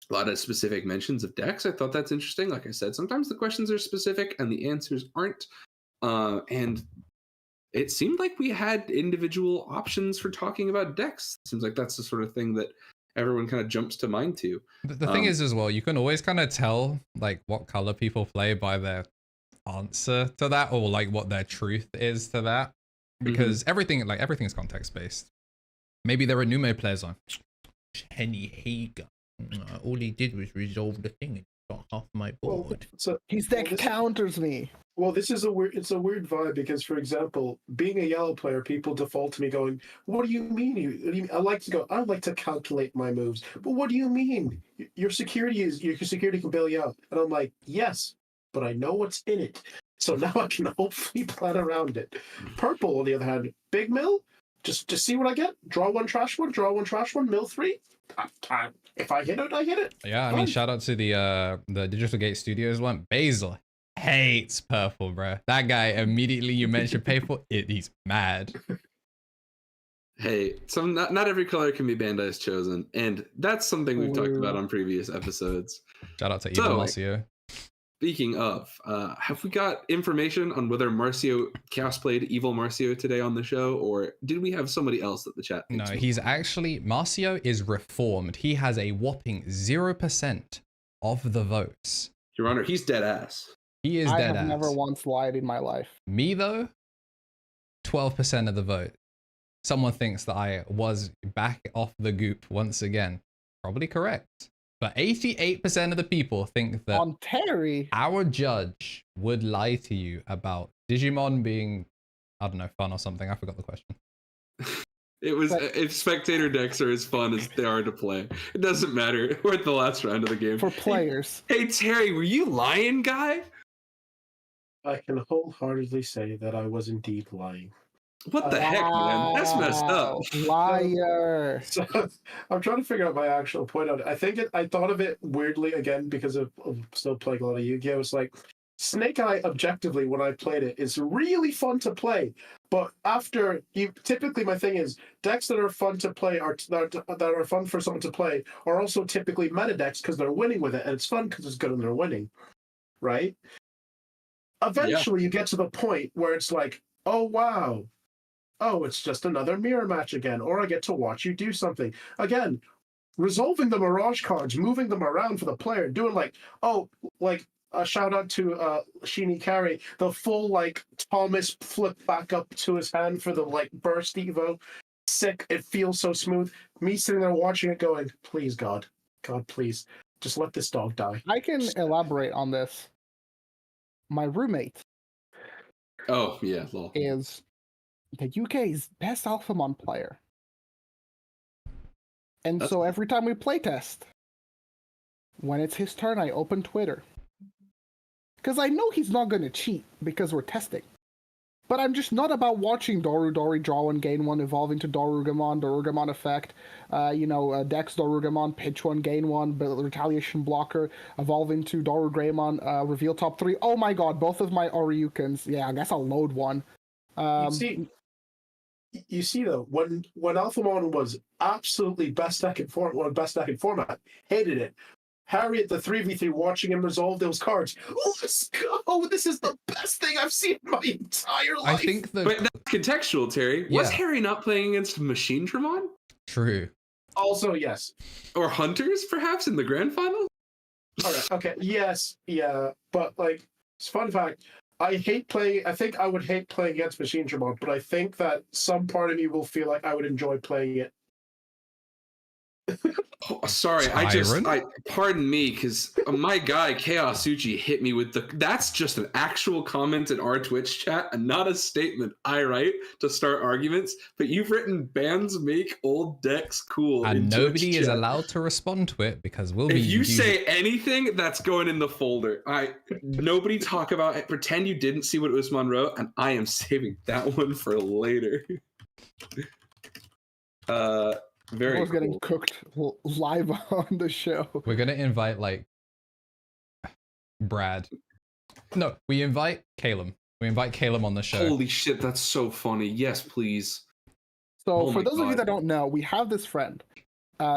lot of specific mentions of decks. I thought that's interesting. Like I said, sometimes the questions are specific and the answers aren't. And it seemed like we had individual options for talking about decks. Seems like that's the sort of thing that everyone kind of jumps to mind to. The thing is as well, you can always kind of tell like what color people play by their answer to that, or like what their truth is to that, because everything's context based. Maybe there are Nume players on Henny Hager. All he did was resolve the thing and got half my board. Well, so His deck counters me. Well, it's a weird vibe because, for example, being a yellow player, people default to me going, "What do you mean? I like to calculate my moves, but what do you mean? Your security can bail you out." And I'm like, "Yes, but I know what's in it, so now I can hopefully plan around it." Purple, on the other hand, big mill, just see what I get. Draw one, trash one. Draw one, trash one. Mill 3. If I hit it, I hit it. Yeah, I mean, shout out to the Digital Gate Studios one. Basil hates purple, bro. That guy immediately you mentioned pay for it, he's mad. Hey, not every color can be Bandai's chosen, and that's something we've talked about on previous episodes. Shout out to Evil Marcio. Speaking of, have we got information on whether Marcio cosplayed Evil Marcio today on the show, or did we have somebody else at the chat? No, he's actually, Marcio is reformed. He has a whopping 0% of the votes. Your Honor, he's dead ass. He is dead ass. I have never once lied in my life. Me though, 12% of the vote. Someone thinks that I was back off the goop once again. Probably correct. But 88% of the people think that on Terry, our judge would lie to you about Digimon being, I don't know, fun or something. I forgot the question. It was, if spectator decks are as fun as they are to play, it doesn't matter. We're at the last round of the game. For players. Hey Terry, were you lying, guy? I can wholeheartedly say that I was indeed lying. What the heck, man? That's messed up. Liar. So, I'm trying to figure out my actual point on it. I thought of it weirdly again because of still playing a lot of Yu-Gi-Oh! It's like Snake Eye objectively when I played it is really fun to play. But after you, typically my thing is decks that are fun to play that are fun for someone to play are also typically meta decks because they're winning with it, and it's fun because it's good and they're winning, right? Eventually, you get to the point where it's like, oh wow. Oh, it's just another mirror match again, or I get to watch you do something. Again, resolving the Mirage cards, moving them around for the player, doing like a shout out to Sheeny Carey, the full like Thomas flip back up to his hand for the like burst Evo. Sick, it feels so smooth. Me sitting there watching it going, please God, please, just let this dog die. I can elaborate on this. My roommate is the UK's best Alphamon player. And so every time we playtest, when it's his turn, I open Twitter. Because I know he's not going to cheat because we're testing. But I'm just not about watching Doru draw one, gain one, evolve into Dorugamon effect, Dex Dorugamon, pitch one, gain one, but retaliation blocker, evolve into Dorugamon, reveal top 3. Oh my god, both of my Oryukens. Yeah, I guess I'll load one. You see though, when Alphamon was absolutely best deck in format, hated it. Harry at the 3v3 watching him resolve those cards. Let's go! This is the best thing I've seen in my entire life. I think But that's contextual, Terry. Yeah. Was Harry not playing against Machine Dramon? True. Also, yes. Or Hunters, perhaps, in the grand final? Alright, okay. Yes, yeah. But like, fun fact, I think I would hate playing against Machine Dramon, but I think that some part of me will feel like I would enjoy playing it. Oh, sorry, pardon me, because my guy Chaos Uchi hit me with that's just an actual comment in our Twitch chat and not a statement I write to start arguments, but you've written bands make old decks cool, and nobody is allowed to respond to it because if you say anything, that's going in the folder. Nobody talk about it, pretend you didn't see what Usman wrote, and I am saving that one for later. Very I was getting cooked live on the show. We're gonna invite like Brad. No, we invite Caleb. We invite Caleb on the show. Holy shit, that's so funny. Yes, please. So for those of you that don't know, we have this friend,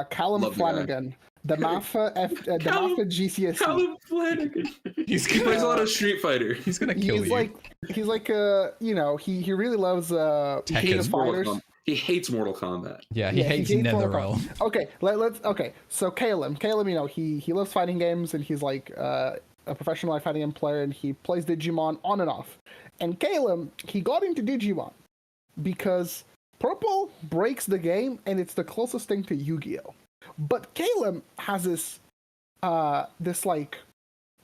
Callum Flanagan, the Mafa GCSE. Callum Flanagan. He plays a lot of Street Fighter. He's gonna kill you. He's like he really loves King of Fighters. He hates Mortal Kombat. Yeah, he hates NetherRealm. Okay, let's. Okay, so Caleb, you know, he loves fighting games and he's like a professional fighting game player and he plays Digimon on and off. And Caleb, he got into Digimon because purple breaks the game and it's the closest thing to Yu-Gi-Oh. But Caleb has this like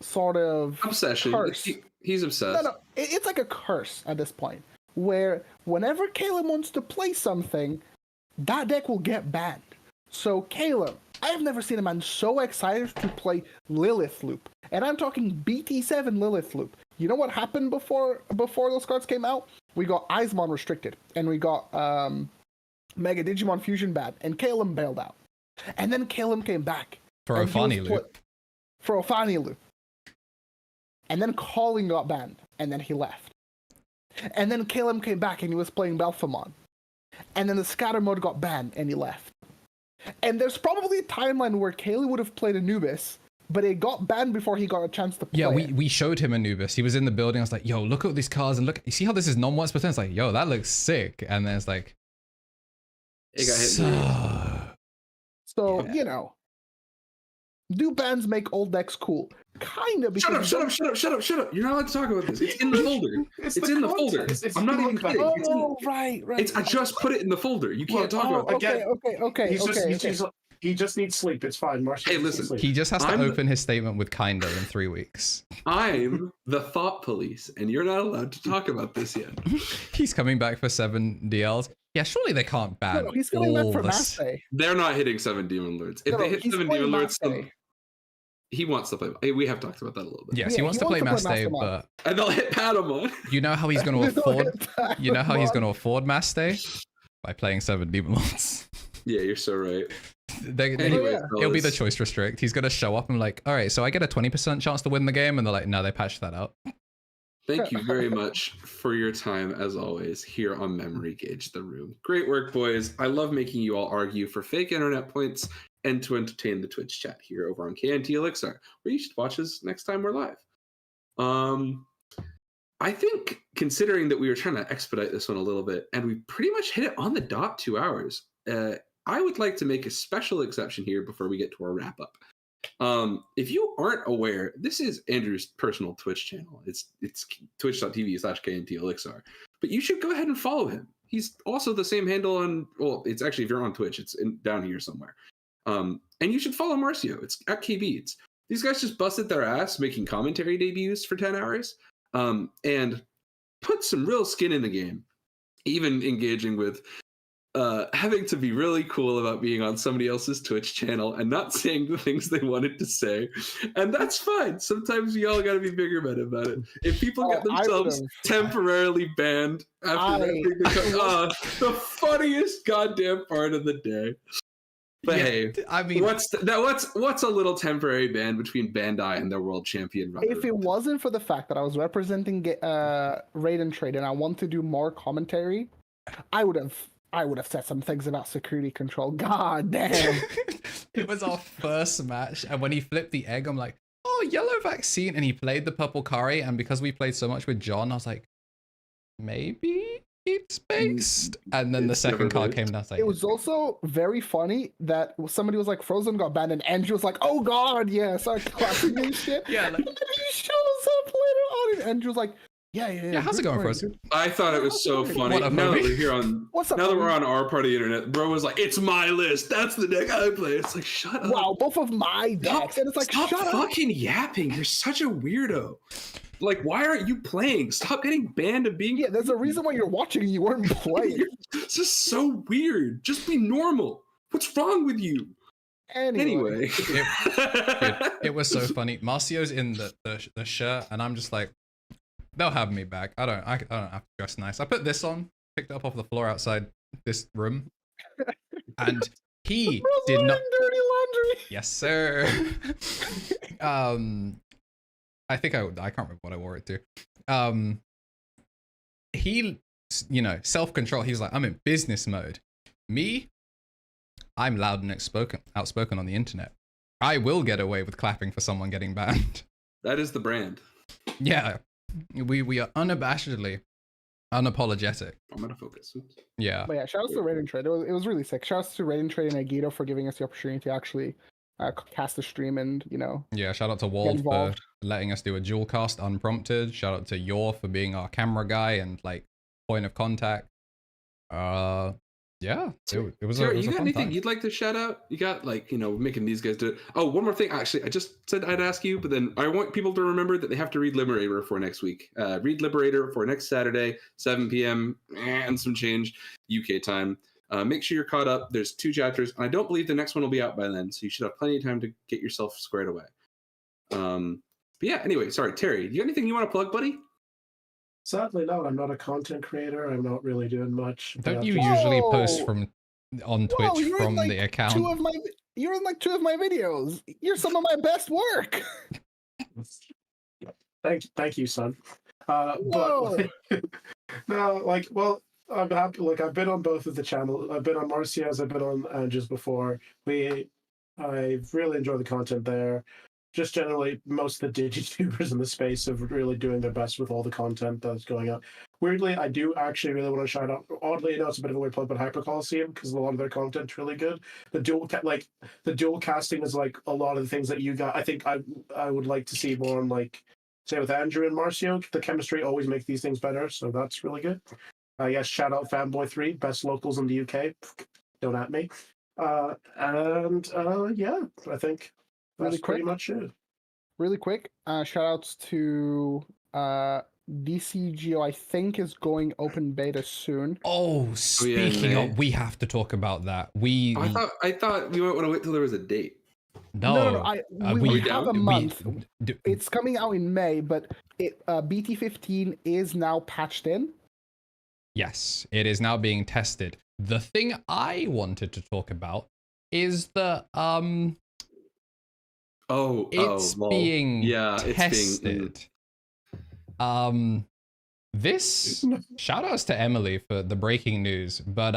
sort of obsession. Curse. He's obsessed. No, it's like a curse at this point, where whenever Caleb wants to play something, that deck will get banned. So Caleb, I have never seen a man so excited to play Lilith Loop, and I'm talking BT7 Lilith Loop. You know what happened before those cards came out? We got Eismon restricted, and we got Mega Digimon Fusion banned, and Caleb bailed out. And then Caleb came back For a funny loop. For a funny loop. And then Calling got banned, and then he left. And then Caleb came back and he was playing Belphamon. And then the scatter mode got banned and he left. And there's probably a timeline where Caleb would have played Anubis, but it got banned before he got a chance to play. Yeah, we showed him Anubis. He was in the building. I was like, yo, look at these cards and look, you see how this is non-once percent? It's like, yo, that looks sick. And then it's like, it got hit. So, you know, do bans make old decks cool? Kind of. Shut up. You're not allowed to talk about this. It's in the folder. It's in the folder. I'm not even kidding. Oh, right. I just put it in the folder. You can't talk about it. Okay. He just needs sleep. It's fine. Marshall, hey, listen. He just has to open his statement with kinda in 3 weeks. I'm the thought police, and you're not allowed to talk about this yet. He's coming back for 7 DLs. Yeah, surely they can't ban he's coming back for this. Misplay. They're not hitting 7 Demon Lords. If they hit 7 Demon Lords, he wants to play. Hey, we have talked about that a little bit. Yes, he wants to play Misplay, but and they'll hit Patamon. You know how he's going to afford? You know how he's going to afford Misplay? By playing 7 Demon Lords. Yeah, you're so right. It'll be the choice restrict. He's going to show up and like, all right, so I get a 20% chance to win the game, and they're like, no, they patched that out. Thank you very much for your time, as always, here on Memory Gauge the Room. Great work, boys. I love making you all argue for fake internet points and to entertain the Twitch chat here over on KnTElixar, where you should watch us next time we're live. I think, considering that we were trying to expedite this one a little bit, and we pretty much hit it on the dot 2 hours, I would like to make a special exception here before we get to our wrap-up. If you aren't aware, this is Andrew's personal Twitch channel. It's twitch.tv/KnTElixar. But you should go ahead and follow him. He's also the same handle on, well, it's actually, if you're on Twitch, it's down here somewhere. And you should follow Marcio. It's at KBeeDS. These guys just busted their ass making commentary debuts for 10 hours and put some real skin in the game, even engaging with having to be really cool about being on somebody else's Twitch channel and not saying the things they wanted to say. And that's fine. Sometimes you all got to be bigger men about it. If people get themselves temporarily banned after the funniest goddamn part of the day. But yeah, hey, I mean, what's a little temporary ban between Bandai and their world champion? If it wasn't for the fact that I was representing Raid and Trade and I want to do more commentary, I would have said some things about security control. God damn. It was our first match, and when he flipped the egg, I'm like, oh, yellow vaccine, and he played the purple Kari, and because we played so much with John, I was like, maybe it's based. And then the second card came down. Like, it was also very funny that somebody was like, Frozen got banned, and Andrew was like, oh god, yeah, started clapping and shit. Yeah, like, and then he shows up later on, and Andrew's like, yeah. How's it going, Frozen? I thought it was so funny. Now that we're here on, now that we're on our part of the internet, bro was like, "It's my list. That's the deck I play." It's like, shut up. Wow, both of my decks, and it's like, stop shut fucking yapping. You're such a weirdo. Like, why aren't you playing? Stop getting banned and being. Yeah, there's a reason why you're watching and you weren't playing. It's just so weird. Just be normal. What's wrong with you? Anyway. It was so funny. Marcio's in the shirt, and I'm just like, they'll have me back. I don't have to dress nice. I put this on, picked it up off the floor outside this room, and he did not. Dirty laundry. Yes, sir. I think I can't remember what I wore it to. He, self-control. He was like, I'm in business mode. Me, I'm loud and outspoken on the internet. I will get away with clapping for someone getting banned. That is the brand. Yeah. We are unabashedly Unapologetic. I'm out of focus. Oops. Yeah. But yeah, shout out to Raid and Trade. It was really sick. Shout out to Raid and Trade and Agito for giving us the opportunity to actually cast the stream and, you know. Yeah, shout out to Wald for letting us do a dual cast unprompted. Shout out to Yor for being our camera guy and like point of contact. Yeah, it was Sarah, a you got fun anything time. you'd like to shout out? You got like, you know, making these guys do it. Oh, one more thing. Actually, I just said I'd ask you, but then I want people to remember that they have to read Liberator for next week. Read Liberator for next Saturday, 7 p.m. and some change UK time. Make sure you're caught up. There's 2 chapters, and I don't believe the next one will be out by then, so you should have plenty of time to get yourself squared away. But yeah, anyway, sorry, Terry, do you got anything you want to plug, buddy? Sadly, no. I'm not a content creator. I'm not really doing much. Don't you usually post on Twitch you're from like the account? You're in like 2 of my videos. You're some of my best work. Thank you, son. But no, like, well, I'm happy. Like, I've been on both of the channels. I've been on Marcia's. I've been on just before. I've really enjoyed the content there. Just generally, most of the DigiTubers in the space are really doing their best with all the content that's going on. Weirdly, I do actually really want to shout out. Oddly enough, it's a bit of a weird plug, but Hyper Coliseum, because a lot of their content's really good. The dual casting is like a lot of the things that you got. I think I would like to see more on, like, say with Andrew and Marcio. The chemistry always makes these things better, so that's really good. Yes, shout out Fanboy3, best locals in the UK. Don't at me. Yeah, I think that's pretty much it. Really quick, shout outs to DCGO, I think is going open beta soon. Oh, speaking of, we have to talk about that. I thought we might want to wait till there was a date. No. We have a month. It's coming out in May, but BT15 is now patched in. Yes, it is now being tested. The thing I wanted to talk about is the it's being tested. This shout outs to Emily for the breaking news, but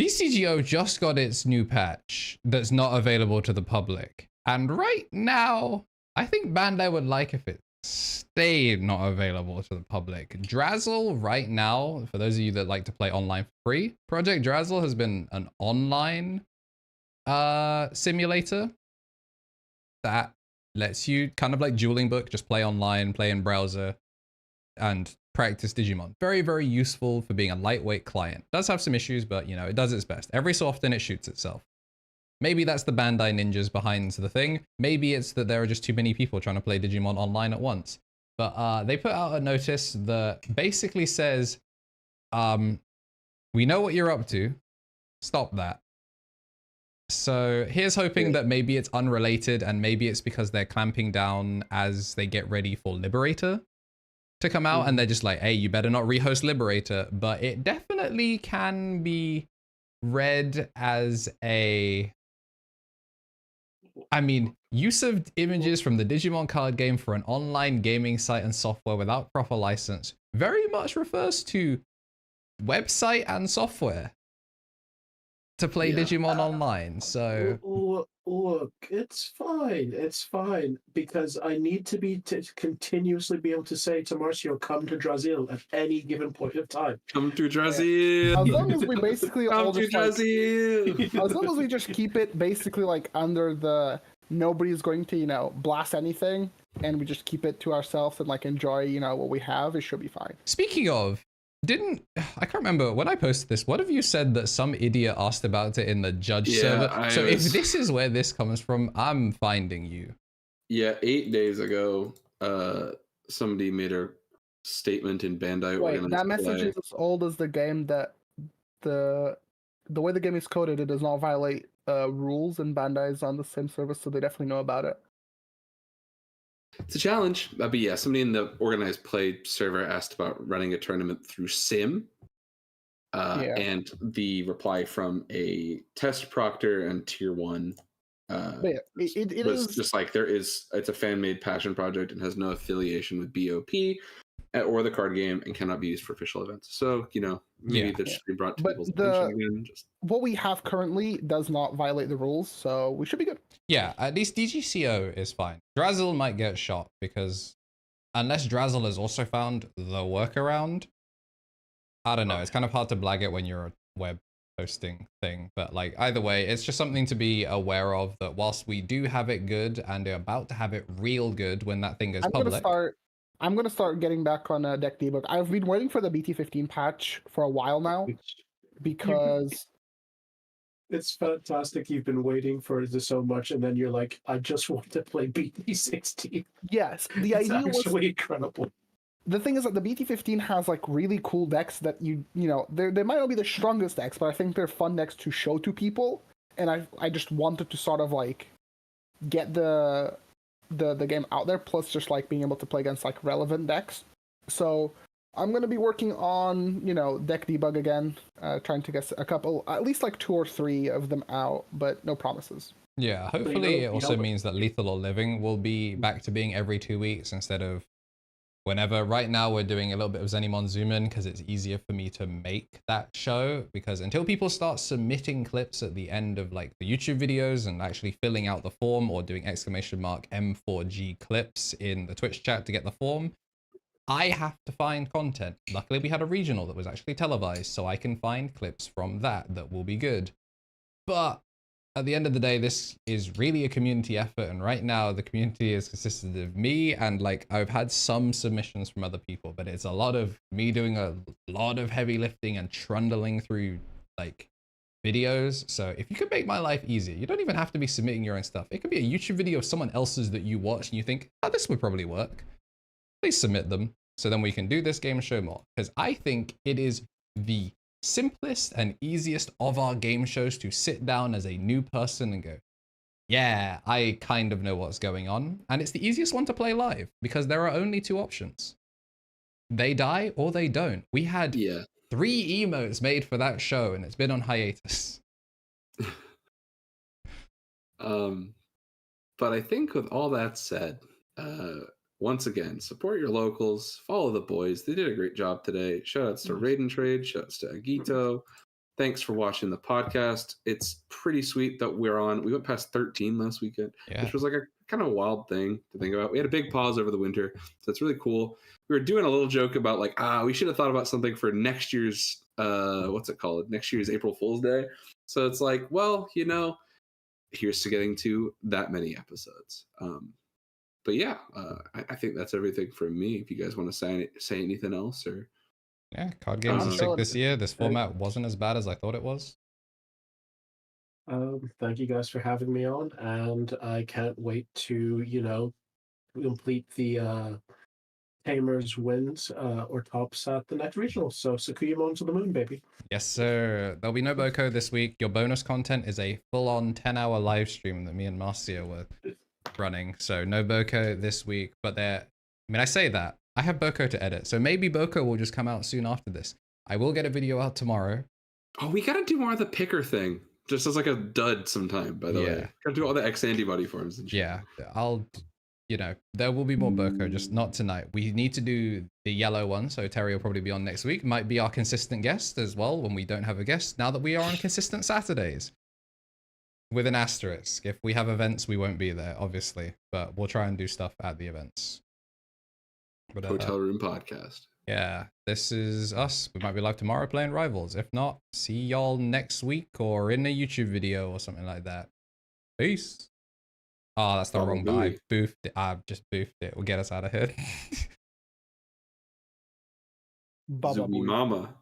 DCGO just got its new patch that's not available to the public, and right now I think Bandai would like if it stayed not available to the public. Drazzle right now, for those of you that like to play online for free, Project Drazzle has been an online simulator that lets you kind of like Dueling Book, just play online, play in browser, and practice Digimon. Very, very useful for being a lightweight client. Does have some issues, but you know, it does its best. Every so often it shoots itself. Maybe that's the Bandai ninjas behind the thing. Maybe it's that there are just too many people trying to play Digimon online at once. But they put out a notice that basically says, we know what you're up to. Stop that. So here's hoping that maybe it's unrelated, and maybe it's because they're clamping down as they get ready for Liberator to come out, and they're just like, hey, you better not rehost Liberator. But it definitely can be read as use of images from the Digimon card game for an online gaming site and software without proper license very much refers to website and software to play Digimon online. So look, it's fine because I need to continuously be able to say to Marcio, come to Drazzle at any given point of time. Come to Drazzle. As long as we basically as long as we just keep it basically like under the nobody's going to, you know, blast anything, and we just keep it to ourselves and like enjoy, you know, what we have, it should be fine. Speaking of, I can't remember when I posted this, what have you said that some idiot asked about it in the judge server? If this is where this comes from, I'm finding you. Yeah, 8 days ago, somebody made a statement in Bandai. Wait, that message is as old as the game that the way the game is coded, it does not violate rules, and Bandai is on the same service, so they definitely know about it. It's a challenge, but yeah, somebody in the organized play server asked about running a tournament through Sim, and the reply from a test proctor and tier 1 it was is just like, it's a fan-made passion project and has no affiliation with BOP or the card game and cannot be used for official events. So, you know, maybe that should be brought to people's attention again. What we have currently does not violate the rules, so we should be good. Yeah, at least DGCO is fine. Drazzle might get shot because unless Drazzle has also found the workaround. I don't know. It's kind of hard to blag it when you're a web hosting thing, but like either way, it's just something to be aware of, that whilst we do have it good and are about to have it real good when that thing goes public. I'm gonna start getting back on deck debug. I've been waiting for the BT15 patch for a while now because it's fantastic. You've been waiting for this so much, and then you're like, I just want to play BT16. Yes, the it's idea actually was incredible. The thing is that the BT15 has like really cool decks that you know they might not be the strongest decks, but I think they're fun decks to show to people, and I just wanted to sort of like get the game out there, plus just like being able to play against like relevant decks. So I'm gonna be working on deck debug again, trying to get a couple, at least like 2 or 3 of them out, but no promises. Yeah, hopefully it also means that Lethal or Living will be back to being every 2 weeks instead of whenever. Right now we're doing a little bit of Zenimon Zoom In because it's easier for me to make that show, because until people start submitting clips at the end of like the YouTube videos and actually filling out the form or doing !M4G clips in the Twitch chat to get the form, I have to find content. Luckily we had a regional that was actually televised, so I can find clips from that will be good. But at the end of the day, this is really a community effort, and right now the community is consisted of me and like I've had some submissions from other people, but it's a lot of me doing a lot of heavy lifting and trundling through like videos. So if you could make my life easier, you don't even have to be submitting your own stuff. It could be a YouTube video of someone else's that you watch and you think, oh, this would probably work. Please submit them so then we can do this game show more, because I think it is the simplest and easiest of our game shows to sit down as a new person and go, yeah, I kind of know what's going on. And it's the easiest one to play live because there are only 2 options. They die or they don't. We had 3 emotes made for that show and it's been on hiatus. But I think with all that said, once again, support your locals, follow the boys. They did a great job today. Shoutouts to Raid and Trade, shoutouts to Agito. Thanks for watching the podcast. It's pretty sweet that we went past 13 last weekend, which was like a kind of wild thing to think about. We had a big pause over the winter, so it's really cool. We were doing a little joke about like, we should have thought about something for next year's, next year's April Fool's Day. So it's like, well, here's to getting to that many episodes. But yeah, I think that's everything from me. If you guys want to say anything else, or card games are sick this year. This format wasn't as bad as I thought it was. Thank you guys for having me on, and I can't wait to complete the Tamers wins or tops at the next regional. So Sakuyamon to the moon, baby. Yes, sir. There'll be no Boko this week. Your bonus content is a full-on 10-hour live stream that me and Marcia were running, so no Boko this week. But I say that I have Boko to edit, so maybe Boko will just come out soon after this. I will get a video out tomorrow. Oh, we gotta do more of the picker thing, just as like a dud sometime, by the way. Gotta do all the X antibody forms and shit. Yeah, there will be more Boko, just not tonight. We need to do the yellow one, so Terry will probably be on next week. Might be our consistent guest as well when we don't have a guest, now that we are on consistent Saturdays. With an asterisk. If we have events, we won't be there, obviously. But we'll try and do stuff at the events. But, Hotel Room Podcast. Yeah, this is us. We might be live tomorrow playing Rivals. If not, see y'all next week or in a YouTube video or something like that. Peace. Oh, that's the wrong guy. Boofed it. I've just boofed it. We'll get us out of here. Zumi Mama.